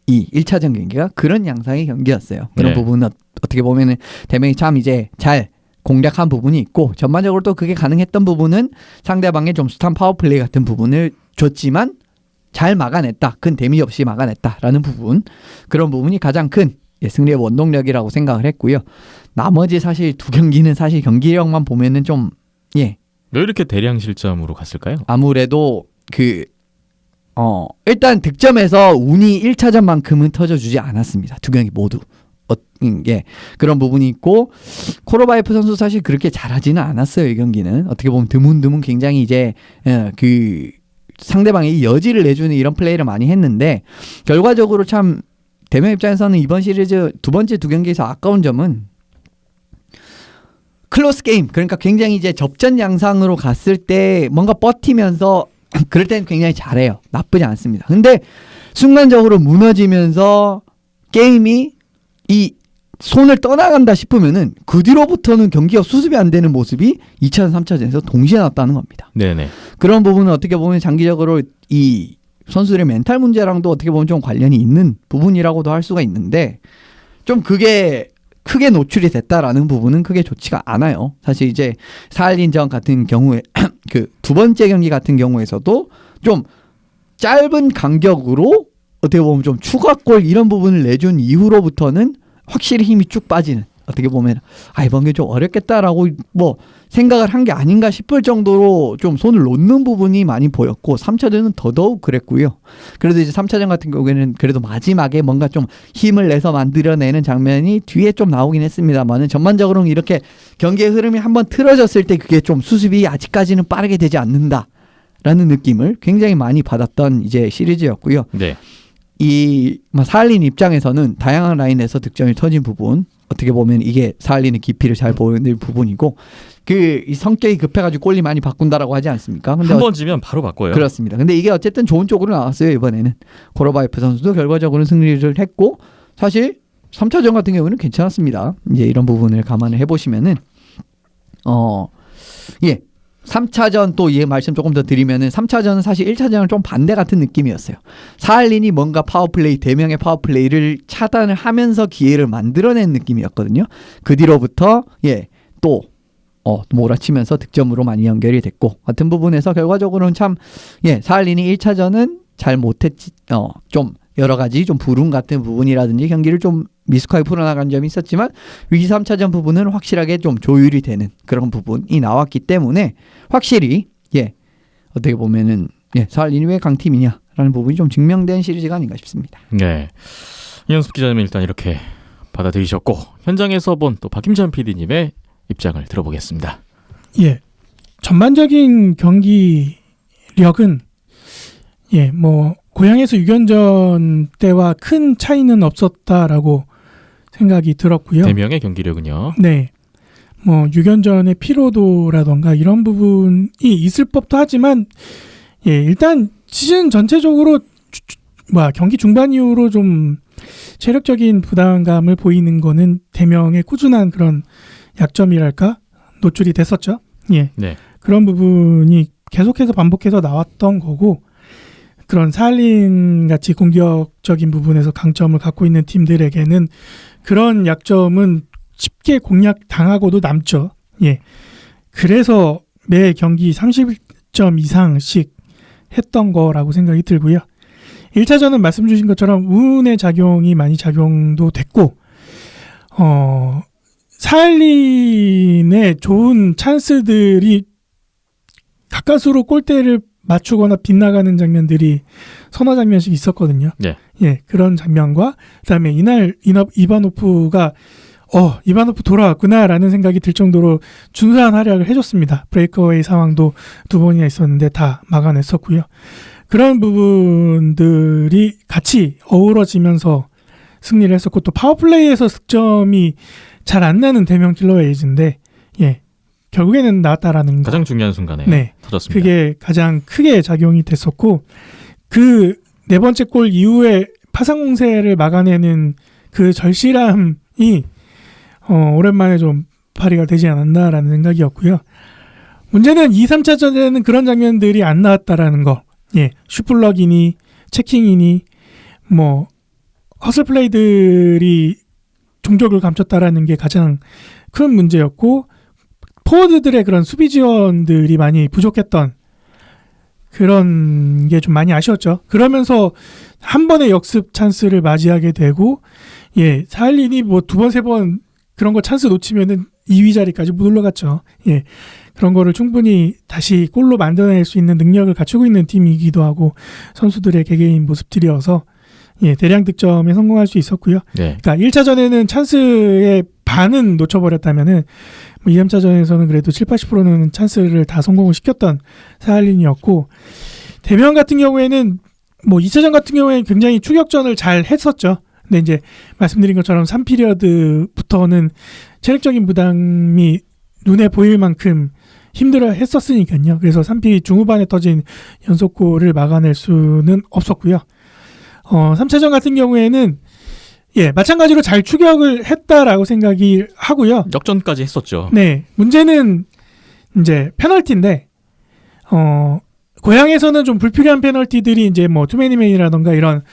이 1차전 경기가 그런 양상의 경기였어요. 그런 부분은 어떻게 보면은 대명이 참 이제 잘 공략한 부분이 있고 전반적으로 또 그게 가능했던 부분은 상대방의 좀 숱한 파워플레이 같은 부분을 줬지만 잘 막아냈다. 큰 데미지 없이 막아냈다라는 부분. 그런 부분이 가장 큰 승리의 원동력이라고 생각을 했고요. 나머지 사실 두 경기는 사실 경기력만 보면은 좀 왜 이렇게 대량 실점으로 갔을까요? 아무래도 일단 득점에서 운이 1차전만큼은 터져주지 않았습니다. 두 경기 모두. 그런 부분이 있고 코로바이프 선수 사실 그렇게 잘하지는 않았어요. 이 경기는 어떻게 보면 드문드문 굉장히 이제 상대방이 여지를 내주는 이런 플레이를 많이 했는데 결과적으로 참 대명 입장에서는 이번 시리즈 두 번째 두 경기에서 아까운 점은 클로스 게임, 그러니까 굉장히 이제 접전 양상으로 갔을 때 뭔가 버티면서 그럴 때는 굉장히 잘해요. 나쁘지 않습니다. 근데 순간적으로 무너지면서 게임이 이 손을 떠나간다 싶으면은 그 뒤로부터는 경기가 수습이 안 되는 모습이 2차전, 3차전에서 동시에 나왔다는 겁니다. 네네. 그런 부분은 어떻게 보면 장기적으로 이 선수들의 멘탈 문제랑도 어떻게 보면 좀 관련이 있는 부분이라고도 할 수가 있는데 좀 그게 크게 노출이 됐다라는 부분은 크게 좋지가 않아요. 사실 이제 사할린전 같은 경우에 그 두 번째 경기 같은 경우에서도 좀 짧은 간격으로 어떻게 보면 좀 추가골 이런 부분을 내준 이후로부터는 확실히 힘이 쭉 빠지는 어떻게 보면 이번 게 좀 어렵겠다라고 뭐 생각을 한 게 아닌가 싶을 정도로 좀 손을 놓는 부분이 많이 보였고 3차전은 더더욱 그랬고요. 그래도 이제 3차전 같은 경우에는 그래도 마지막에 뭔가 좀 힘을 내서 만들어내는 장면이 뒤에 좀 나오긴 했습니다만은 전반적으로는 이렇게 경기의 흐름이 한번 틀어졌을 때 그게 좀 수습이 아직까지는 빠르게 되지 않는다라는 느낌을 굉장히 많이 받았던 이제 시리즈였고요. 네. 이 사할린 입장에서는 다양한 라인에서 득점이 터진 부분, 어떻게 보면 이게 사할린의 깊이를 잘 보이는 부분이고 이 성격이 급해가지고 골리 많이 바꾼다라고 하지 않습니까? 근데 한 번 지면 바로 바꿔요. 그렇습니다. 근데 이게 어쨌든 좋은 쪽으로 나왔어요. 이번에는 고로바이프 선수도 결과적으로 승리를 했고 사실 3차전 같은 경우는 괜찮았습니다. 이제 이런 부분을 감안을 해보시면은 3차전 또 말씀 조금 더 드리면은 3차전은 사실 1차전은 좀 반대 같은 느낌이었어요. 사할린이 뭔가 파워플레이, 대명의 파워플레이를 차단을 하면서 기회를 만들어낸 느낌이었거든요. 그 뒤로부터 또 몰아치면서 득점으로 많이 연결이 됐고 같은 부분에서 결과적으로는 참 사할린이 1차전은 잘 못했지 좀 여러 가지 좀 불운 같은 부분이라든지 경기를 좀 미숙하게 풀어나간 점이 있었지만 위기 3차전 부분은 확실하게 좀 조율이 되는 그런 부분이 나왔기 때문에 확실히 어떻게 보면은 사할린이 왜 강팀이냐라는 부분이 좀 증명된 시리즈가 아닌가 싶습니다. 네. 이현숙 기자님은 일단 이렇게 받아들이셨고 현장에서 본 또 박힘찬 PD님의 입장을 들어보겠습니다. 예, 전반적인 경기력은 고향에서 6연전 때와 큰 차이는 없었다라고 생각이 들었고요. 대명의 경기력은요. 네, 6연전의 피로도라던가 이런 부분이 있을 법도 하지만 일단 시즌 전체적으로 경기 중반 이후로 좀 체력적인 부담감을 보이는 거는 대명의 꾸준한 그런 약점이랄까 노출이 됐었죠. 네. 그런 부분이 계속해서 반복해서 나왔던 거고 그런 사할린 같이 공격적인 부분에서 강점을 갖고 있는 팀들에게는 그런 약점은 쉽게 공략 당하고도 남죠. 그래서 매 경기 30점 이상씩 했던 거라고 생각이 들고요. 1차전은 말씀 주신 것처럼 운의 작용이 많이 작용도 됐고 사할린의 좋은 찬스들이 가까스로 골대를 맞추거나 빗나가는 장면들이 서너 장면씩 있었거든요. 그런 장면과 그다음에 이날 이바노프가 이바노프 돌아왔구나라는 생각이 들 정도로 준수한 활약을 해줬습니다. 브레이크어웨이 상황도 2번이나 있었는데 다 막아냈었고요. 그런 부분들이 같이 어우러지면서 승리를 했었고 또 파워플레이에서 득점이 잘 안 나는 대명 킬러 에이즈인데 결국에는 나왔다라는 가장 중요한 순간에 터졌습니다. 그게 가장 크게 작용이 됐었고 그 네 번째 골 이후에 파상 공세를 막아내는 그 절실함이 오랜만에 좀 발휘가 되지 않았나라는 생각이었고요. 문제는 2, 3차전에는 그런 장면들이 안 나왔다라는 거. 슈플럭이니 체킹이니 허슬 플레이들이 종족을 감췄다라는 게 가장 큰 문제였고 포워드들의 그런 수비 지원들이 많이 부족했던 그런 게 좀 많이 아쉬웠죠. 그러면서 한 번의 역습 찬스를 맞이하게 되고 사할린이 2번, 3번 그런 거 찬스 놓치면은 2위 자리까지 못 올라갔죠. 그런 거를 충분히 다시 골로 만들어낼 수 있는 능력을 갖추고 있는 팀이기도 하고 선수들의 개개인 모습들이어서 대량 득점에 성공할 수 있었고요. 그러니까 1차전에는 찬스의 반은 놓쳐버렸다면은 2, 3차전에서는 그래도 7, 80%는 찬스를 다 성공을 시켰던 사할린이었고 대명 같은 경우에는 2차전 같은 경우에는 굉장히 추격전을 잘 했었죠. 근데 이제 말씀드린 것처럼 3피리어드부터는 체력적인 부담이 눈에 보일 만큼 힘들어 했었으니까요. 그래서 3피 중후반에 터진 연속골을 막아낼 수는 없었고요. 3차전 같은 경우에는 마찬가지로 잘 추격을 했다라고 생각이 하고요. 역전까지 했었죠. 문제는 이제 페널티인데 고향에서는 좀 불필요한 페널티들이 이제 투맨이맨이라던가 이런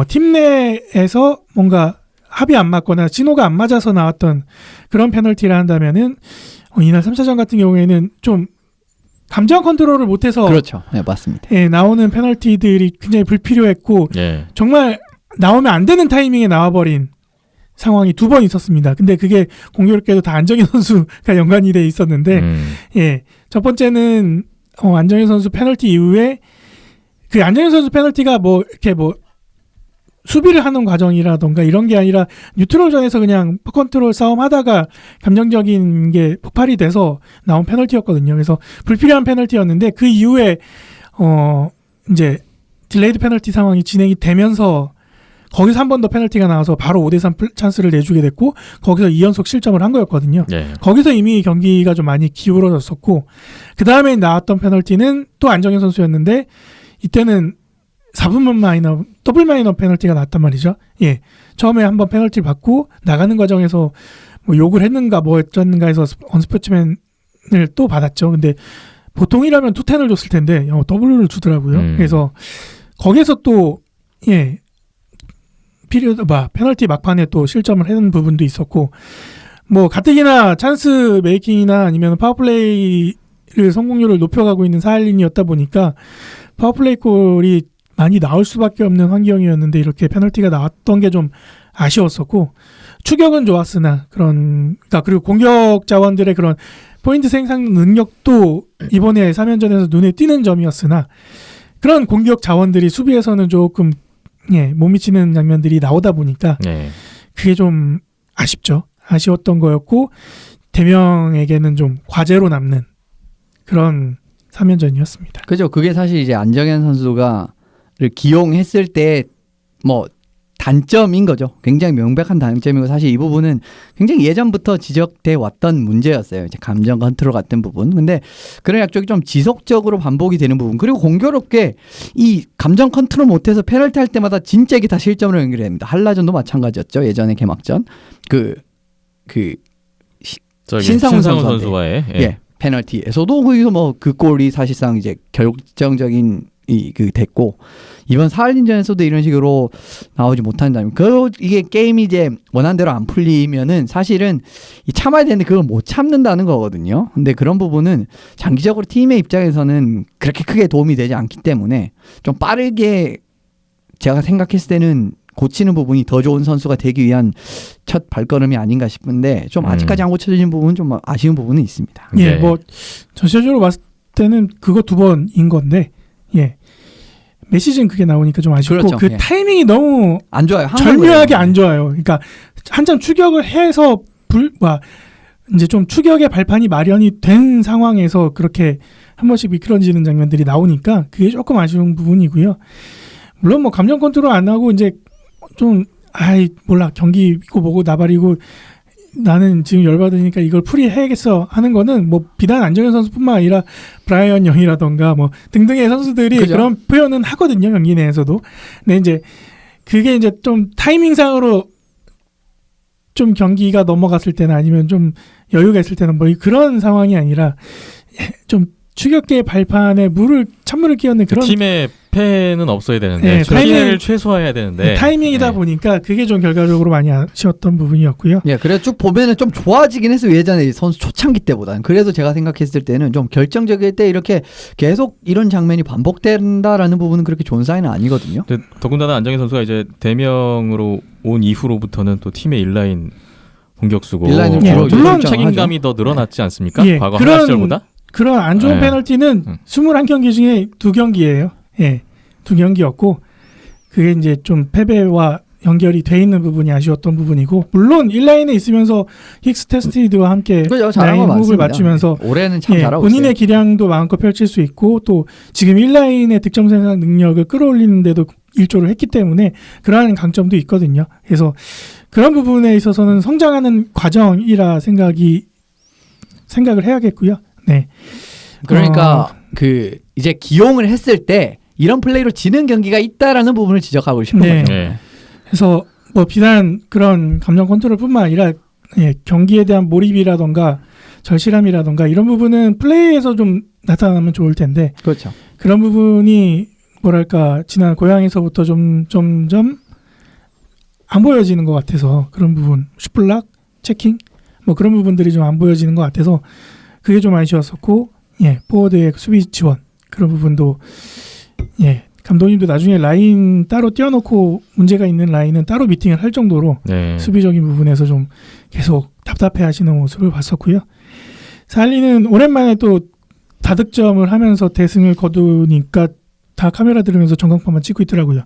팀 내에서 뭔가 합이 안 맞거나 신호가 안 맞아서 나왔던 그런 페널티를 한다면은 이날 3차전 같은 경우에는 좀 감정 컨트롤을 못해서 그렇죠. 맞습니다. 나오는 페널티들이 굉장히 불필요했고 정말 나오면 안 되는 타이밍에 나와버린 상황이 2번 있었습니다. 근데 그게 공교롭게도 다 안정현 선수가 연관이 돼 있었는데 예. 첫 번째는 안정현 선수 페널티 이후에 그 안정현 선수 페널티가 뭐 이렇게 뭐 수비를 하는 과정이라던가 이런 게 아니라 뉴트럴전에서 그냥 컨트롤 싸움 하다가 감정적인 게 폭발이 돼서 나온 페널티였거든요. 그래서 불필요한 페널티였는데 그 이후에 이제 딜레이드 페널티 상황이 진행이 되면서 거기서 한 번 더 페널티가 나와서 바로 5대3 찬스를 내주게 됐고 거기서 2연속 실점을 한 거였거든요. 네. 거기서 이미 경기가 좀 많이 기울어졌었고 그 다음에 나왔던 페널티는 또 안정현 선수였는데 이때는 4분만 마이너 더블 마이너 페널티가 났단 말이죠. 예, 처음에 한번 페널티를 받고 나가는 과정에서 뭐 욕을 했는가 뭐 어쩌는가 해서 언스포츠맨을 또 받았죠. 근데 보통이라면 2텐을 줬을 텐데 더블을 주더라고요. 그래서 거기에서 또 예, 페널티 막판에 또 실점을 하는 부분도 있었고 뭐 가뜩이나 찬스 메이킹이나 아니면 파워플레이를 성공률을 높여가고 있는 사할린이었다 보니까 파워플레이 골이 많이 나올 수밖에 없는 환경이었는데 이렇게 페널티가 나왔던 게 좀 아쉬웠었고 추격은 좋았으나 그러니까 그리고 공격 자원들의 그런 포인트 생산 능력도 이번에 3연전에서 눈에 띄는 점이었으나 그런 공격 자원들이 수비에서는 조금 못 미치는 장면들이 나오다 보니까 그게 좀 아쉬웠던 거였고 대명에게는 좀 과제로 남는 그런 3연전이었습니다. 그죠. 그게 사실 이제 안정현 선수가 기용했을 때 뭐 단점인 거죠. 굉장히 명백한 단점이고 사실 이 부분은 굉장히 예전부터 지적돼 왔던 문제였어요. 이제 감정 컨트롤 같은 부분. 근데 그런 약점이 좀 지속적으로 반복이 되는 부분. 그리고 공교롭게 이 감정 컨트롤 못해서 페널티 할 때마다 진짜 이게 다 실점으로 연결됩니다. 한라전도 마찬가지였죠. 예전에 개막전 신상훈 선수와의 페널티에서도 거기서 뭐 그 골이 사실상 이제 결정적인 됐고 이번 사할린전에서도 이런 식으로 나오지 못한다면 이게 게임이 이제 원한대로 안 풀리면은 사실은 참아야 되는데 그걸 못 참는다는 거거든요. 근데 그런 부분은 장기적으로 팀의 입장에서는 그렇게 크게 도움이 되지 않기 때문에 좀 빠르게 제가 생각했을 때는 고치는 부분이 더 좋은 선수가 되기 위한 첫 발걸음이 아닌가 싶은데 좀 아직까지 안 고쳐진 부분은 좀 아쉬운 부분은 있습니다. 예, 뭐 전체적으로 봤을 때는 그거 2번인 건데 예. 메시지는 그게 나오니까 좀 아쉽고 그렇죠. 그 타이밍이 너무 안 좋아요. 절묘하게 안 좋아요. 그러니까 한참 추격을 해서 이제 좀 추격의 발판이 마련이 된 상황에서 그렇게 한 번씩 미끄러지는 장면들이 나오니까 그게 조금 아쉬운 부분이고요. 물론 뭐 감정 컨트롤 안 하고 이제 좀 몰라 경기 이거 보고 나발이고 나는 지금 열받으니까 이걸 풀이해야겠어 하는 거는 뭐 비단 안정현 선수뿐만 아니라 브라이언 영이라던가 뭐 등등의 선수들이 그죠? 그런 표현은 하거든요. 경기 내에서도. 근데 이제 그게 이제 좀 타이밍상으로 좀 경기가 넘어갔을 때나 아니면 좀 여유가 있을 때는 뭐 그런 상황이 아니라 좀 추격계 발판에 찬물을 끼얹는 그런 팀의 패는 없어야 되는데 피해를 최소화해야 되는데 타이밍이다 보니까 그게 좀 결과적으로 많이 아쉬웠던 부분이었고요. 예, 그래서 쭉 보면은 좀 좋아지긴 했어요. 예전에 선수 초창기 때보다는. 그래서 제가 생각했을 때는 좀 결정적일 때 이렇게 계속 이런 장면이 반복된다라는 부분은 그렇게 좋은 사인은 아니거든요. 더군다나 안정현 선수가 이제 대명으로 온 이후로부터는 또 팀의 인라인 공격수고 물론 책임감이 더 늘어났지 않습니까? 예, 과거 하나 시절보다? 그런 안 좋은 페널티는 21경기 중에 2경기예요. 예, 2경기였고 그게 이제 좀 패배와 연결이 돼 있는 부분이 아쉬웠던 부분이고 물론 1라인에 있으면서 힉스 테스티드와 함께 라인 호흡을 맞추면서 올해는 참 잘하고 본인의 있어요. 기량도 마음껏 펼칠 수 있고 또 지금 1라인의 득점 생산 능력을 끌어올리는 데도 일조를 했기 때문에 그러한 강점도 있거든요. 그래서 그런 부분에 있어서는 성장하는 과정이라 생각을 해야겠고요. 네. 그러니까 이제 기용을 했을 때 이런 플레이로 지는 경기가 있다라는 부분을 지적하고 싶은 거죠. 네. 그래서 뭐 비단 그런 감정 컨트롤뿐만 아니라 경기에 대한 몰입이라던가 절실함이라던가 이런 부분은 플레이에서 좀 나타나면 좋을 텐데 그렇죠. 그런 부분이 뭐랄까 지난 고향에서부터 점점 안 보여지는 것 같아서 그런 부분 슈플락 체킹 뭐 그런 부분들이 좀 안 보여지는 것 같아서 그게 좀 아쉬웠었고 포워드의 수비 지원 그런 부분도 감독님도 나중에 라인 따로 띄워놓고 문제가 있는 라인은 따로 미팅을 할 정도로 네. 수비적인 부분에서 좀 계속 답답해하시는 모습을 봤었고요. 살리는 오랜만에 또 다득점을 하면서 대승을 거두니까 다 카메라 들으면서 전광판만 찍고 있더라고요.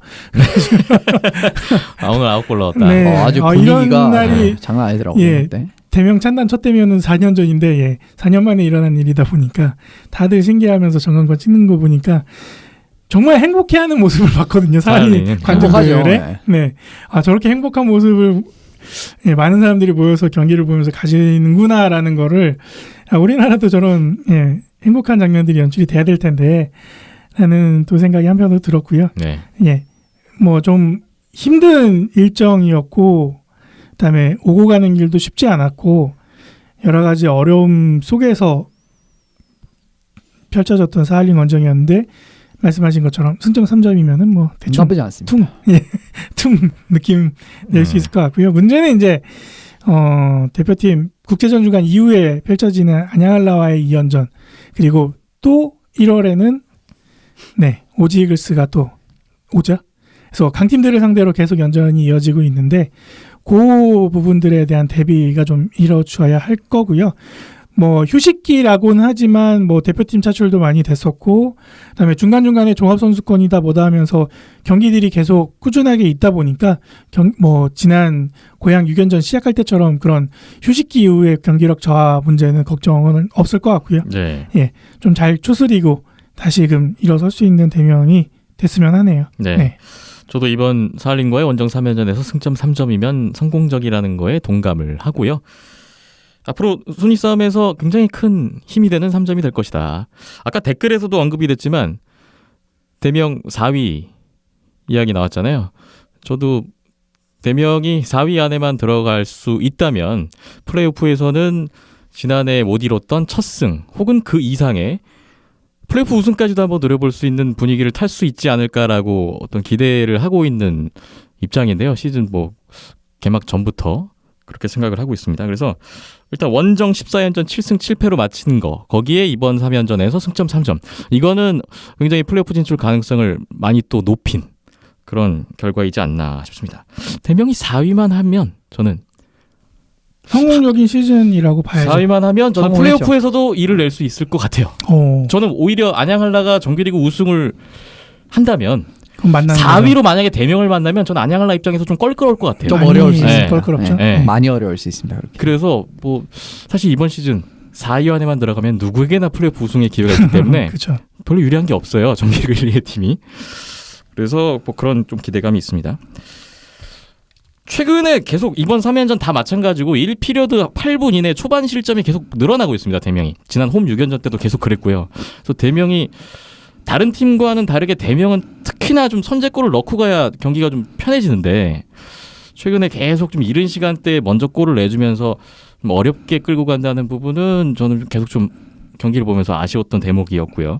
오늘 9골 넣었다. 네. 아주 이런 분위기가 날이- 장난 아니더라고요. 예. 그때. 대명 찬단 첫 대면은 4년 전인데 4년 만에 일어난 일이다 보니까 다들 신기해하면서 전광판 찍는 거 보니까 정말 행복해하는 모습을 봤거든요. 살리 살리는. 관중들의. 행복하죠. 네. 저렇게 행복한 모습을 많은 사람들이 모여서 경기를 보면서 가지는구나라는 거를 우리나라도 저런 행복한 장면들이 연출이 돼야 될 텐데 라는 또 생각이 한편으로 들었고요. 네. 뭐 좀 힘든 일정이었고 그다음에 오고 가는 길도 쉽지 않았고 여러 가지 어려움 속에서 펼쳐졌던 사할린 원정이었는데 말씀하신 것처럼 승점 3점이면은 뭐 대충 나쁘지 않습니다. 퉁 느낌 낼 수 있을 것 같고요. 문제는 이제 대표팀 국제전 주간 이후에 펼쳐지는 안양알라와의 2연전 그리고 또 1월에는 오지 이글스가 또 오죠. 그래서 강팀들을 상대로 계속 연전이 이어지고 있는데 그 부분들에 대한 대비가 좀 이루어져야 할 거고요. 뭐 휴식기라고는 하지만 뭐 대표팀 차출도 많이 됐었고 그다음에 중간중간에 종합선수권이다 뭐다 하면서 경기들이 계속 꾸준하게 있다 보니까 뭐 지난 고양 6연전 시작할 때처럼 그런 휴식기 이후의 경기력 저하 문제는 걱정은 없을 것 같고요. 네. 좀 잘 추스리고 다시금 일어설 수 있는 대명이 됐으면 하네요. 네. 저도 이번 사할린과의 원정 3연전에서 승점 3점이면 성공적이라는 거에 동감을 하고요. 앞으로 순위 싸움에서 굉장히 큰 힘이 되는 3점이 될 것이다. 아까 댓글에서도 언급이 됐지만 대명 4위 이야기 나왔잖아요. 저도 대명이 4위 안에만 들어갈 수 있다면 플레이오프에서는 지난해 못 이뤘던 첫 승 혹은 그 이상의 플레이오프 우승까지도 한번 노려볼 수 있는 분위기를 탈 수 있지 않을까라고 어떤 기대를 하고 있는 입장인데요. 시즌 뭐 개막 전부터 그렇게 생각을 하고 있습니다. 그래서 일단 원정 14연전 7승 7패로 마친 거 거기에 이번 3연전에서 승점 3점 이거는 굉장히 플레이오프 진출 가능성을 많이 또 높인 그런 결과이지 않나 싶습니다. 대명이 4위만 하면 저는 성공적인 시즌이라고 봐야죠. 4위만 하면 저는 성공했죠. 플레이오프에서도 이를 낼 수 있을 것 같아요. 어, 저는 오히려 안양할라가 정규리그 우승을 한다면 그럼 만나는 4위로 만약에 대명을 만나면 저는 안양할라 입장에서 좀 껄끄러울 것 같아요. 좀 많이 어려울 수 있어요. 껄끄럽죠. 네. 많이 어려울 수 있습니다. 그렇게. 그래서 뭐 사실 이번 시즌 4위 안에만 들어가면 누구에게나 플레이오프 우승의 기회가 있기 때문에 그렇죠. 별로 유리한 게 없어요. 정규리그 1, 2의 팀이. 그래서 뭐 그런 좀 기대감이 있습니다. 최근에 계속 이번 3연전 다 마찬가지고 1피리어드 8분 이내 초반 실점이 계속 늘어나고 있습니다. 대명이. 지난 홈 6연전 때도 계속 그랬고요. 그래서 대명이 다른 팀과는 다르게 대명은 특히나 좀 선제골을 넣고 가야 경기가 좀 편해지는데 최근에 계속 좀 이른 시간대에 먼저 골을 내주면서 좀 어렵게 끌고 간다는 부분은 저는 계속 좀 경기를 보면서 아쉬웠던 대목이었고요.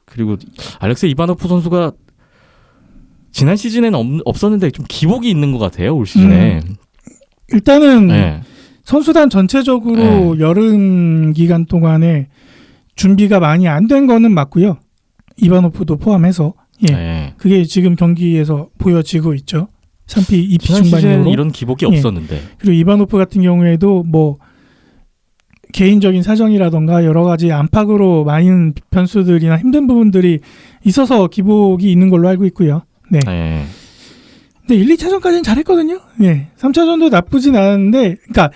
그리고 알렉세이 이바노프 선수가 지난 시즌에는 없었는데 좀 기복이 있는 것 같아요. 올 시즌에. 일단은 네. 선수단 전체적으로 여름 기간 동안에 준비가 많이 안 된 거는 맞고요. 이바노프도 포함해서 네. 그게 지금 경기에서 보여지고 있죠. 3피 2피 지난 시즌에는 중반으로 이런 기복이 예. 없었는데. 그리고 이바노프 같은 경우에도 뭐 개인적인 사정이라던가 여러 가지 안팎으로 많은 변수들이나 힘든 부분들이 있어서 기복이 있는 걸로 알고 있고요. 네. 네. 근데 1, 2차전까지는 잘했거든요. 네. 3차전도 나쁘진 않았는데, 그러니까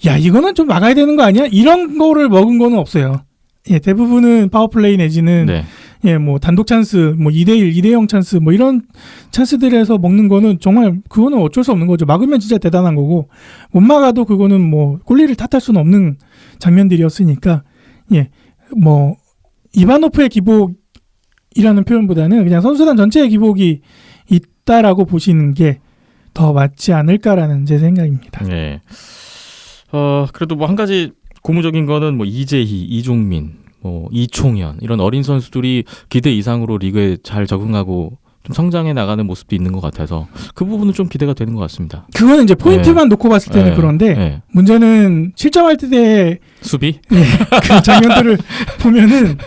야 이거는 좀 막아야 되는 거 아니야? 이런 거를 먹은 거는 없어요. 예, 대부분은 파워플레이 내지는 네. 예, 뭐 단독 찬스, 뭐 2대1, 2대0 찬스, 뭐 이런 찬스들에서 먹는 거는 정말 그거는 어쩔 수 없는 거죠. 막으면 진짜 대단한 거고 못 막아도 그거는 뭐 골리를 탓할 수는 없는 장면들이었으니까 예, 뭐 이바노프의 기복이라는 표현보다는 그냥 선수단 전체의 기복이 있다라고 보시는 게 더 맞지 않을까라는 제 생각입니다. 네. 그래도 뭐 한 가지 고무적인 거는 뭐 이재희, 이종민, 뭐 이총현 이런 어린 선수들이 기대 이상으로 리그에 잘 적응하고 좀 성장해 나가는 모습도 있는 것 같아서 그 부분은 좀 기대가 되는 것 같습니다. 그거는 이제 포인트만 놓고 봤을 때는 네. 그런데 네. 문제는 실점할 때 수비? 그 장면들을 보면은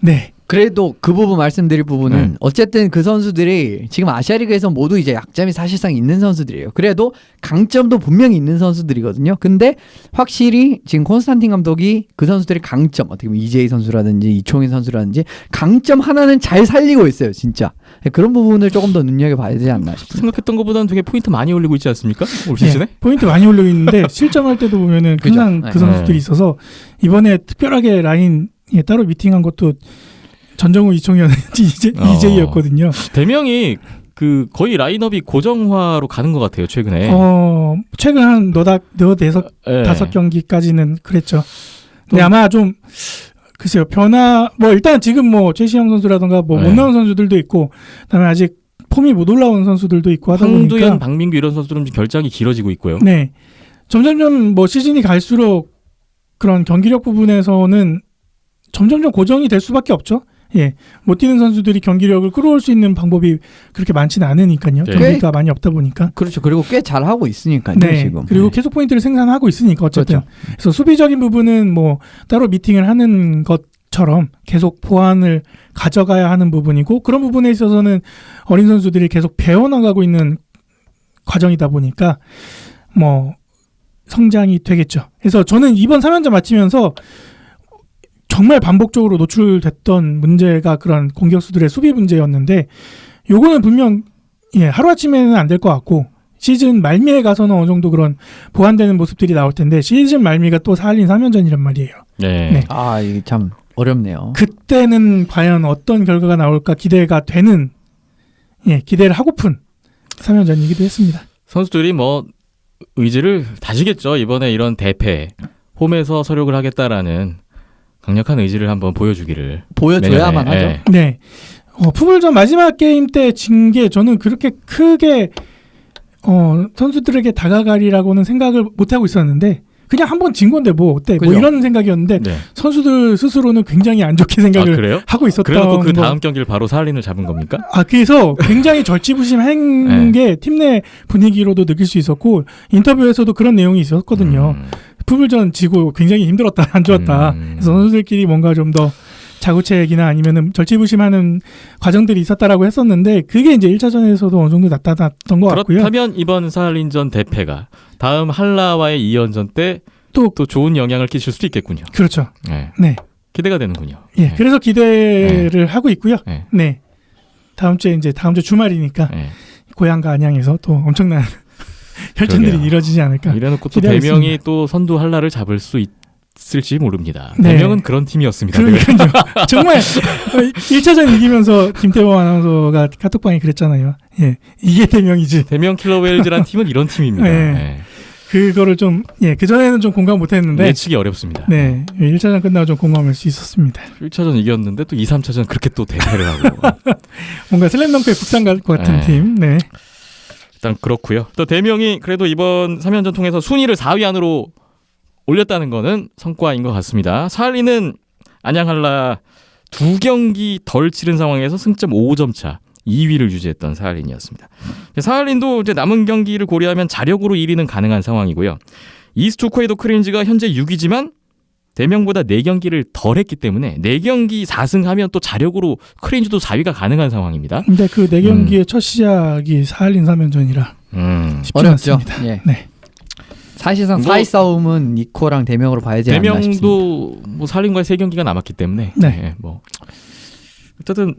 네 그래도 그 부분 말씀드릴 부분은 네. 어쨌든 그 선수들이 지금 아시아리그에서 모두 이제 약점이 사실상 있는 선수들이에요. 그래도 강점도 분명히 있는 선수들이거든요. 근데 확실히 지금 콘스탄틴 감독이 그 선수들의 강점, 어떻게 보면 이재희 선수라든지 이총인 선수라든지 강점 하나는 잘 살리고 있어요. 진짜. 그런 부분을 조금 더 눈여겨봐야 되지 않나 싶습니다. 생각했던 것보다는 되게 포인트 많이 올리고 있지 않습니까? 올 시즌에? 포인트 많이 올리고 있는데 실점할 때도 보면은 그죠. 항상 네. 그 선수들이 있어서 이번에 특별하게 라인 따로 미팅한 것도 전정우, 이총현, 이재희였거든요. 대명이 그 거의 라인업이 고정화로 가는 것 같아요 최근에. 최근 한 너댓 네. 다섯 경기까지는 그랬죠. 근데 좀- 아마 좀 글쎄요 변화 뭐 일단 지금 뭐 최시영 선수라든가 뭐 못 네. 나온 선수들도 있고 그다음에 아직 폼이 못 올라온 선수들도 있고 하다 황두현, 보니까 박민규 이런 선수들은 좀 결장이 길어지고 있고요. 네 점점점 뭐 시즌이 갈수록 그런 경기력 부분에서는 점점점 고정이 될 수밖에 없죠. 예, 못 뛰는 선수들이 경기력을 끌어올 수 있는 방법이 그렇게 많지는 않으니까요. 네. 경기가 많이 없다 보니까. 그렇죠. 그리고 꽤 잘하고 있으니까요. 네. 지금. 그리고 네. 계속 포인트를 생산하고 있으니까 어쨌든. 그렇죠. 그래서 수비적인 부분은 뭐 따로 미팅을 하는 것처럼 계속 보완을 가져가야 하는 부분이고 그런 부분에 있어서는 어린 선수들이 계속 배워나가고 있는 과정이다 보니까 뭐 성장이 되겠죠. 그래서 저는 이번 3연전 마치면서 정말 반복적으로 노출됐던 문제가 그런 공격수들의 수비 문제였는데 요거는 분명 하루아침에는 안 될 것 같고 시즌 말미에 가서는 어느 정도 그런 보완되는 모습들이 나올 텐데 시즌 말미가 또 사할린 3연전이란 말이에요. 네. 네. 아, 이게 참 어렵네요. 그때는 과연 어떤 결과가 나올까 기대가 되는 기대를 하고픈 3연전이기도 했습니다. 선수들이 뭐 의지를 다지겠죠. 이번에 이런 대패 홈에서 서력을 하겠다라는 강력한 의지를 한번 보여주기를. 보여줘야만 내년에. 하죠. 네. 네. 푸블전 마지막 게임 때 진 게 저는 그렇게 크게 선수들에게 다가가리라고는 생각을 못 하고 있었는데 그냥 한번 진 건데 뭐 어때? 뭐 그죠. 이런 생각이었는데 네. 선수들 스스로는 굉장히 안 좋게 아 생각을 그래요? 하고 있었던 그래놓고 그 거. 다음 경기를 바로 사할린을 잡은 겁니까? 그래서 굉장히 절치부심한 네. 게 팀 내 분위기로도 느낄 수 있었고 인터뷰에서도 그런 내용이 있었거든요. 푸블전 지고 굉장히 힘들었다, 안 좋았다. 그래서 선수들끼리 뭔가 좀 더 자구책이나 아니면은 절치부심하는 과정들이 있었다라고 했었는데 그게 이제 1차전에서도 어느 정도 나타났던 것 같고요. 그렇다면 이번 사할린전 대패가 다음 한라와의 2연전 때 또 좋은 영향을 끼칠 수도 있겠군요. 그렇죠. 네. 네. 기대가 되는군요. 예. 네. 그래서 기대를 하고 있고요. 네. 네. 다음 주 주말이니까 네. 고향과 안양에서 또 엄청난 혈전들이 그러게요. 이루어지지 않을까. 이래놓고 또 기대하고 대명이 있습니다. 또 선두 한라를 잡을 수 있을지 모릅니다. 네. 대명은 그런 팀이었습니다. 그러니까요. 정말 1차전 이기면서 김태범 아나운서가 카톡방에 그랬잖아요. 예, 이게 대명이지. 대명 킬러웨일즈란 팀은 이런 팀입니다. 네. 네. 그거를 좀 그전에는 좀 공감 못했는데 예측이 어렵습니다. 네, 1차전 끝나고 좀 공감할 수 있었습니다. 1차전 이겼는데 또 2, 3차전 그렇게 또 대패를 하고 뭔가 슬램덩크의 북상 갈 것 같은 네. 팀. 네. 일단 그렇고요. 또 대명이 그래도 이번 3연전 통해서 순위를 4위 안으로 올렸다는 거는 성과인 것 같습니다. 사할린은 안양 한라 2경기 덜 치른 상황에서 승점 5점 차 2위를 유지했던 사할린이었습니다. 사할린도 이제 남은 경기를 고려하면 자력으로 1위는 가능한 상황이고요. 이스트 홋카이도 크레인즈가 현재 6위지만 대명보다 4경기를 덜 했기 때문에 4경기 4승하면 또 자력으로 크레인즈도 4위가 가능한 상황입니다. 근데 그 4경기의 첫 시작이 사할린 3연전이라 쉽지 어렵죠. 않습니다. 예. 네. 사실상 뭐- 4위 싸움은 니코랑 대명으로 봐야지 않나 싶습니다. 대명도 뭐 사할린과의 3경기가 남았기 때문에 네. 예, 뭐 어쨌든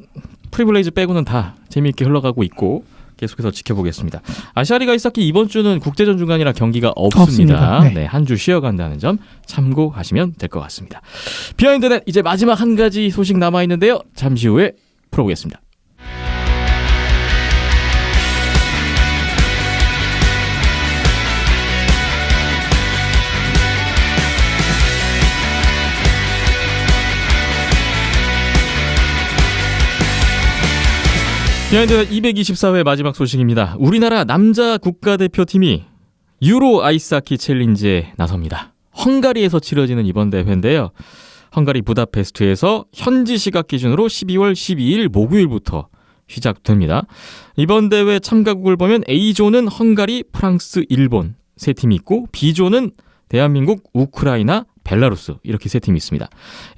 프리블레이즈 빼고는 다 재미있게 흘러가고 있고 계속해서 지켜보겠습니다. 아시아리가 이사키 이번 주는 국제전 중간이라 경기가 없습니다. 없습니다. 네. 네, 한 주 쉬어간다는 점 참고하시면 될 것 같습니다. 비하인드넷 이제 마지막 한 가지 소식 남아 있는데요. 잠시 후에 풀어보겠습니다. 비하인드 224회 마지막 소식입니다. 우리나라 남자 국가대표팀이 유로 아이스하키 챌린지에 나섭니다. 헝가리에서 치러지는 이번 대회인데요. 헝가리 부다페스트에서 현지 시각 기준으로 12월 12일 목요일부터 시작됩니다. 이번 대회 참가국을 보면 A조는 헝가리, 프랑스, 일본 세 팀이 있고 B조는 대한민국, 우크라이나, 벨라루스 이렇게 세 팀이 있습니다.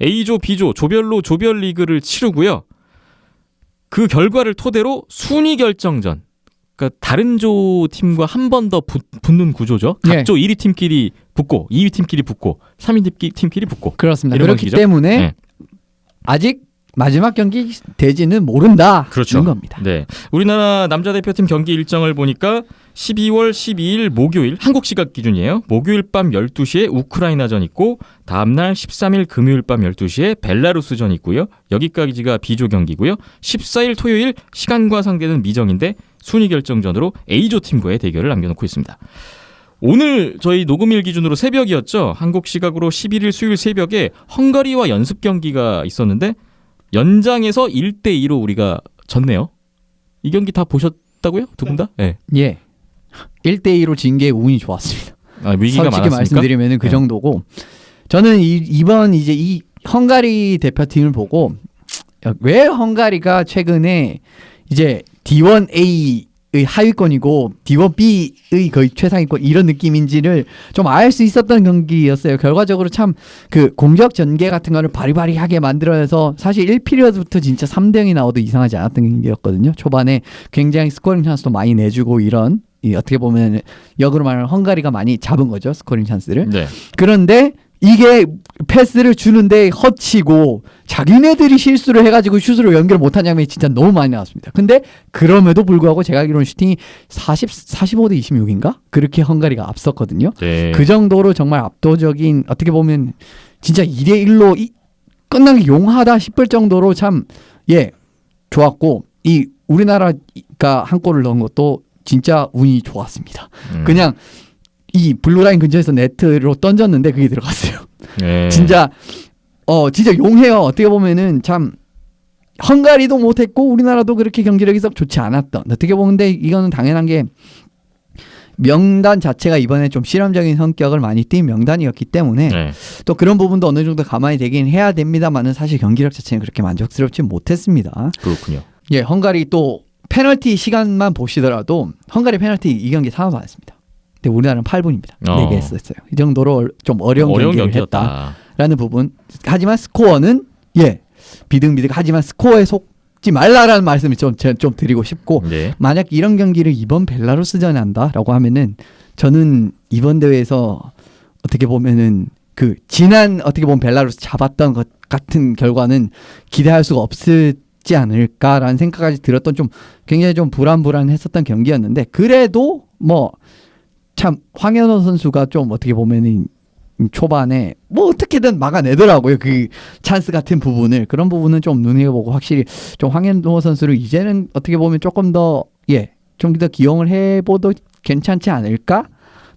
A조, B조 조별로 조별 리그를 치르고요. 그 결과를 토대로 순위 결정전, 그러니까 다른 조 팀과 한 번 더 붙는 구조죠. 각 예. 조 1위 팀끼리 붙고 2위 팀끼리 붙고 3위 팀끼리 붙고. 그렇습니다. 이런 그렇기 방식이죠? 때문에 네. 아직 마지막 경기 될지는 모른다는 그렇죠. 겁니다. 네, 우리나라 남자 대표팀 경기 일정을 보니까 12월 12일 목요일 한국 시각 기준이에요. 목요일 밤 12시에 우크라이나전 있고 다음날 13일 금요일 밤 12시에 벨라루스전 있고요. 여기까지가 B조 경기고요. 14일 토요일 시간과 상대는 미정인데 순위 결정전으로 A조 팀과의 대결을 남겨놓고 있습니다. 오늘 저희 녹음일 기준으로 새벽이었죠. 한국 시각으로 11일 수요일 새벽에 헝가리와 연습 경기가 있었는데 연장에서 1대2로 우리가 졌네요. 이 경기 다 보셨다고요? 두 분 다? 네. 예. 1대2로 진 게 운이 좋았습니다. 아, 위기가 솔직히 많았습니까? 말씀드리면 그 네. 정도고 저는 이번 이제 이 헝가리 대표팀을 보고 왜 헝가리가 최근에 이제 D1A의 하위권이고 D1B의 거의 최상위권 이런 느낌인지를 좀 알 수 있었던 경기였어요. 결과적으로 참 그 공격 전개 같은 거를 바리바리하게 만들어서 사실 1피리어드부터 진짜 3대0이 나와도 이상하지 않았던 경기였거든요. 초반에 굉장히 스코링 찬스도 많이 내주고 이런 어떻게 보면 역으로 말하면 헝가리가 많이 잡은 거죠. 스코링 찬스를. 네. 그런데 이게 패스를 주는데 허치고 자기네들이 실수를 해가지고 슛으로 연결 못한 장면이 진짜 너무 많이 나왔습니다. 근데 그럼에도 불구하고 제가 알기로는 슈팅이 45대 26인가? 그렇게 헝가리가 앞섰거든요. 네. 그 정도로 정말 압도적인 어떻게 보면 진짜 2대1로 끝난 게 용하다 싶을 정도로 참 좋았고 이 우리나라가 한 골을 넣은 것도 진짜 운이 좋았습니다. 그냥 이 블루라인 근처에서 네트로 던졌는데 그게 들어갔어요. 네. 진짜 용해요. 어떻게 보면은 참 헝가리도 못했고 우리나라도 그렇게 경기력이 썩 좋지 않았던 어떻게 보는데 이거는 당연한 게 명단 자체가 이번에 좀 실험적인 성격을 많이 띈 명단이었기 때문에 네. 또 그런 부분도 어느 정도 가만히 되긴 해야 됩니다만은 사실 경기력 자체는 그렇게 만족스럽지 못했습니다. 그렇군요. 예, 헝가리 또 페널티 시간만 보시더라도 헝가리 페널티 이 경기 하나도 안 했습니다. 근데 우리나라는 8분입니다. 4개 했었어요. 이 정도로 좀 어려운 경기를 했다라는 부분. 하지만 스코어는 비등비등 하지만 스코어에 속지 말라라는 말씀을 좀 드리고 싶고 네. 만약 이런 경기를 이번 벨라루스전에 한다라고 하면은 저는 이번 대회에서 어떻게 보면은 그 지난 어떻게 보면 벨라루스 잡았던 것 같은 결과는 기대할 수가 없지 않을까라는 생각까지 들었던 좀 굉장히 좀 불안했었던 경기였는데 그래도 뭐 참 황현호 선수가 좀 어떻게 보면은 초반에 뭐 어떻게든 막아내더라고요. 그 찬스 같은 부분을 그런 부분은 좀 눈여겨보고 확실히 좀 황현호 선수를 이제는 어떻게 보면 조금 더 좀 더 기용을 해봐도 괜찮지 않을까?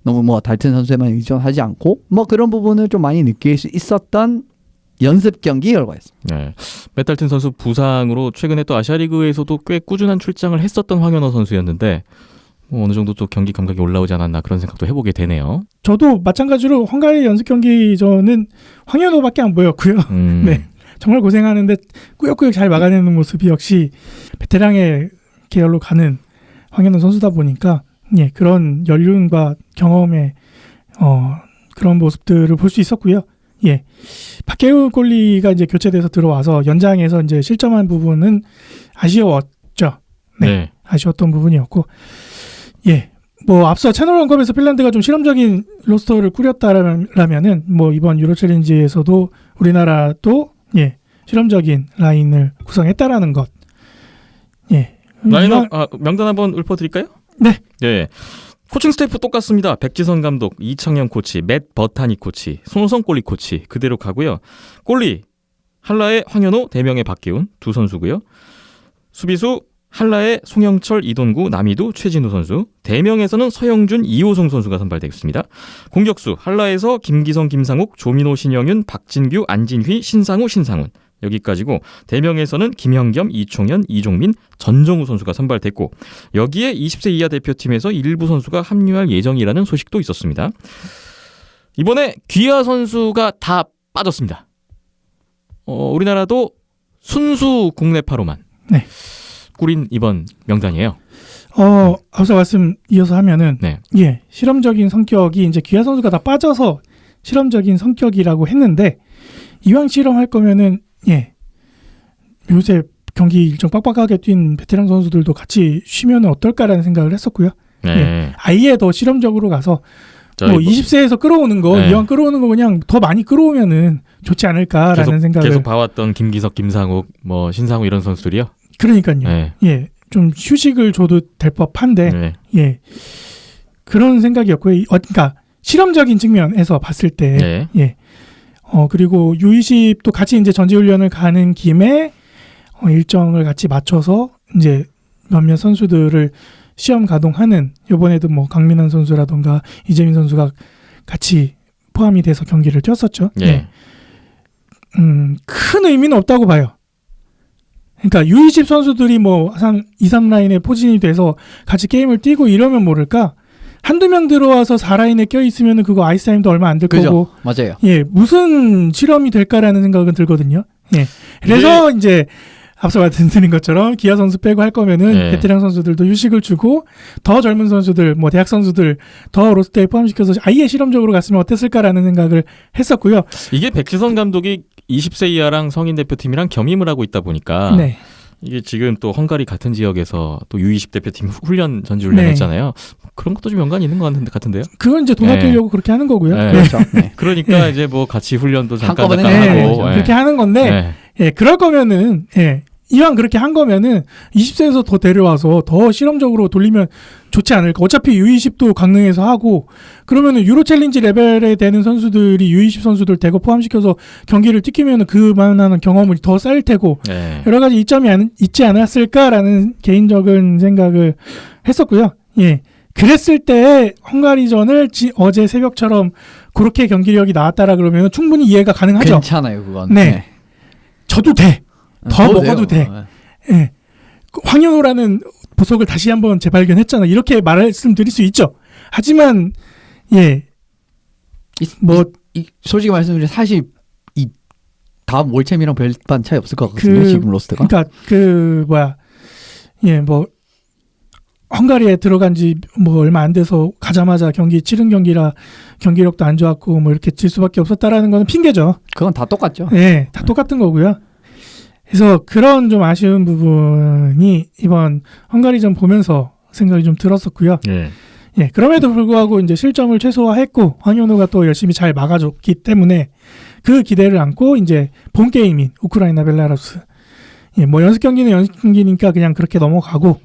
너무 뭐 달튼 선수에만 의존하지 않고 뭐 그런 부분을 좀 많이 느낄 수 있었던 연습 경기 결과였습니다. 네. 맷달튼 선수 부상으로 최근에 또 아시아리그에서도 꽤 꾸준한 출장을 했었던 황현호 선수였는데 어느 정도 또 경기 감각이 올라오지 않았나 그런 생각도 해보게 되네요. 저도 마찬가지로 헝가리 연습 경기 전은 황현호밖에 안 보였고요. 네, 정말 고생하는데 꾸역꾸역 잘 막아내는 모습이 역시 베테랑의 계열로 가는 황현호 선수다 보니까 그런 연륜과 경험의 그런 모습들을 볼 수 있었고요. 박해우 골리가 이제 교체돼서 들어와서 연장에서 이제 실점한 부분은 아쉬웠죠. 네. 아쉬웠던 부분이었고. 뭐 앞서 채널 원컵에서 핀란드가 좀 실험적인 로스터를 꾸렸다라면은 뭐 이번 유로 챌린지에서도 우리나라도 실험적인 라인을 구성했다라는 것. 라인업 명단 한번 읊어드릴까요? 네. 네. 코칭 스태프 똑같습니다. 백지선 감독, 이창현 코치, 맷 버타니 코치, 손호성 골리 코치 그대로 가고요. 골리 한라의 황현호, 대명의 박기훈 두 선수고요. 수비수 한라의 송영철, 이동구, 남이두, 최진우 선수. 대명에서는 서영준, 이호성 선수가 선발되겠습니다. 공격수 한라에서 김기성, 김상욱, 조민호, 신영윤, 박진규, 안진휘, 신상우, 신상훈. 여기까지고 대명에서는 김형겸, 이총현, 이종민, 전정우 선수가 선발됐고 여기에 20세 이하 대표팀에서 일부 선수가 합류할 예정이라는 소식도 있었습니다. 이번에 귀하 선수가 다 빠졌습니다. 우리나라도 순수 국내파로만 꾸린 이번 명단이에요. 앞서 말씀 이어서 하면은 네. 실험적인 성격이 이제 귀하 선수가 다 빠져서 실험적인 성격이라고 했는데 이왕 실험할 거면은 요새 경기 일정 빡빡하게 뛴 베테랑 선수들도 같이 쉬면 어떨까라는 생각을 했었고요. 네. 아예 더 실험적으로 가서 저희 뭐 20세에서 끌어오는 거 네. 이왕 끌어오는 거 그냥 더 많이 끌어오면은 좋지 않을까라는 생각을 계속 봐왔던 김기석, 김상욱, 뭐 신상우 이런 선수들이요. 그러니까요. 네. 좀 휴식을 줘도 될 법한데 네. 그런 생각이었고요. 그러니까 실험적인 측면에서 봤을 때 네. 그리고 U20도 같이 이제 전지훈련을 가는 김에 일정을 같이 맞춰서 이제 몇몇 선수들을 시험 가동하는 이번에도 뭐 강민환 선수라던가 이재민 선수가 같이 포함이 돼서 경기를 뛰었었죠. 네. 큰 의미는 없다고 봐요. 그러니까 U20 선수들이 뭐 2, 3라인에 포진이 돼서 같이 게임을 뛰고 이러면 모를까 한두 명 들어와서 4라인에 껴있으면 그거 아이스타임도 얼마 안 될 거고 맞아요. 무슨 실험이 될까라는 생각은 들거든요. 그래서 이제 앞서 말씀드린 것처럼 기아 선수 빼고 할 거면은 베테랑 선수들도 휴식을 주고 더 젊은 선수들, 뭐 대학 선수들 더 로스터에 포함시켜서 아예 실험적으로 갔으면 어땠을까라는 생각을 했었고요. 이게 백지선 감독이 20세 이하랑 성인 대표팀이랑 겸임을 하고 있다 보니까 이게 지금 또 헝가리 같은 지역에서 또 U20 대표팀 훈련 전지훈련 했잖아요. 그런 것도 좀 연관이 있는 것 같은데요. 그건 이제 돈 아끼려고 그렇게 하는 거고요. 그렇죠. 그러니까 이제 뭐 같이 훈련도 잠깐 하고 그렇게 하는 건데 그럴 거면은 이왕 그렇게 한 거면은 20세에서 더 데려와서 더 실험적으로 돌리면 좋지 않을까. 어차피 U20도 강릉에서 하고 그러면은 유로 챌린지 레벨에 되는 선수들이 U20 선수들 대거 포함시켜서 경기를 뛰기면은 그만한 경험을 더 쌓일 테고 여러 가지 이점이 있지 않았을까라는 개인적인 생각을 했었고요. 그랬을 때 헝가리전을 어제 새벽처럼 그렇게 경기력이 나왔다라 그러면 충분히 이해가 가능하죠. 괜찮아요, 그건. 저도 돼. 더 먹어도 돼. 황현호라는 보석을 다시 한번 재발견했잖아. 이렇게 말씀드릴 수 있죠. 하지만 솔직히 말씀드리면 사실 이 다음 월챔이랑 별반 차이 없을 것 같거든요. 지금 로스트가. 그러니까 헝가리에 들어간 지 뭐 얼마 안 돼서 가자마자 경기 치른 경기라 경기력도 안 좋았고 뭐 이렇게 질 수밖에 없었다라는 거는 핑계죠. 그건 다 똑같죠. 다 똑같은 거고요. 그래서 그런 좀 아쉬운 부분이 이번 헝가리전 보면서 생각이 좀 들었었고요. 그럼에도 불구하고 이제 실점을 최소화했고 황현우가 또 열심히 잘 막아줬기 때문에 그 기대를 안고 이제 본 게임인 우크라이나 벨라루스 뭐 연습 경기는 연습 경기니까 그냥 그렇게 넘어가고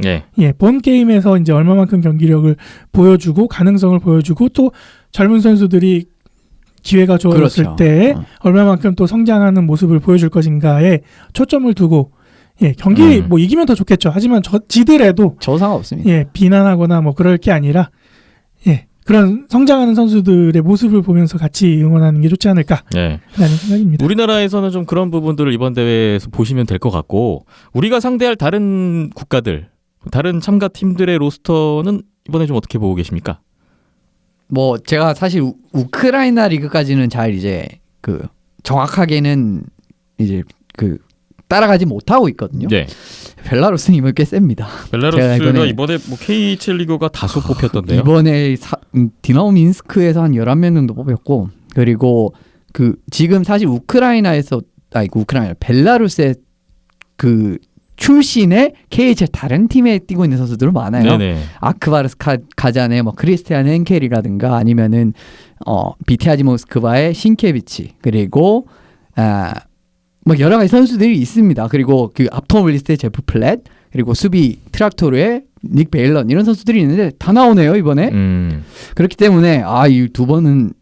본 게임에서 이제 얼마만큼 경기력을 보여주고 가능성을 보여주고 또 젊은 선수들이 기회가 주어졌을 때 얼마만큼 또 성장하는 모습을 보여줄 것인가에 초점을 두고 경기 뭐 이기면 더 좋겠죠. 하지만 지더라도 저 상관없습니다. 비난하거나 뭐 그럴 게 아니라 그런 성장하는 선수들의 모습을 보면서 같이 응원하는 게 좋지 않을까라는 생각입니다. 우리나라에서는 좀 그런 부분들을 이번 대회에서 보시면 될 것 같고 우리가 상대할 다른 국가들, 다른 참가 팀들의 로스터는 이번에 좀 어떻게 보고 계십니까? 뭐 제가 사실 우크라이나 리그까지는 잘 이제 정확하게는 이제 따라가지 못하고 있거든요. 벨라루스는 이번에 꽤 셉니다. 벨라루스가 이번에 뭐 K7 리그가 다소 뽑혔던데요. 이번에 디나모 민스크에서 한 11명 정도 뽑혔고 그리고 지금 사실 벨라루스의 출신의 KHL 다른 팀에 뛰고 있는 선수들은 많아요. 아크바르스 가잔의 뭐 크리스티안 헨켈이라든가 아니면은 비티아지 모스크바의 신케비치 그리고 뭐 여러 가지 선수들이 있습니다. 그리고 앞토블리스트의 제프 플랫 그리고 수비 트락토르의 닉 베일런 이런 선수들이 있는데 다 나오네요 이번에. 그렇기 때문에 이 두 번은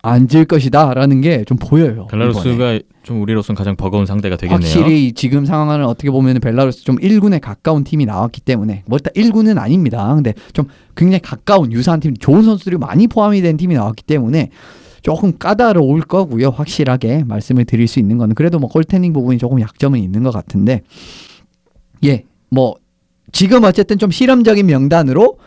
안 질 것이다라는 게 좀 보여요. 벨라루스가 이번에. 좀 우리로서는 가장 버거운 상대가 되겠네요. 확실히 지금 상황을 어떻게 보면 벨라루스 좀 1군에 가까운 팀이 나왔기 때문에 뭐 일단 1군은 아닙니다. 근데 좀 굉장히 가까운 유사한 팀, 좋은 선수들이 많이 포함이 된 팀이 나왔기 때문에 조금 까다로울 거고요. 확실하게 말씀을 드릴 수 있는 거는 그래도 뭐 골테닝 부분이 조금 약점은 있는 것 같은데 뭐 지금 어쨌든 좀 실험적인 명단으로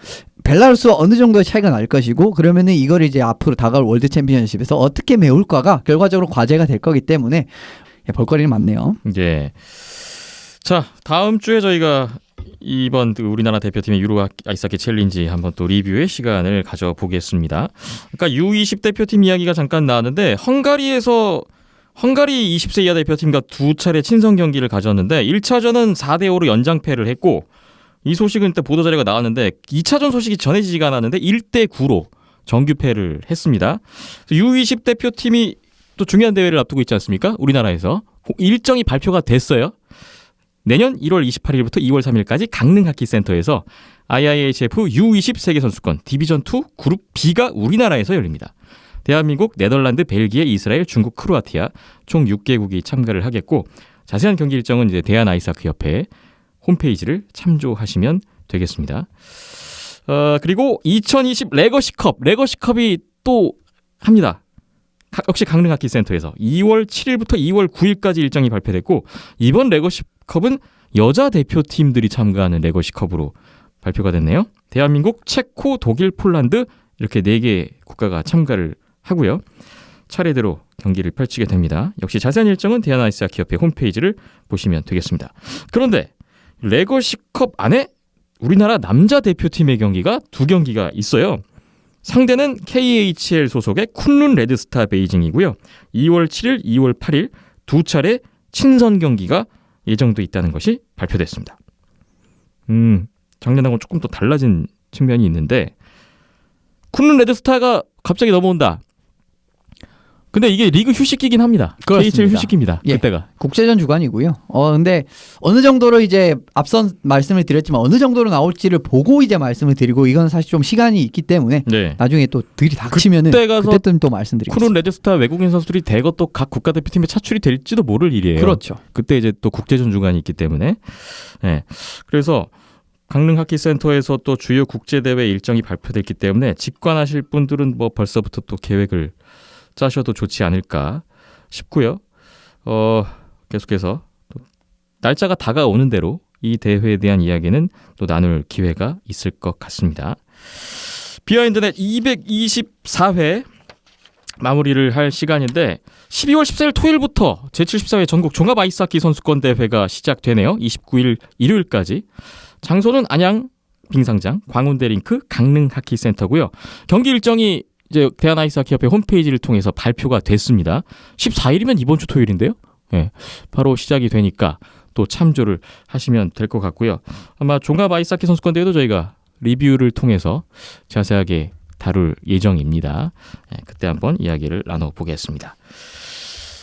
벨라루스와 어느 정도의 차이가 날 것이고 그러면은 이걸 이제 앞으로 다가올 월드 챔피언십에서 어떻게 메울까가 결과적으로 과제가 될 거기 때문에 볼거리는 많네요. 자, 다음 주에 저희가 이번 그 우리나라 대표팀의 유로 아이스하키 챌린지 한번 또 리뷰의 시간을 가져보겠습니다. 그러니까 U20 대표팀 이야기가 잠깐 나왔는데 헝가리 20세 이하 대표팀과 두 차례 친선 경기를 가졌는데 1차전은 4대5로 연장패를 했고 이 소식은 또 보도자료가 나왔는데 2차전 소식이 전해지지가 않았는데 1대9로 정규패를 했습니다. U20 대표팀이 또 중요한 대회를 앞두고 있지 않습니까? 우리나라에서 일정이 발표가 됐어요. 내년 1월 28일부터 2월 3일까지 강릉하키센터에서 IIHF U20 세계선수권 디비전2 그룹 B가 우리나라에서 열립니다. 대한민국, 네덜란드, 벨기에, 이스라엘, 중국, 크로아티아 총 6개국이 참가를 하겠고 자세한 경기 일정은 이제 대한아이스하키협회 홈페이지를 참조하시면 되겠습니다. 그리고 2020 레거시컵이 또 합니다. 역시 강릉하키센터에서 2월 7일부터 2월 9일까지 일정이 발표됐고 이번 레거시컵은 여자 대표팀들이 참가하는 레거시컵으로 발표가 됐네요. 대한민국, 체코, 독일, 폴란드 이렇게 4개 국가가 참가를 하고요. 차례대로 경기를 펼치게 됩니다. 역시 자세한 일정은 대한아이스하키협회 홈페이지를 보시면 되겠습니다. 그런데 레거시컵 안에 우리나라 남자 대표팀의 경기가 2경기가 있어요. 상대는 KHL 소속의 쿤룬 레드스타 베이징이고요. 2월 7일, 2월 8일 두 차례 친선 경기가 예정돼 있다는 것이 발표됐습니다. 작년하고 조금 또 달라진 측면이 있는데 쿤룬 레드스타가 갑자기 넘어온다. 근데 이게 리그 휴식기긴 합니다. 그렇습니다. KHL 휴식기입니다. 예. 그때가. 국제전 주간이고요. 근데 어느 정도로 이제 앞선 말씀을 드렸지만 어느 정도로 나올지를 보고 이제 말씀을 드리고 이건 사실 좀 시간이 있기 때문에 네. 나중에 또 들이 닥치면은 그때 가서 그때쯤 또 말씀드리겠습니다. 쿤룬 레드스타 외국인 선수들이 대거 또 각 국가대표팀에 차출이 될지도 모를 일이에요. 그렇죠. 그때 이제 또 국제전 주간이 있기 때문에. 네. 그래서 강릉하키센터에서 또 주요 국제대회 일정이 발표됐기 때문에 직관하실 분들은 뭐 벌써부터 또 계획을 짜셔도 좋지 않을까 싶고요. 계속해서 또 날짜가 다가오는 대로 이 대회에 대한 이야기는 또 나눌 기회가 있을 것 같습니다. 비하인드넷 224회 마무리를 할 시간인데 12월 14일 토요일부터 제74회 전국 종합 아이스하키 선수권 대회가 시작되네요. 29일 일요일까지. 장소는 안양 빙상장, 광운대 링크, 강릉하키센터고요. 경기 일정이 이제 대한아이스하키협회 홈페이지를 통해서 발표가 됐습니다. 14일이면 이번 주 토요일인데요. 네, 바로 시작이 되니까 또 참조를 하시면 될 것 같고요. 아마 종합 아이스하키 선수권 대회도 저희가 리뷰를 통해서 자세하게 다룰 예정입니다. 네, 그때 한번 이야기를 나눠보겠습니다.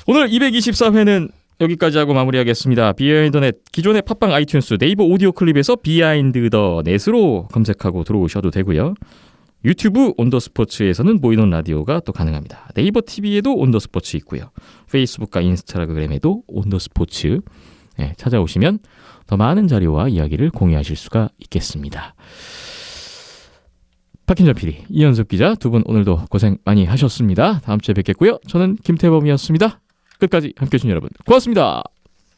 오늘 224회는 여기까지 하고 마무리하겠습니다. 비하인드넷 기존의 팟빵 아이튠스 네이버 오디오 클립에서 비하인드 더 넷으로 검색하고 들어오셔도 되고요. 유튜브 온더스포츠에서는 보이는 라디오가 또 가능합니다. 네이버 TV에도 온더스포츠 있고요. 페이스북과 인스타그램에도 온더스포츠 찾아오시면 더 많은 자료와 이야기를 공유하실 수가 있겠습니다. 박힌전 PD, 이현섭 기자 두 분 오늘도 고생 많이 하셨습니다. 다음 주에 뵙겠고요. 저는 김태범이었습니다. 끝까지 함께해 주신 여러분 고맙습니다.